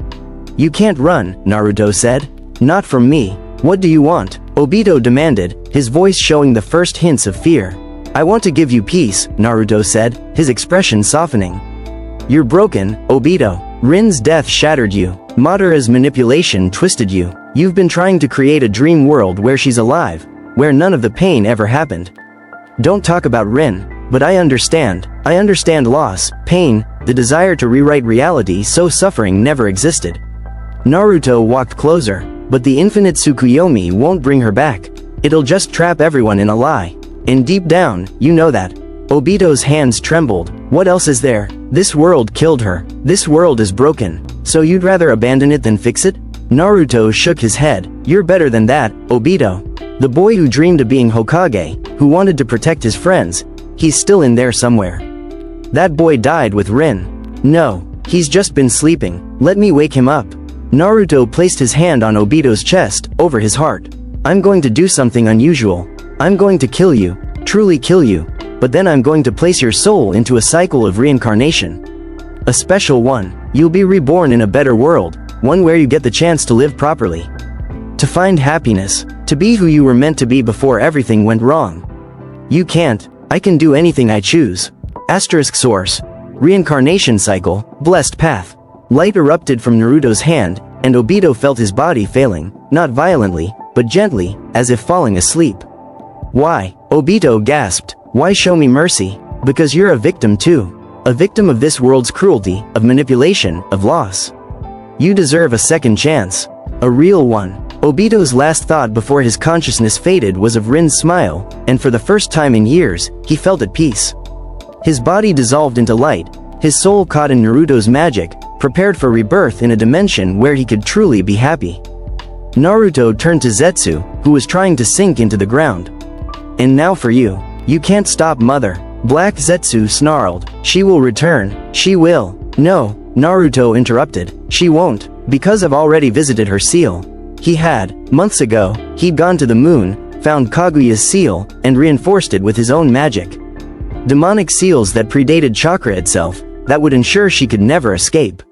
You can't run, Naruto said. Not from me. What do you want? Obito demanded, his voice showing the first hints of fear. I want to give you peace, Naruto said, his expression softening. You're broken, Obito. Rin's death shattered you. Madara's manipulation twisted you. You've been trying to create a dream world where she's alive, where none of the pain ever happened. Don't talk about Rin, but I understand. I understand loss, pain, the desire to rewrite reality so suffering never existed. Naruto walked closer, but the infinite Tsukuyomi won't bring her back. It'll just trap everyone in a lie. And deep down, you know that. Obito's hands trembled. What else is there? This world killed her. This world is broken. So you'd rather abandon it than fix it? Naruto shook his head. You're better than that, Obito. The boy who dreamed of being Hokage, who wanted to protect his friends, he's still in there somewhere. That boy died with Rin. No, he's just been sleeping. Let me wake him up. Naruto placed his hand on Obito's chest, over his heart. I'm going to do something unusual. I'm going to kill you, truly kill you, but then I'm going to place your soul into a cycle of reincarnation. A special one. You'll be reborn in a better world, one where you get the chance to live properly. To find happiness, to be who you were meant to be before everything went wrong. You can't. I can do anything I choose. Asterisk source. Reincarnation cycle, blessed path. Light erupted from Naruto's hand, and Obito felt his body failing, not violently, but gently, as if falling asleep. Why? Obito gasped. Why show me mercy? Because you're a victim too. A victim of this world's cruelty, of manipulation, of loss. You deserve a second chance. A real one. Obito's last thought before his consciousness faded was of Rin's smile, and for the first time in years, he felt at peace. His body dissolved into light, his soul caught in Naruto's magic, prepared for rebirth in a dimension where he could truly be happy. Naruto turned to Zetsu, who was trying to sink into the ground. And now for you. You can't stop Mother. Black Zetsu snarled. She will return. She will. No, Naruto interrupted. She won't, because I've already visited her seal. He had, months ago, he'd gone to the moon, found Kaguya's seal, and reinforced it with his own magic. Demonic seals that predated chakra itself, that would ensure she could never escape.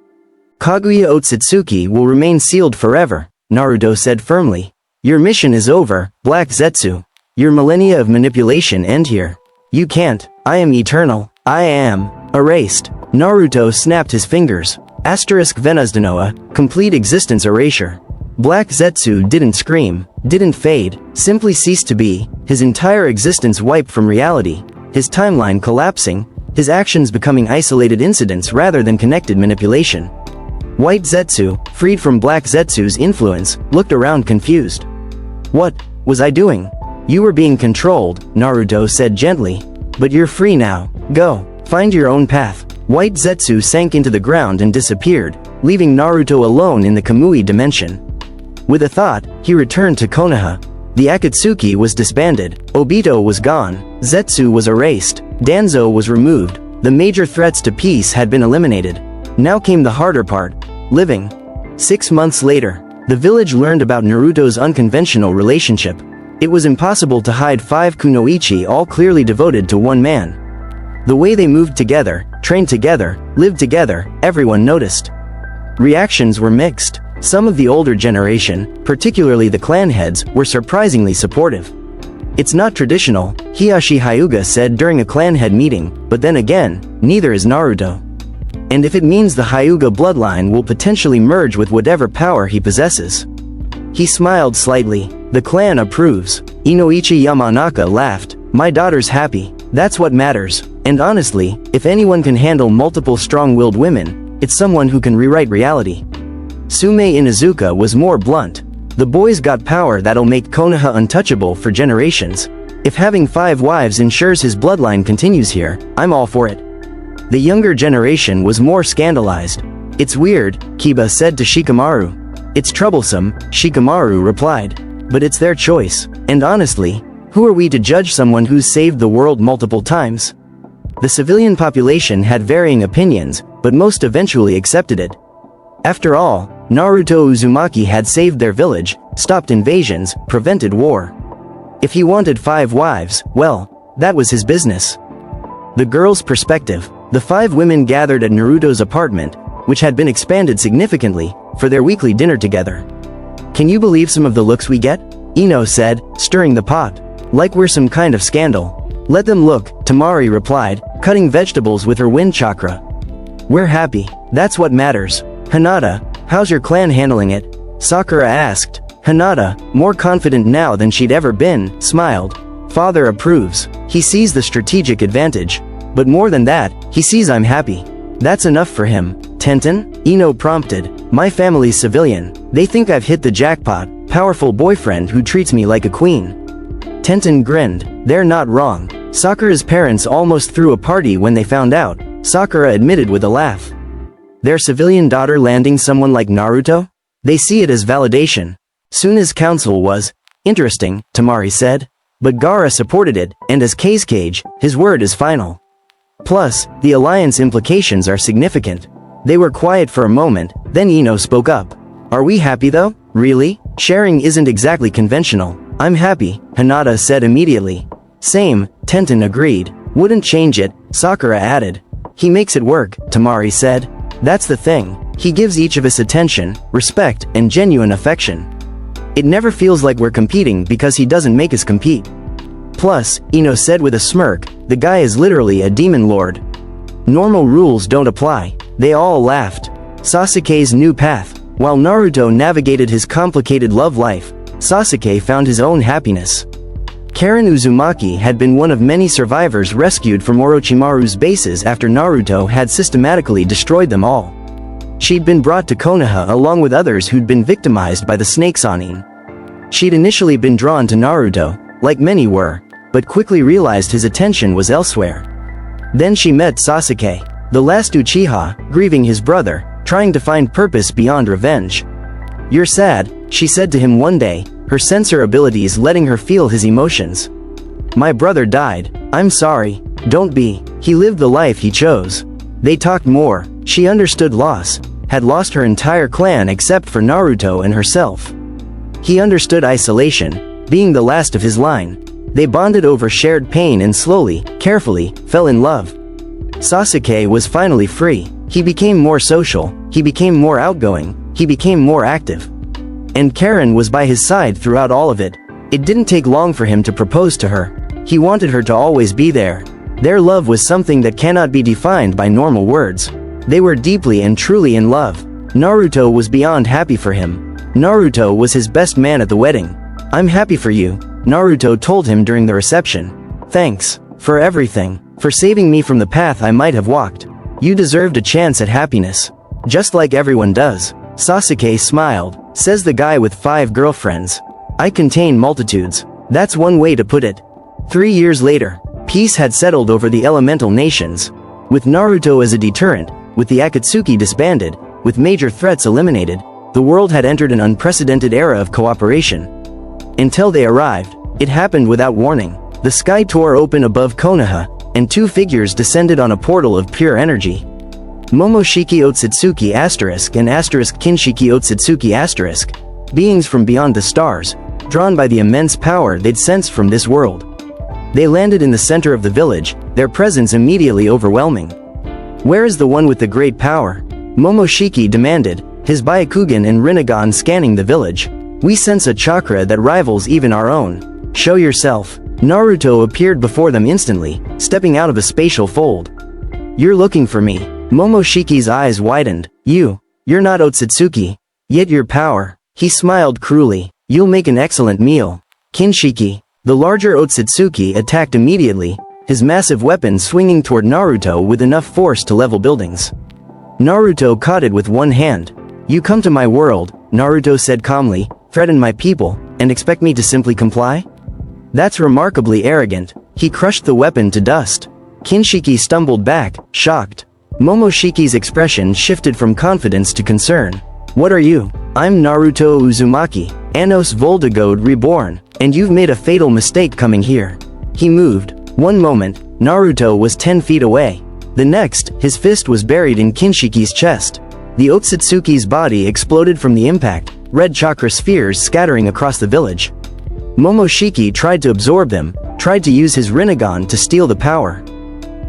Kaguya Otsutsuki will remain sealed forever, Naruto said firmly. Your mission is over, Black Zetsu. Your millennia of manipulation end here. You can't. I am eternal. I am erased. Naruto snapped his fingers. Asterisk Venuzdanoa, complete existence erasure. Black Zetsu didn't scream, didn't fade, simply ceased to be, his entire existence wiped from reality, his timeline collapsing, his actions becoming isolated incidents rather than connected manipulation. White Zetsu, freed from Black Zetsu's influence, looked around confused. What was I doing? You were being controlled, Naruto said gently. But you're free now. Go. Find your own path. White Zetsu sank into the ground and disappeared, leaving Naruto alone in the Kamui dimension. With a thought, he returned to Konoha. The Akatsuki was disbanded, Obito was gone, Zetsu was erased, Danzo was removed, the major threats to peace had been eliminated. Now came the harder part, living. 6 months later, the village learned about Naruto's unconventional relationship. It was impossible to hide 5 kunoichi all clearly devoted to one man. The way they moved together, trained together, lived together, everyone noticed. Reactions were mixed. Some of the older generation, particularly the clan heads, were surprisingly supportive. It's not traditional, Hiyashi Hyuga said during a clan head meeting, but then again, neither is Naruto. And if it means the Hyuga bloodline will potentially merge with whatever power he possesses. He smiled slightly. The clan approves. Inoichi Yamanaka laughed. My daughter's happy. That's what matters. And honestly, if anyone can handle multiple strong-willed women, it's someone who can rewrite reality. Sume Inuzuka was more blunt. The boy's got power that'll make Konoha untouchable for generations. If having 5 wives ensures his bloodline continues here, I'm all for it. The younger generation was more scandalized. It's weird, Kiba said to Shikamaru. It's troublesome, Shikamaru replied. But it's their choice, and honestly, who are we to judge someone who's saved the world multiple times? The civilian population had varying opinions, but most eventually accepted it. After all, Naruto Uzumaki had saved their village, stopped invasions, prevented war. If he wanted 5 wives, well, that was his business. The girl's perspective. The 5 women gathered at Naruto's apartment, which had been expanded significantly, for their weekly dinner together. Can you believe some of the looks we get? Ino said, stirring the pot. Like we're some kind of scandal. Let them look, Tamari replied, cutting vegetables with her wind chakra. We're happy. That's what matters. Hinata, how's your clan handling it? Sakura asked. Hinata, more confident now than she'd ever been, smiled. Father approves. He sees the strategic advantage. But more than that, he sees I'm happy. That's enough for him. Tenten? Ino prompted. My family's civilian. They think I've hit the jackpot. Powerful boyfriend who treats me like a queen. Tenten grinned. They're not wrong. Sakura's parents almost threw a party when they found out, Sakura admitted with a laugh. Their civilian daughter landing someone like Naruto? They see it as validation. Suna's counsel was interesting, Tamari said. But Gaara supported it, and as Kazekage, his word is final. Plus, the alliance implications are significant. They were quiet for a moment, then Ino spoke up. Are we happy though? Really? Sharing isn't exactly conventional. I'm happy, Hinata said immediately. Same, Tenten agreed. Wouldn't change it, Sakura added. He makes it work, Tamari said. That's the thing. He gives each of us attention, respect, and genuine affection. It never feels like we're competing because he doesn't make us compete. Plus, Ino said with a smirk, the guy is literally a demon lord. Normal rules don't apply. They all laughed. Sasuke's new path. While Naruto navigated his complicated love life, Sasuke found his own happiness. Karen Uzumaki had been one of many survivors rescued from Orochimaru's bases after Naruto had systematically destroyed them all. She'd been brought to Konoha along with others who'd been victimized by the Snake Sanin. She'd initially been drawn to Naruto, like many were, but quickly realized his attention was elsewhere. Then she met Sasuke, the last Uchiha, grieving his brother, trying to find purpose beyond revenge. You're sad, she said to him one day, her sensor abilities letting her feel his emotions. My brother died. I'm sorry. Don't be. He lived the life he chose. They talked more. She understood loss, had lost her entire clan except for Naruto and herself. He understood isolation, being the last of his line. They bonded over shared pain and slowly, carefully, fell in love. Sasuke was finally free. He became more social, he became more outgoing, he became more active. And Karen was by his side throughout all of it. It didn't take long for him to propose to her. He wanted her to always be there. Their love was something that cannot be defined by normal words. They were deeply and truly in love. Naruto was beyond happy for him. Naruto was his best man at the wedding. I'm happy for you, Naruto told him during the reception. Thanks. For everything. For saving me from the path I might have walked. You deserved a chance at happiness. Just like everyone does. Sasuke smiled, says the guy with 5 girlfriends. I contain multitudes. That's one way to put it. 3 years later, peace had settled over the elemental nations. With Naruto as a deterrent, with the Akatsuki disbanded, with major threats eliminated, the world had entered an unprecedented era of cooperation. Until they arrived, it happened without warning. The sky tore open above Konoha, and two figures descended on a portal of pure energy. Momoshiki Otsutsuki and Kinshiki Otsutsuki beings from beyond the stars, drawn by the immense power they'd sensed from this world. They landed in the center of the village, their presence immediately overwhelming. "Where is the one with the great power?" Momoshiki demanded, his Byakugan and Rinnegan scanning the village. "We sense a chakra that rivals even our own. Show yourself." Naruto appeared before them instantly, stepping out of a spatial fold. "You're looking for me." Momoshiki's eyes widened. You're not Otsutsuki. Yet your power." He smiled cruelly. "You'll make an excellent meal." Kinshiki, the larger Otsutsuki, attacked immediately, his massive weapon swinging toward Naruto with enough force to level buildings. Naruto caught it with one hand. "You come to my world," Naruto said calmly, "threaten my people, and expect me to simply comply? That's remarkably arrogant." He crushed the weapon to dust. Kinshiki stumbled back, shocked. Momoshiki's expression shifted from confidence to concern. "What are you?" "I'm Naruto Uzumaki, Anos Voldigoad Reborn, and you've made a fatal mistake coming here." He moved. One moment, Naruto was 10 feet away. The next, his fist was buried in Kinshiki's chest. The Otsutsuki's body exploded from the impact, red chakra spheres scattering across the village. Momoshiki tried to absorb them, tried to use his Rinnegan to steal the power.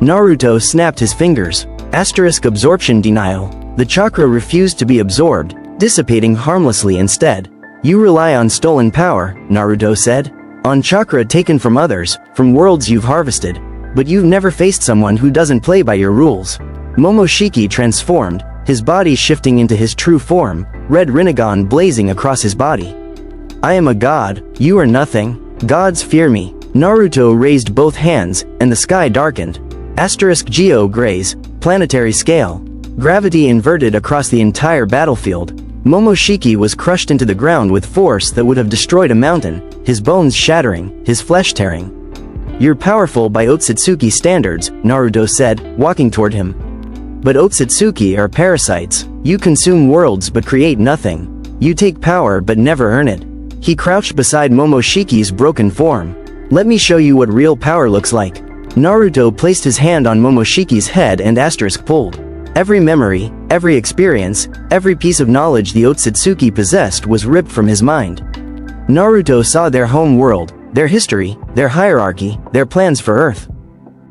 Naruto snapped his fingers. Absorption denial. The chakra refused to be absorbed, dissipating harmlessly instead. "You rely on stolen power," Naruto said. "On chakra taken from others, from worlds you've harvested. But you've never faced someone who doesn't play by your rules." Momoshiki transformed, his body shifting into his true form, red Rinnegan blazing across his body. "I am a god, you are nothing. Gods fear me." Naruto raised both hands, and the sky darkened. Geo Grays, planetary scale. Gravity inverted across the entire battlefield. Momoshiki was crushed into the ground with force that would have destroyed a mountain, his bones shattering, his flesh tearing. "You're powerful by Otsutsuki standards," Naruto said, walking toward him. "But Otsutsuki are parasites. You consume worlds but create nothing. You take power but never earn it." He crouched beside Momoshiki's broken form. "Let me show you what real power looks like." Naruto placed his hand on Momoshiki's head and pulled. Every memory, every experience, every piece of knowledge the Otsutsuki possessed was ripped from his mind. Naruto saw their home world, their history, their hierarchy, their plans for Earth.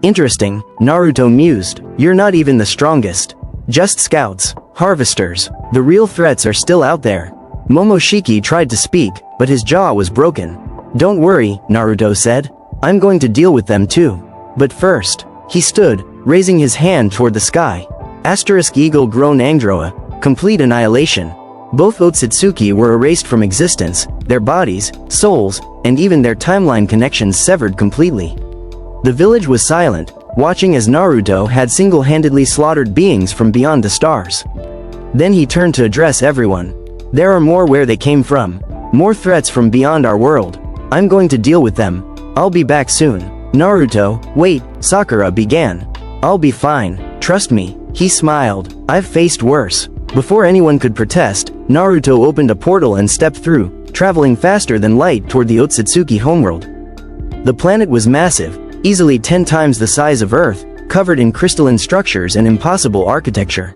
"Interesting," Naruto mused. "You're not even the strongest. Just scouts, harvesters. The real threats are still out there." Momoshiki tried to speak, but his jaw was broken. "Don't worry," Naruto said. "I'm going to deal with them too. But first." He stood, raising his hand toward the sky. Eagle grown Angdroa, complete annihilation. Both Otsutsuki were erased from existence, their bodies, souls, and even their timeline connections severed completely. The village was silent, watching as Naruto had single-handedly slaughtered beings from beyond the stars. Then he turned to address everyone. "There are more where they came from. More threats from beyond our world. I'm going to deal with them. I'll be back soon." "Naruto, wait," Sakura began. "I'll be fine, trust me." He smiled. "I've faced worse." Before anyone could protest, Naruto opened a portal and stepped through, traveling faster than light toward the Otsutsuki homeworld. The planet was massive, easily 10 times the size of Earth, covered in crystalline structures and impossible architecture.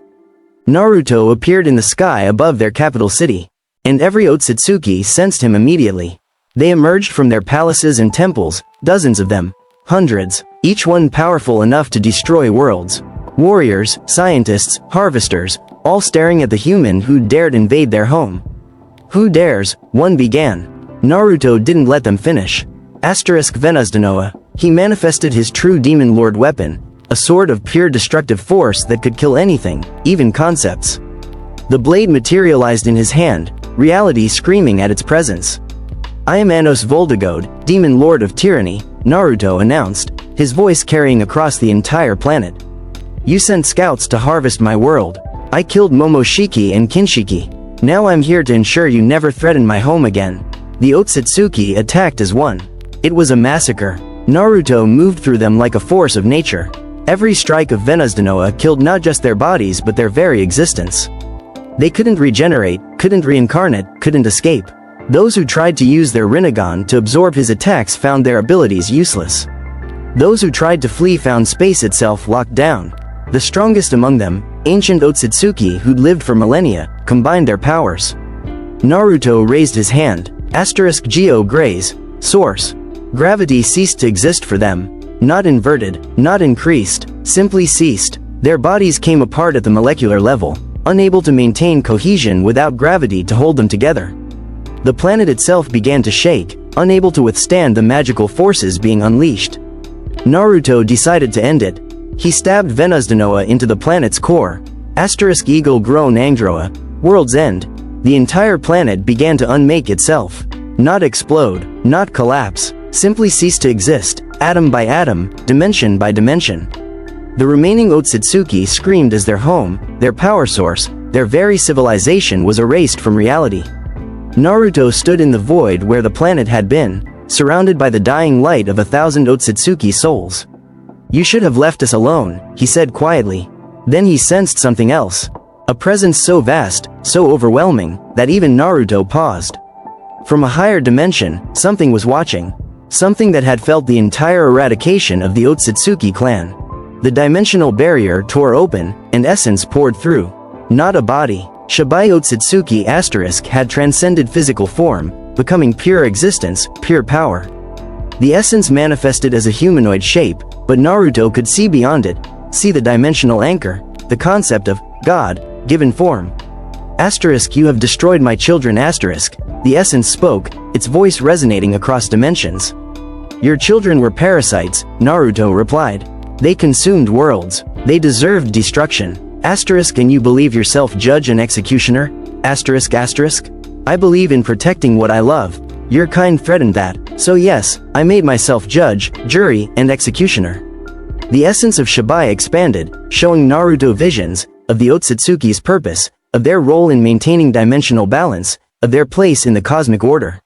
Naruto appeared in the sky above their capital city, and every Otsutsuki sensed him immediately. They emerged from their palaces and temples, dozens of them, hundreds, each one powerful enough to destroy worlds. Warriors, scientists, harvesters, all staring at the human who dared invade their home. "Who dares?" one began. Naruto didn't let them finish. Venusdanoa. He manifested his true demon lord weapon, a sword of pure destructive force that could kill anything, even concepts. The blade materialized in his hand, reality screaming at its presence. "I am Anos Voldigoad, demon lord of tyranny," Naruto announced, his voice carrying across the entire planet. "You sent scouts to harvest my world. I killed Momoshiki and Kinshiki. Now I'm here to ensure you never threaten my home again." The Otsutsuki attacked as one. It was a massacre. Naruto moved through them like a force of nature. Every strike of Venusdanoa killed not just their bodies but their very existence. They couldn't regenerate, couldn't reincarnate, couldn't escape. Those who tried to use their Rinnegan to absorb his attacks found their abilities useless. Those who tried to flee found space itself locked down. The strongest among them, ancient Otsutsuki who'd lived for millennia, combined their powers. Naruto raised his hand. Geo Grays. Source. Gravity ceased to exist for them. Not inverted, not increased, simply ceased. Their bodies came apart at the molecular level, unable to maintain cohesion without gravity to hold them together. The planet itself began to shake, unable to withstand the magical forces being unleashed. Naruto decided to end it. He stabbed Venuzdanoa into the planet's core. Eagle grown Angdroa. World's end. The entire planet began to unmake itself. Not explode, not collapse, simply cease to exist, atom by atom, dimension by dimension. The remaining Otsutsuki screamed as their home, their power source, their very civilization was erased from reality. Naruto stood in the void where the planet had been, surrounded by the dying light of 1,000 Otsutsuki souls. "You should have left us alone," he said quietly. Then he sensed something else. A presence so vast, so overwhelming, that even Naruto paused. From a higher dimension, something was watching. Something that had felt the entire eradication of the Otsutsuki clan. The dimensional barrier tore open, and essence poured through. Not a body. Shibai Otsutsuki * had transcended physical form, becoming pure existence, pure power. The essence manifested as a humanoid shape, but Naruto could see beyond it, see the dimensional anchor, the concept of God, given form. You have destroyed my children *. The essence spoke, its voice resonating across dimensions. Your children were parasites, Naruto replied. They consumed worlds. They deserved destruction. And you believe yourself judge and executioner? I believe in protecting what I love. Your kind threatened that, so yes, I made myself judge, jury, and executioner. The essence of Shibai expanded, showing Naruto visions of the Otsutsuki's purpose, of their role in maintaining dimensional balance, of their place in the cosmic order.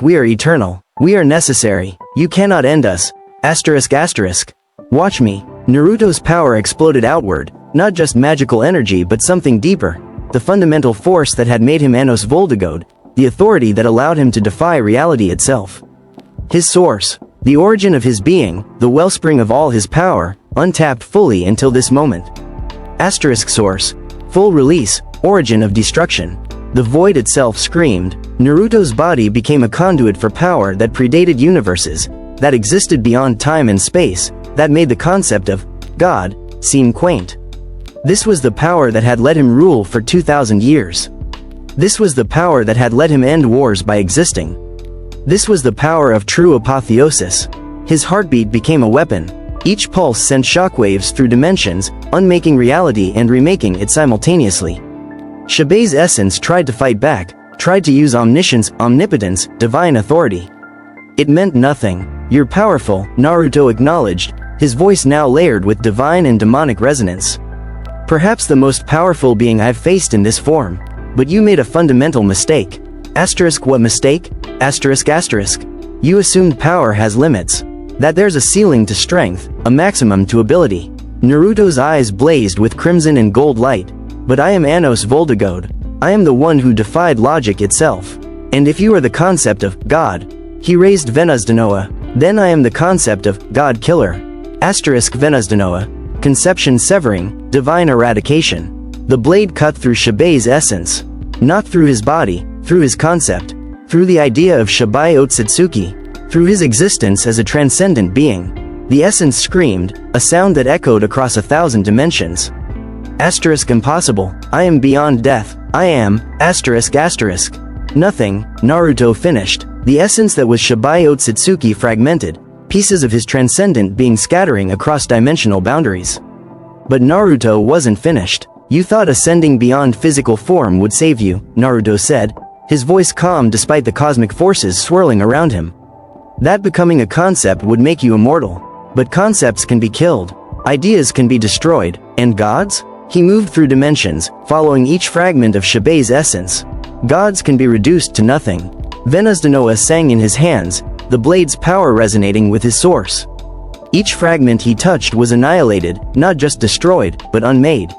We are eternal. We are necessary. You cannot end us. Watch me. Naruto's power exploded outward, not just magical energy but something deeper, the fundamental force that had made him Voldigoad, the authority that allowed him to defy reality itself. His source, the origin of his being, the wellspring of all his power, untapped fully until this moment. Source. Full release, origin of destruction. The void itself screamed. Naruto's body became a conduit for power that predated universes, that existed beyond time and space, that made the concept of God seem quaint. This was the power that had let him rule for 2,000 years. This was the power that had let him end wars by existing. This was the power of true apotheosis. His heartbeat became a weapon. Each pulse sent shockwaves through dimensions, unmaking reality and remaking it simultaneously. Shibai's essence tried to fight back, tried to use omniscience, omnipotence, divine authority. It meant nothing. You're powerful, Naruto acknowledged, his voice now layered with divine and demonic resonance. Perhaps the most powerful being I've faced in this form. But you made a fundamental mistake. What mistake? You assumed power has limits. That there's a ceiling to strength, a maximum to ability. Naruto's eyes blazed with crimson and gold light. But I am Voldigoad. I am the one who defied logic itself. And if you are the concept of God, he raised Venuzdanoa, then I am the concept of God Killer. Venuzdanoa. Conception severing, divine eradication. The blade cut through Shibai's essence. Not through his body, through his concept. Through the idea of Shibai Otsutsuki. Through his existence as a transcendent being. The essence screamed, a sound that echoed across 1,000 dimensions. Impossible, I am beyond death, I am, Nothing, Naruto finished. The essence that was Shibai Otsutsuki fragmented, pieces of his transcendent being scattering across dimensional boundaries. But Naruto wasn't finished. You thought ascending beyond physical form would save you, Naruto said, his voice calm despite the cosmic forces swirling around him. That becoming a concept would make you immortal. But concepts can be killed. Ideas can be destroyed. And gods? He moved through dimensions, following each fragment of Shibai's essence. Gods can be reduced to nothing. Venuzdanoa sang in his hands, the blade's power resonating with his source. Each fragment he touched was annihilated, not just destroyed, but unmade.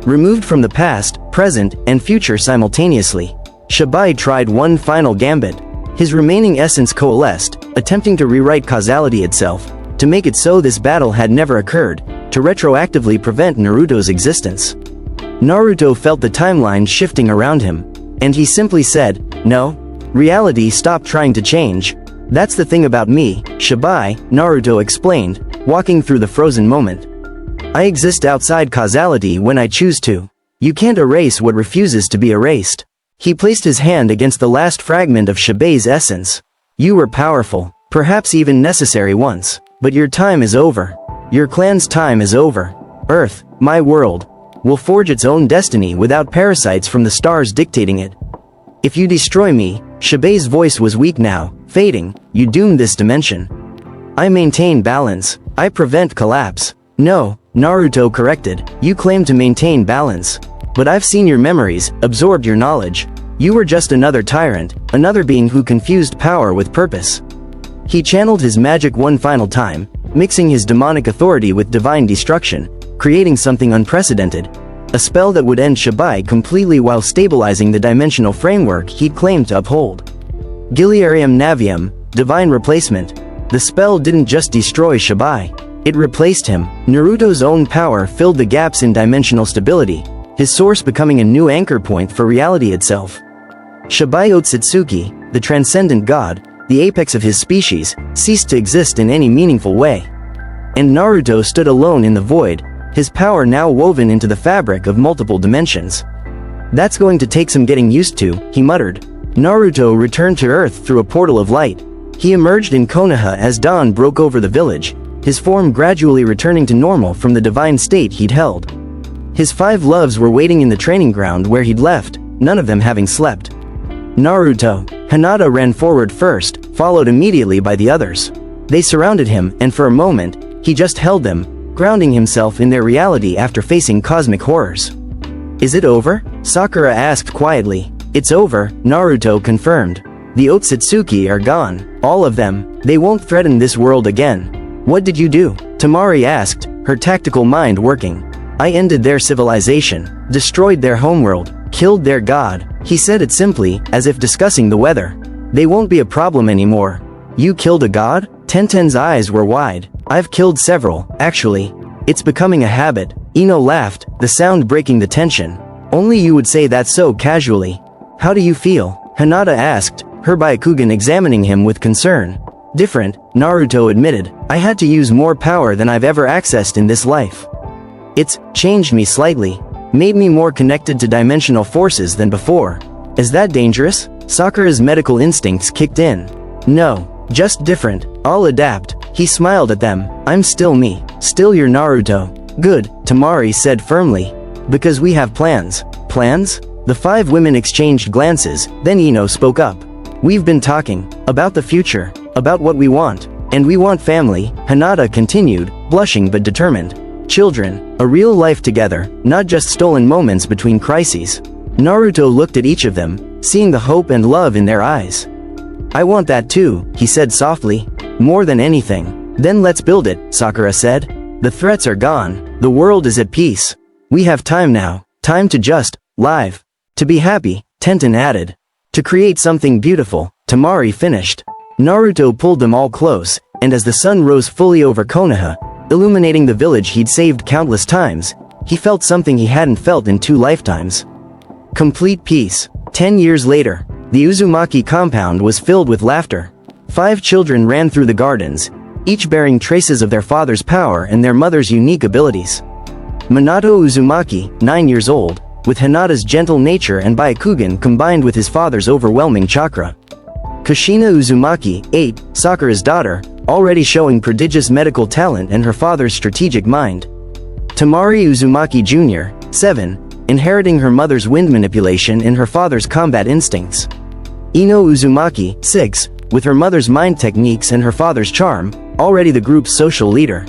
Removed from the past, present, and future simultaneously. Shibai tried one final gambit. His remaining essence coalesced, attempting to rewrite causality itself, to make it so this battle had never occurred, to retroactively prevent Naruto's existence. Naruto felt the timeline shifting around him, and he simply said, "No. Reality stopped trying to change. That's the thing about me, Shibai," Naruto explained, walking through the frozen moment. "I exist outside causality when I choose to. You can't erase what refuses to be erased." He placed his hand against the last fragment of Shibai's essence. "You were powerful, perhaps even necessary once, but your time is over. Your clan's time is over. Earth, my world, will forge its own destiny without parasites from the stars dictating it. If you destroy me," Shibai's voice was weak now, fading, "you doom this dimension. I maintain balance. I prevent collapse." "No," Naruto corrected, "you claim to maintain balance. But I've seen your memories, absorbed your knowledge. You were just another tyrant, another being who confused power with purpose." He channeled his magic one final time, mixing his demonic authority with divine destruction, creating something unprecedented. A spell that would end Shibai completely while stabilizing the dimensional framework he'd claimed to uphold. Giliarium Navium, divine replacement. The spell didn't just destroy Shibai. It replaced him. Naruto's own power filled the gaps in dimensional stability, his source becoming a new anchor point for reality itself. Shibai Otsutsuki, the transcendent god, the apex of his species, ceased to exist in any meaningful way. And Naruto stood alone in the void, his power now woven into the fabric of multiple dimensions. "That's going to take some getting used to," he muttered. Naruto returned to Earth through a portal of light. He emerged in Konoha as dawn broke over the village, his form gradually returning to normal from the divine state he'd held. His 5 loves were waiting in the training ground where he'd left, none of them having slept. "Naruto." Hinata ran forward first, followed immediately by the others. They surrounded him, and for a moment, he just held them, grounding himself in their reality after facing cosmic horrors. "Is it over?" Sakura asked quietly. "It's over," Naruto confirmed. "The Otsutsuki are gone. All of them. They won't threaten this world again." "What did you do?" Temari asked, her tactical mind working. "I ended their civilization, destroyed their homeworld, killed their god." He said it simply, as if discussing the weather. "They won't be a problem anymore." "You killed a god?" Tenten's eyes were wide. "I've killed several, actually. It's becoming a habit." Ino laughed, the sound breaking the tension. "Only you would say that so casually." "How do you feel?" Hinata asked, her Byakugan examining him with concern. "Different," Naruto admitted. "I had to use more power than I've ever accessed in this life. It's changed me slightly, made me more connected to dimensional forces than before." "Is that dangerous?" Sakura's medical instincts kicked in. "No, just different. I'll adapt." He smiled at them. "I'm still me, still your Naruto." "Good," Temari said firmly. "Because we have plans." "Plans?" The 5 women exchanged glances, then Ino spoke up. "We've been talking about the future, about what we want, and we want family," Hinata continued, blushing but determined. "Children, a real life together, not just stolen moments between crises." Naruto looked at each of them, seeing the hope and love in their eyes. "I want that too," he said softly. "More than anything." "Then let's build it," Sakura said. "The threats are gone, the world is at peace. We have time now, time to just live. To be happy," Tenten added. "To create something beautiful," Temari finished. Naruto pulled them all close, and as the sun rose fully over Konoha, illuminating the village he'd saved countless times, he felt something he hadn't felt in 2 lifetimes. Complete peace. 10 years later, the Uzumaki compound was filled with laughter. 5 children ran through the gardens, each bearing traces of their father's power and their mother's unique abilities. Minato Uzumaki, 9 years old, with Hinata's gentle nature and Byakugan combined with his father's overwhelming chakra. Kushina Uzumaki, 8, Sakura's daughter, already showing prodigious medical talent and her father's strategic mind. Temari Uzumaki Jr., 7, inheriting her mother's wind manipulation and her father's combat instincts. Ino Uzumaki, 6, with her mother's mind techniques and her father's charm, already the group's social leader.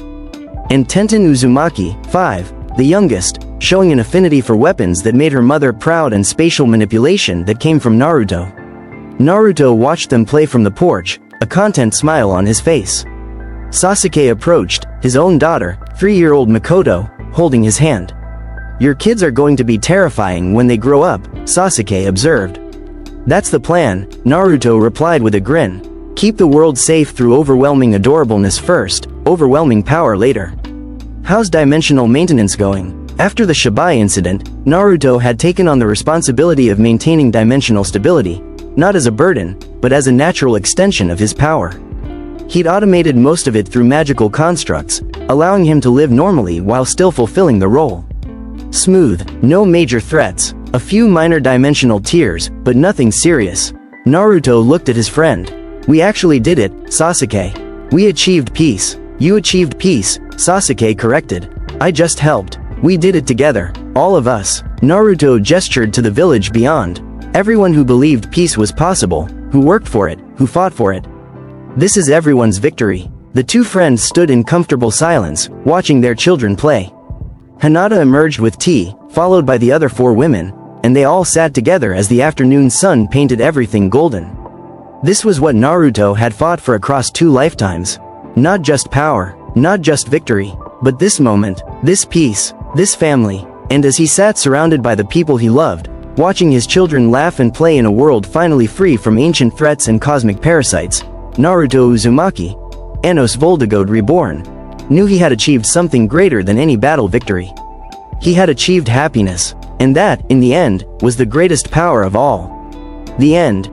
And Tenten Uzumaki, 5, the youngest, showing an affinity for weapons that made her mother proud and spatial manipulation that came from Naruto. Naruto watched them play from the porch, a content smile on his face. Sasuke approached, his own daughter, 3-year-old Makoto, holding his hand. "Your kids are going to be terrifying when they grow up," Sasuke observed. That's the plan, Naruto replied with a grin. Keep the world safe through overwhelming adorableness first, overwhelming power later. How's dimensional maintenance going? After the Shibai incident, Naruto had taken on the responsibility of maintaining dimensional stability, not as a burden, but as a natural extension of his power. He'd automated most of it through magical constructs, allowing him to live normally while still fulfilling the role. Smooth, no major threats, a few minor dimensional tears, but nothing serious. Naruto looked at his friend. We actually did it, Sasuke. We achieved peace. You achieved peace, Sasuke corrected. I just helped. We did it together, all of us. Naruto gestured to the village beyond. Everyone who believed peace was possible, who worked for it, who fought for it. This is everyone's victory. The two friends stood in comfortable silence, watching their children play. Hinata emerged with tea, followed by the other 4 women, and they all sat together as the afternoon sun painted everything golden. This was what Naruto had fought for across 2 lifetimes. Not just power, not just victory, but this moment, this peace, this family. And as he sat surrounded by the people he loved, watching his children laugh and play in a world finally free from ancient threats and cosmic parasites, Naruto Uzumaki, Anos Voldigoad Reborn, knew he had achieved something greater than any battle victory. He had achieved happiness, and that, in the end, was the greatest power of all. The end.